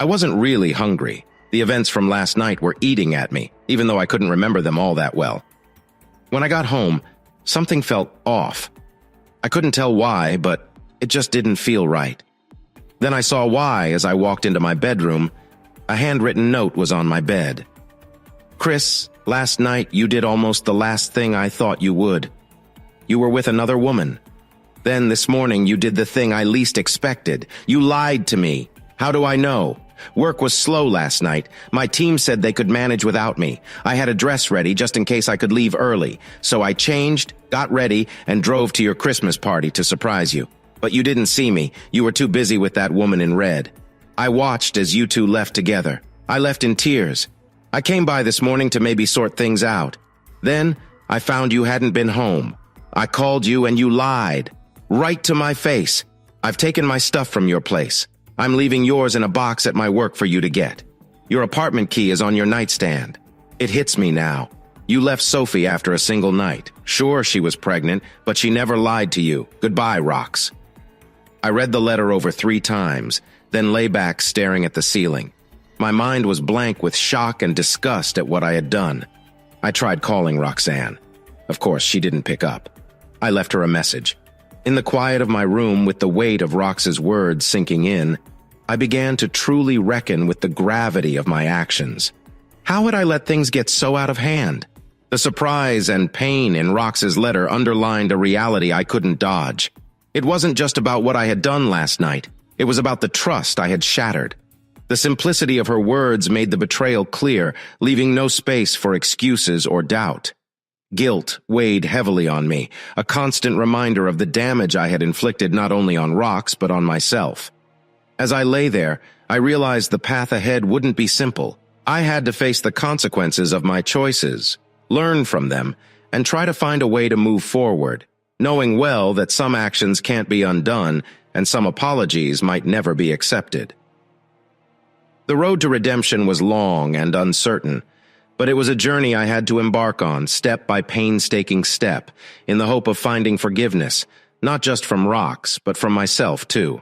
I wasn't really hungry. The events from last night were eating at me, even though I couldn't remember them all that well. When I got home, something felt off. I couldn't tell why, but it just didn't feel right. Then I saw why as I walked into my bedroom. A handwritten note was on my bed. "Chris, last night you did almost the last thing I thought you would. You were with another woman. Then this morning you did the thing I least expected. You lied to me. How do I know? Work was slow last night. My team said they could manage without me. I had a dress ready just in case I could leave early. So I changed, got ready, and drove to your Christmas party to surprise you. But you didn't see me. You were too busy with that woman in red. I watched as you two left together. I left in tears. I came by this morning to maybe sort things out. Then I found you hadn't been home. I called you and you lied. Right to my face. I've taken my stuff from your place. I'm leaving yours in a box at my work for you to get. Your apartment key is on your nightstand. It hits me now. You left Sophie after a single night. Sure, she was pregnant, but she never lied to you. Goodbye, Rox." I read the letter over 3 times, then lay back staring at the ceiling. My mind was blank with shock and disgust at what I had done. I tried calling Roxanne. Of course, she didn't pick up. I left her a message. In the quiet of my room, with the weight of Rox's words sinking in, I began to truly reckon with the gravity of my actions. How had I let things get so out of hand? The surprise and pain in Rox's letter underlined a reality I couldn't dodge. It wasn't just about what I had done last night. It was about the trust I had shattered. The simplicity of her words made the betrayal clear, leaving no space for excuses or doubt. Guilt weighed heavily on me, a constant reminder of the damage I had inflicted not only on Rox but on myself. As I lay there, I realized the path ahead wouldn't be simple. I had to face the consequences of my choices, learn from them, and try to find a way to move forward, knowing well that some actions can't be undone and some apologies might never be accepted. The road to redemption was long and uncertain, but it was a journey I had to embark on, step by painstaking step, in the hope of finding forgiveness, not just from Rox, but from myself too.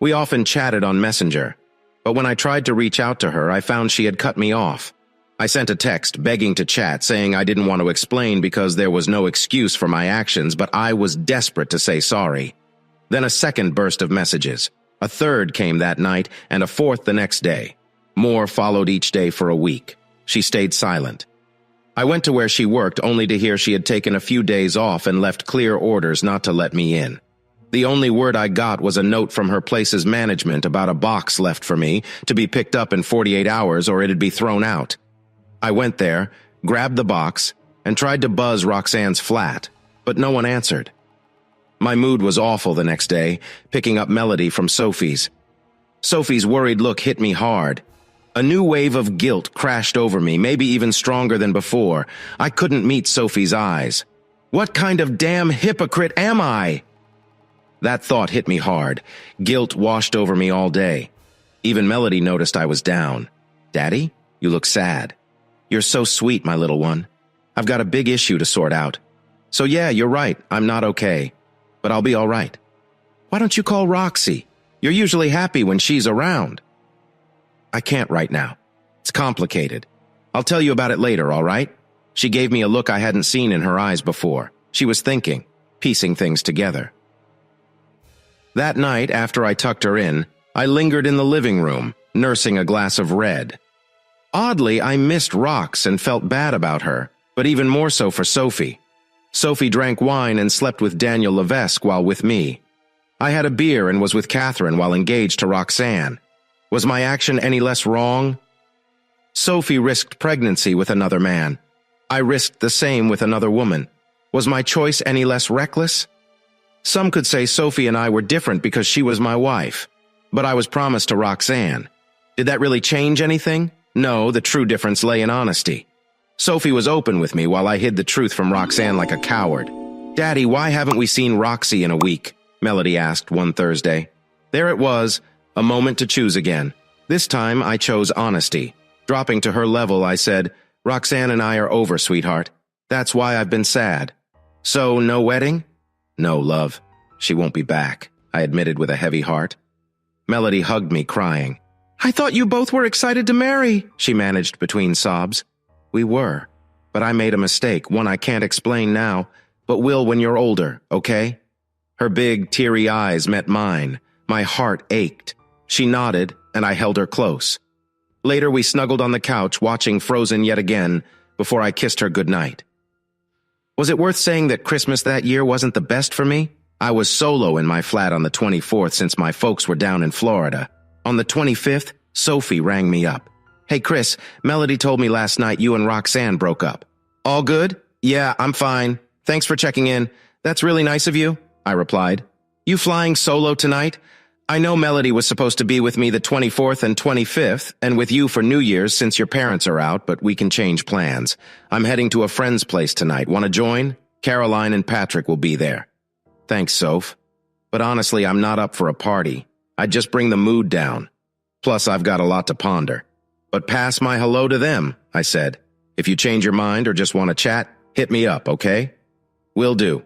We often chatted on Messenger, but when I tried to reach out to her, I found she had cut me off. I sent a text begging to chat, saying I didn't want to explain because there was no excuse for my actions, but I was desperate to say sorry. Then a second burst of messages. A third came that night, and a fourth the next day. More followed each day for a week. She stayed silent. I went to where she worked only to hear she had taken a few days off and left clear orders not to let me in. The only word I got was a note from her place's management about a box left for me to be picked up in 48 hours or it'd be thrown out. I went there, grabbed the box, and tried to buzz Roxanne's flat, but no one answered. My mood was awful the next day, picking up Melody from Sophie's. Sophie's worried look hit me hard. A new wave of guilt crashed over me, maybe even stronger than before. I couldn't meet Sophie's eyes. What kind of damn hypocrite am I? That thought hit me hard. Guilt washed over me all day. Even Melody noticed I was down. "Daddy, you look sad." "You're so sweet, my little one. I've got a big issue to sort out." "So yeah, you're right, I'm not okay. But I'll be all right." "Why don't you call Roxy? You're usually happy when she's around." "I can't right now. It's complicated. I'll tell you about it later, all right?" She gave me a look I hadn't seen in her eyes before. She was thinking, piecing things together. That night, after I tucked her in, I lingered in the living room, nursing a glass of red. Oddly, I missed Rox and felt bad about her, but even more so for Sophie. Sophie drank wine and slept with Daniel Levesque while with me. I had a beer and was with Catherine while engaged to Roxanne. Was my action any less wrong? Sophie risked pregnancy with another man. I risked the same with another woman. Was my choice any less reckless? Some could say Sophie and I were different because she was my wife. But I was promised to Roxanne. Did that really change anything? No, the true difference lay in honesty. Sophie was open with me while I hid the truth from Roxanne like a coward. "Daddy, why haven't we seen Roxy in a week?" Melody asked one Thursday. There it was, a moment to choose again. This time I chose honesty. Dropping to her level, I said, "Roxanne and I are over, sweetheart. That's why I've been sad." "So, no wedding?" "No, love. She won't be back," I admitted with a heavy heart. Melody hugged me, crying. "I thought you both were excited to marry," she managed between sobs. "We were, but I made a mistake, one I can't explain now, but will when you're older, okay?" Her big, teary eyes met mine. My heart ached. She nodded, and I held her close. Later, we snuggled on the couch, watching Frozen yet again, before I kissed her goodnight. Was it worth saying that Christmas that year wasn't the best for me? I was solo in my flat on the 24th since my folks were down in Florida. On the 25th, Sophie rang me up. "Hey Chris, Melody told me last night you and Roxanne broke up." "All good?" "Yeah, I'm fine. Thanks for checking in. That's really nice of you," I replied. "You flying solo tonight? I know Melody was supposed to be with me the 24th and 25th, and with you for New Year's since your parents are out, but we can change plans. I'm heading to a friend's place tonight. Want to join? Caroline and Patrick will be there." "Thanks, Soph. But honestly, I'm not up for a party. I'd just bring the mood down. Plus, I've got a lot to ponder. But pass my hello to them," I said. "If you change your mind or just want to chat, hit me up, okay?" "Will do.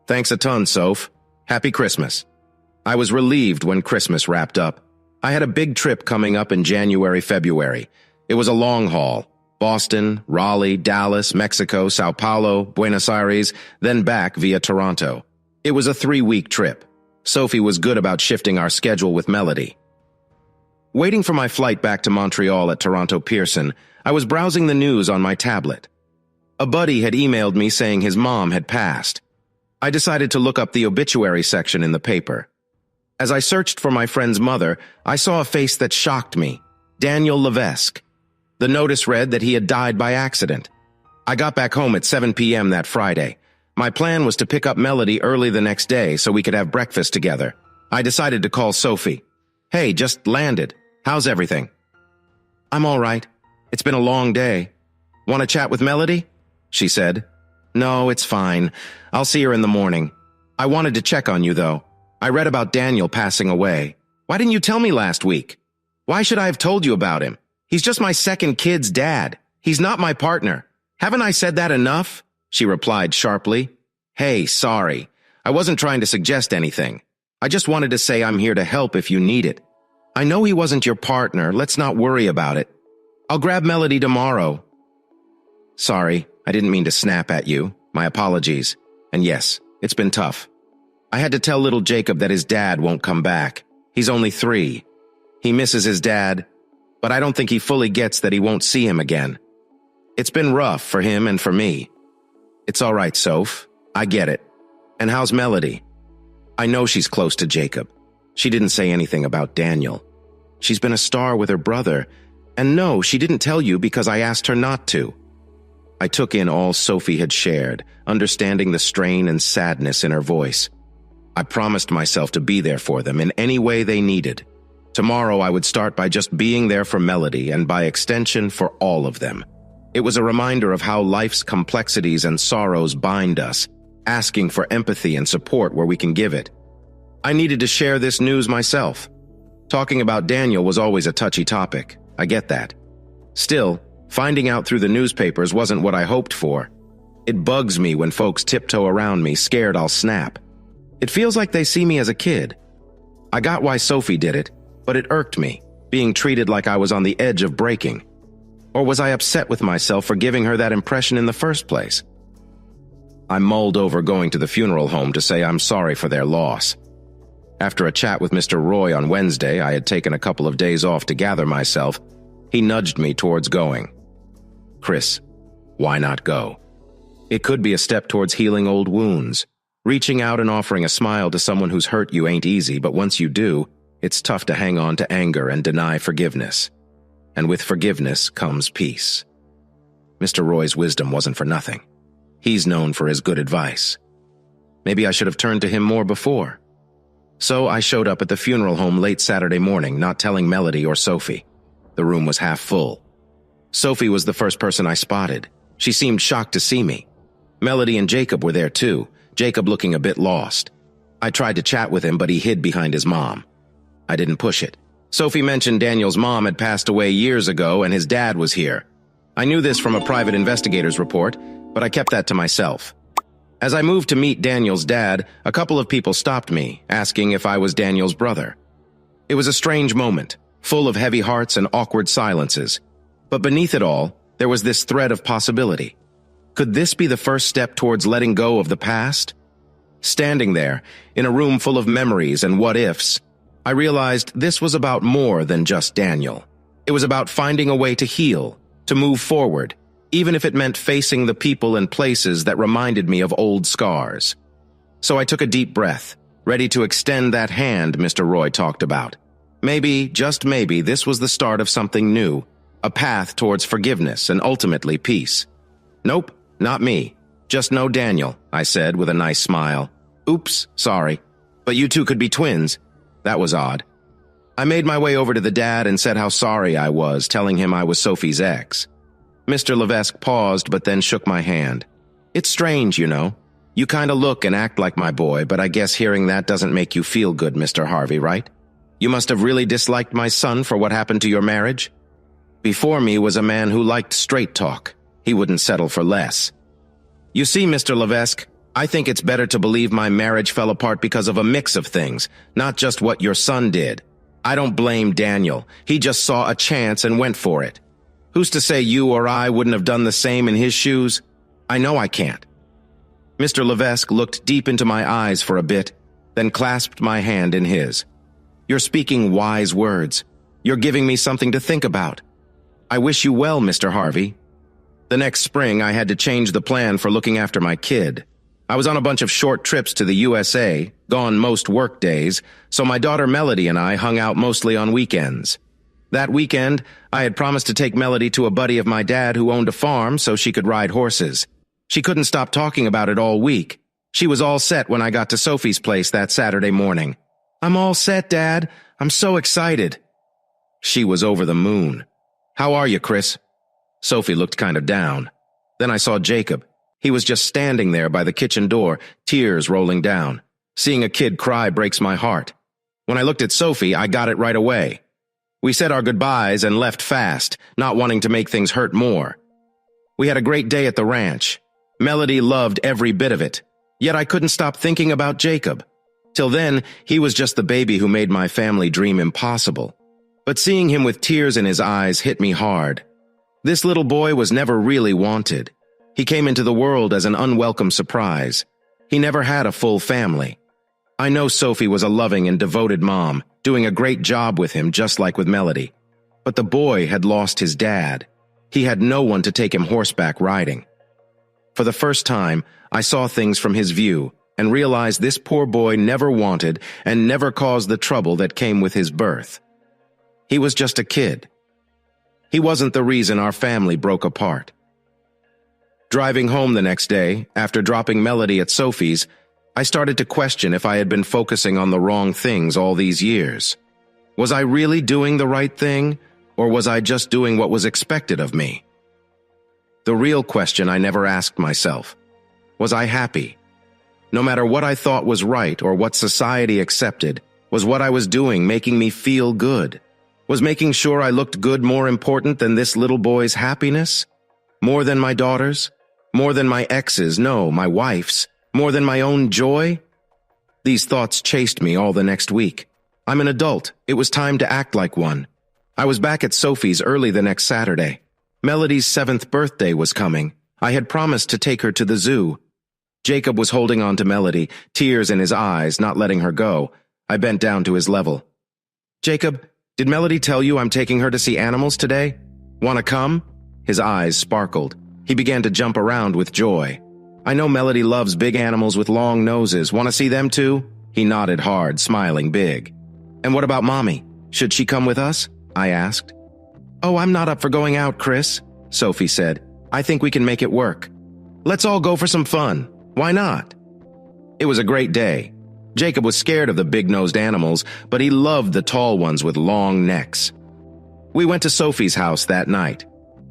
Thanks a ton, Soph. Happy Christmas." I was relieved when Christmas wrapped up. I had a big trip coming up in January, February. It was a long haul. Boston, Raleigh, Dallas, Mexico, Sao Paulo, Buenos Aires, then back via Toronto. It was a 3-week trip. Sophie was good about shifting our schedule with Melody. Waiting for my flight back to Montreal at Toronto Pearson, I was browsing the news on my tablet. A buddy had emailed me saying his mom had passed. I decided to look up the obituary section in the paper. As I searched for my friend's mother, I saw a face that shocked me. Daniel Levesque. The notice read that he had died by accident. I got back home at 7 p.m. that Friday. My plan was to pick up Melody early the next day so we could have breakfast together. I decided to call Sophie. "Hey, just landed. How's everything?" "I'm all right. It's been a long day. Want to chat with Melody?" she said. "No, it's fine. I'll see her in the morning. I wanted to check on you, though. I read about Daniel passing away. Why didn't you tell me last week? Why should I have told you about him? He's just my second kid's dad. He's not my partner. Haven't I said that enough?" she replied sharply. "Hey, sorry. I wasn't trying to suggest anything. I just wanted to say I'm here to help if you need it. I know he wasn't your partner. Let's not worry about it. I'll grab Melody tomorrow." "Sorry, I didn't mean to snap at you. My apologies. And yes, it's been tough. I had to tell little Jacob that his dad won't come back. He's only 3. He misses his dad, but I don't think he fully gets that he won't see him again. It's been rough for him and for me." "It's all right, Soph. I get it. And how's Melody?" "I know she's close to Jacob. She didn't say anything about Daniel. She's been a star with her brother. And no, she didn't tell you because I asked her not to." I took in all Sophie had shared, understanding the strain and sadness in her voice. I promised myself to be there for them in any way they needed. Tomorrow I would start by just being there for Melody and by extension for all of them. It was a reminder of how life's complexities and sorrows bind us, asking for empathy and support where we can give it. I needed to share this news myself. Talking about Daniel was always a touchy topic. I get that. Still, finding out through the newspapers wasn't what I hoped for. It bugs me when folks tiptoe around me, scared I'll snap. It feels like they see me as a kid. I got why Sophie did it, but it irked me, being treated like I was on the edge of breaking. Or was I upset with myself for giving her that impression in the first place? I mulled over going to the funeral home to say I'm sorry for their loss. After a chat with Mr. Roy on Wednesday, I had taken a couple of days off to gather myself. He nudged me towards going. Chris, why not go? It could be a step towards healing old wounds. Reaching out and offering a smile to someone who's hurt you ain't easy, but once you do, it's tough to hang on to anger and deny forgiveness. And with forgiveness comes peace. Mr. Roy's wisdom wasn't for nothing. He's known for his good advice. Maybe I should have turned to him more before. So I showed up at the funeral home late Saturday morning, not telling Melody or Sophie. The room was half full. Sophie was the first person I spotted. She seemed shocked to see me. Melody and Jacob were there too, Jacob looking a bit lost. I tried to chat with him, but he hid behind his mom. I didn't push it. Sophie mentioned Daniel's mom had passed away years ago and his dad was here. I knew this from a private investigator's report, but I kept that to myself. As I moved to meet Daniel's dad, a couple of people stopped me, asking if I was Daniel's brother. It was a strange moment, full of heavy hearts and awkward silences. But beneath it all, there was this thread of possibility. Could this be the first step towards letting go of the past? Standing there, in a room full of memories and what-ifs, I realized this was about more than just Daniel. It was about finding a way to heal, to move forward, even if it meant facing the people and places that reminded me of old scars. So I took a deep breath, ready to extend that hand Mr. Roy talked about. Maybe, just maybe, this was the start of something new, a path towards forgiveness and ultimately peace. Nope, not me. Just no Daniel, I said with a nice smile. Oops, sorry. But you two could be twins. That was odd. I made my way over to the dad and said how sorry I was, telling him I was Sophie's ex. Mr. Levesque paused but then shook my hand. It's strange, you know. You kinda look and act like my boy, but I guess hearing that doesn't make you feel good, Mr. Harvey, right? You must have really disliked my son for what happened to your marriage? Before me was a man who liked straight talk. He wouldn't settle for less. You see, Mr. Levesque, I think it's better to believe my marriage fell apart because of a mix of things, not just what your son did. I don't blame Daniel. He just saw a chance and went for it. Who's to say you or I wouldn't have done the same in his shoes? I know I can't. Mr. Levesque looked deep into my eyes for a bit, then clasped my hand in his. You're speaking wise words. You're giving me something to think about. I wish you well, Mr. Harvey. The next spring, I had to change the plan for looking after my kid. I was on a bunch of short trips to the USA, gone most work days, so my daughter Melody and I hung out mostly on weekends. That weekend, I had promised to take Melody to a buddy of my dad who owned a farm so she could ride horses. She couldn't stop talking about it all week. She was all set when I got to Sophie's place that Saturday morning. I'm all set, Dad. I'm so excited. She was over the moon. How are you, Chris? Sophie looked kind of down. Then I saw Jacob. He was just standing there by the kitchen door, tears rolling down. Seeing a kid cry breaks my heart. When I looked at Sophie, I got it right away. We said our goodbyes and left fast, not wanting to make things hurt more. We had a great day at the ranch. Melody loved every bit of it, yet I couldn't stop thinking about Jacob. Till then, he was just the baby who made my family dream impossible. But seeing him with tears in his eyes hit me hard. This little boy was never really wanted. He came into the world as an unwelcome surprise. He never had a full family. I know Sophie was a loving and devoted mom, doing a great job with him just like with Melody. But the boy had lost his dad. He had no one to take him horseback riding. For the first time, I saw things from his view and realized this poor boy never wanted and never caused the trouble that came with his birth. He was just a kid. He wasn't the reason our family broke apart. Driving home the next day, after dropping Melody at Sophie's, I started to question if I had been focusing on the wrong things all these years. Was I really doing the right thing, or was I just doing what was expected of me? The real question I never asked myself: was I happy? No matter what I thought was right or what society accepted, was what I was doing making me feel good? Was making sure I looked good more important than this little boy's happiness? More than my daughter's? More than my ex's, no, my wife's? More than my own joy? These thoughts chased me all the next week. I'm an adult. It was time to act like one. I was back at Sophie's early the next Saturday. Melody's 7th birthday was coming. I had promised to take her to the zoo. Jacob was holding on to Melody, tears in his eyes, not letting her go. I bent down to his level. "Jacob, did Melody tell you I'm taking her to see animals today? Want to come?" His eyes sparkled. He began to jump around with joy. "I know Melody loves big animals with long noses. Want to see them too?" He nodded hard, smiling big. "And what about Mommy? Should she come with us?" I asked. "Oh, I'm not up for going out, Chris," Sophie said. "I think we can make it work. Let's all go for some fun. Why not?" It was a great day. Jacob was scared of the big-nosed animals, but he loved the tall ones with long necks. We went to Sophie's house that night.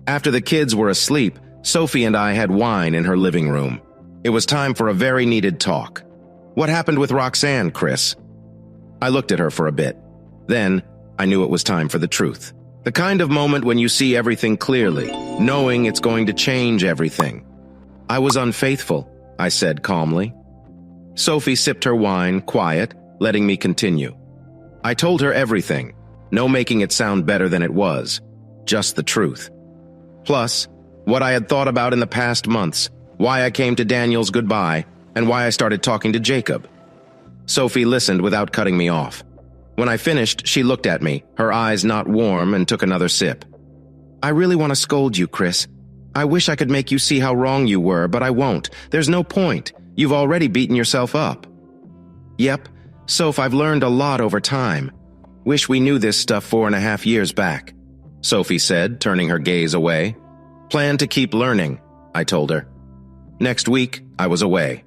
After the kids were asleep, Sophie and I had wine in her living room. It was time for a very needed talk. "What happened with Roxanne, Chris?" I looked at her for a bit. Then, I knew it was time for the truth. The kind of moment when you see everything clearly, knowing it's going to change everything. "I was unfaithful," I said calmly. Sophie sipped her wine, quiet, letting me continue. I told her everything, no making it sound better than it was, just the truth. Plus, what I had thought about in the past months, why I came to Daniel's goodbye, and why I started talking to Jacob. Sophie listened without cutting me off. When I finished, she looked at me, her eyes not warm, and took another sip. "I really want to scold you, Chris. I wish I could make you see how wrong you were, but I won't. There's no point. You've already beaten yourself up." "Yep, Soph, I've learned a lot over time. Wish we knew this stuff 4.5 years back," Sophie said, turning her gaze away. "Plan to keep learning," I told her. Next week, I was away.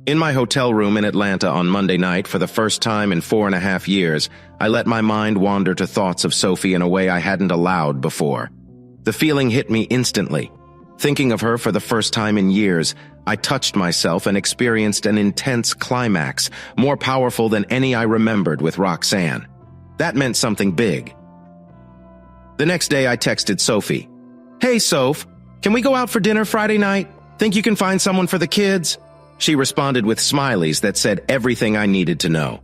In my hotel room in Atlanta on Monday night, for the first time in 4.5 years, I let my mind wander to thoughts of Sophie in a way I hadn't allowed before. The feeling hit me instantly. Thinking of her for the first time in years, I touched myself and experienced an intense climax, more powerful than any I remembered with Roxanne. That meant something big. The next day, I texted Sophie. "Hey, Soph, can we go out for dinner Friday night? Think you can find someone for the kids?" She responded with smileys that said everything I needed to know.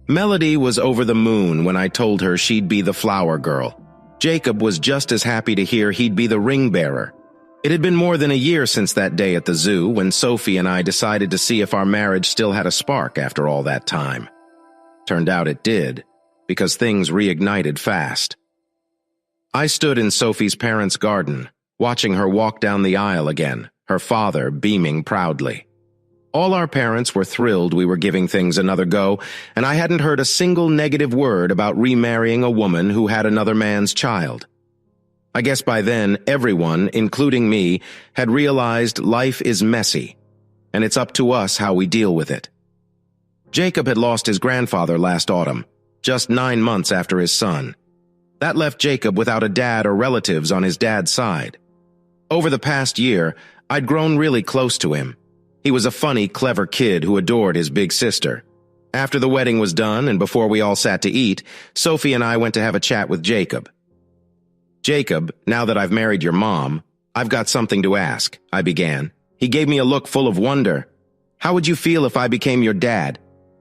Melody was over the moon when I told her she'd be the flower girl. Jacob was just as happy to hear he'd be the ring bearer. It had been more than a year since that day at the zoo when Sophie and I decided to see if our marriage still had a spark after all that time. Turned out it did, because things reignited fast. I stood in Sophie's parents' garden, watching her walk down the aisle again, her father beaming proudly. All our parents were thrilled we were giving things another go, and I hadn't heard a single negative word about remarrying a woman who had another man's child. I guess by then, everyone, including me, had realized life is messy, and it's up to us how we deal with it. Jacob had lost his grandfather last autumn, just 9 months after his son. That left Jacob without a dad or relatives on his dad's side. Over the past year, I'd grown really close to him. He was a funny, clever kid who adored his big sister. After the wedding was done and before we all sat to eat, Sophie and I went to have a chat with Jacob. "Jacob, now that I've married your mom, I've got something to ask," I began. He gave me a look full of wonder. "How would you feel if I became your dad?"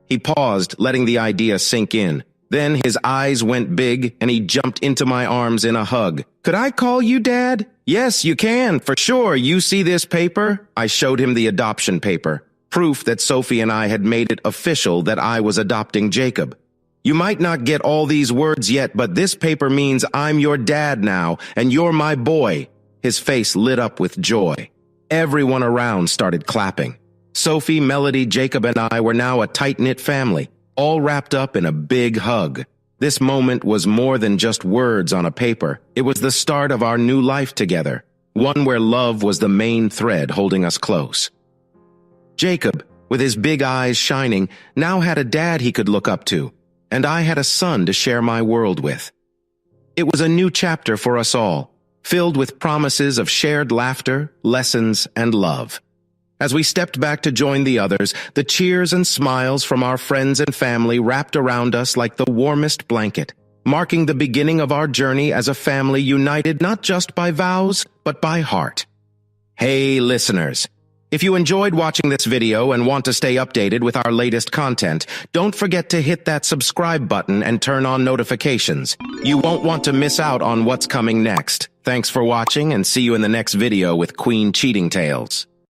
He paused, letting the idea sink in. Then his eyes went big and he jumped into my arms in a hug. "Could I call you Dad?" "Yes, you can, for sure. You see this paper?" I showed him the adoption paper, proof that Sophie and I had made it official that I was adopting Jacob. "You might not get all these words yet, but this paper means I'm your dad now, and you're my boy." His face lit up with joy. Everyone around started clapping. Sophie, Melody, Jacob, and I were now a tight-knit family, all wrapped up in a big hug. This moment was more than just words on a paper. It was the start of our new life together, one where love was the main thread holding us close. Jacob, with his big eyes shining, now had a dad he could look up to. and I had a son to share my world with. It was a new chapter for us all, filled with promises of shared laughter, lessons, and love. As we stepped back to join the others, the cheers and smiles from our friends and family wrapped around us like the warmest blanket, marking the beginning of our journey as a family united not just by vows, but by heart. Hey, listeners! If you enjoyed watching this video and want to stay updated with our latest content, don't forget to hit that subscribe button and turn on notifications. You won't want to miss out on what's coming next. Thanks for watching and see you in the next video with Queen Cheating Tales.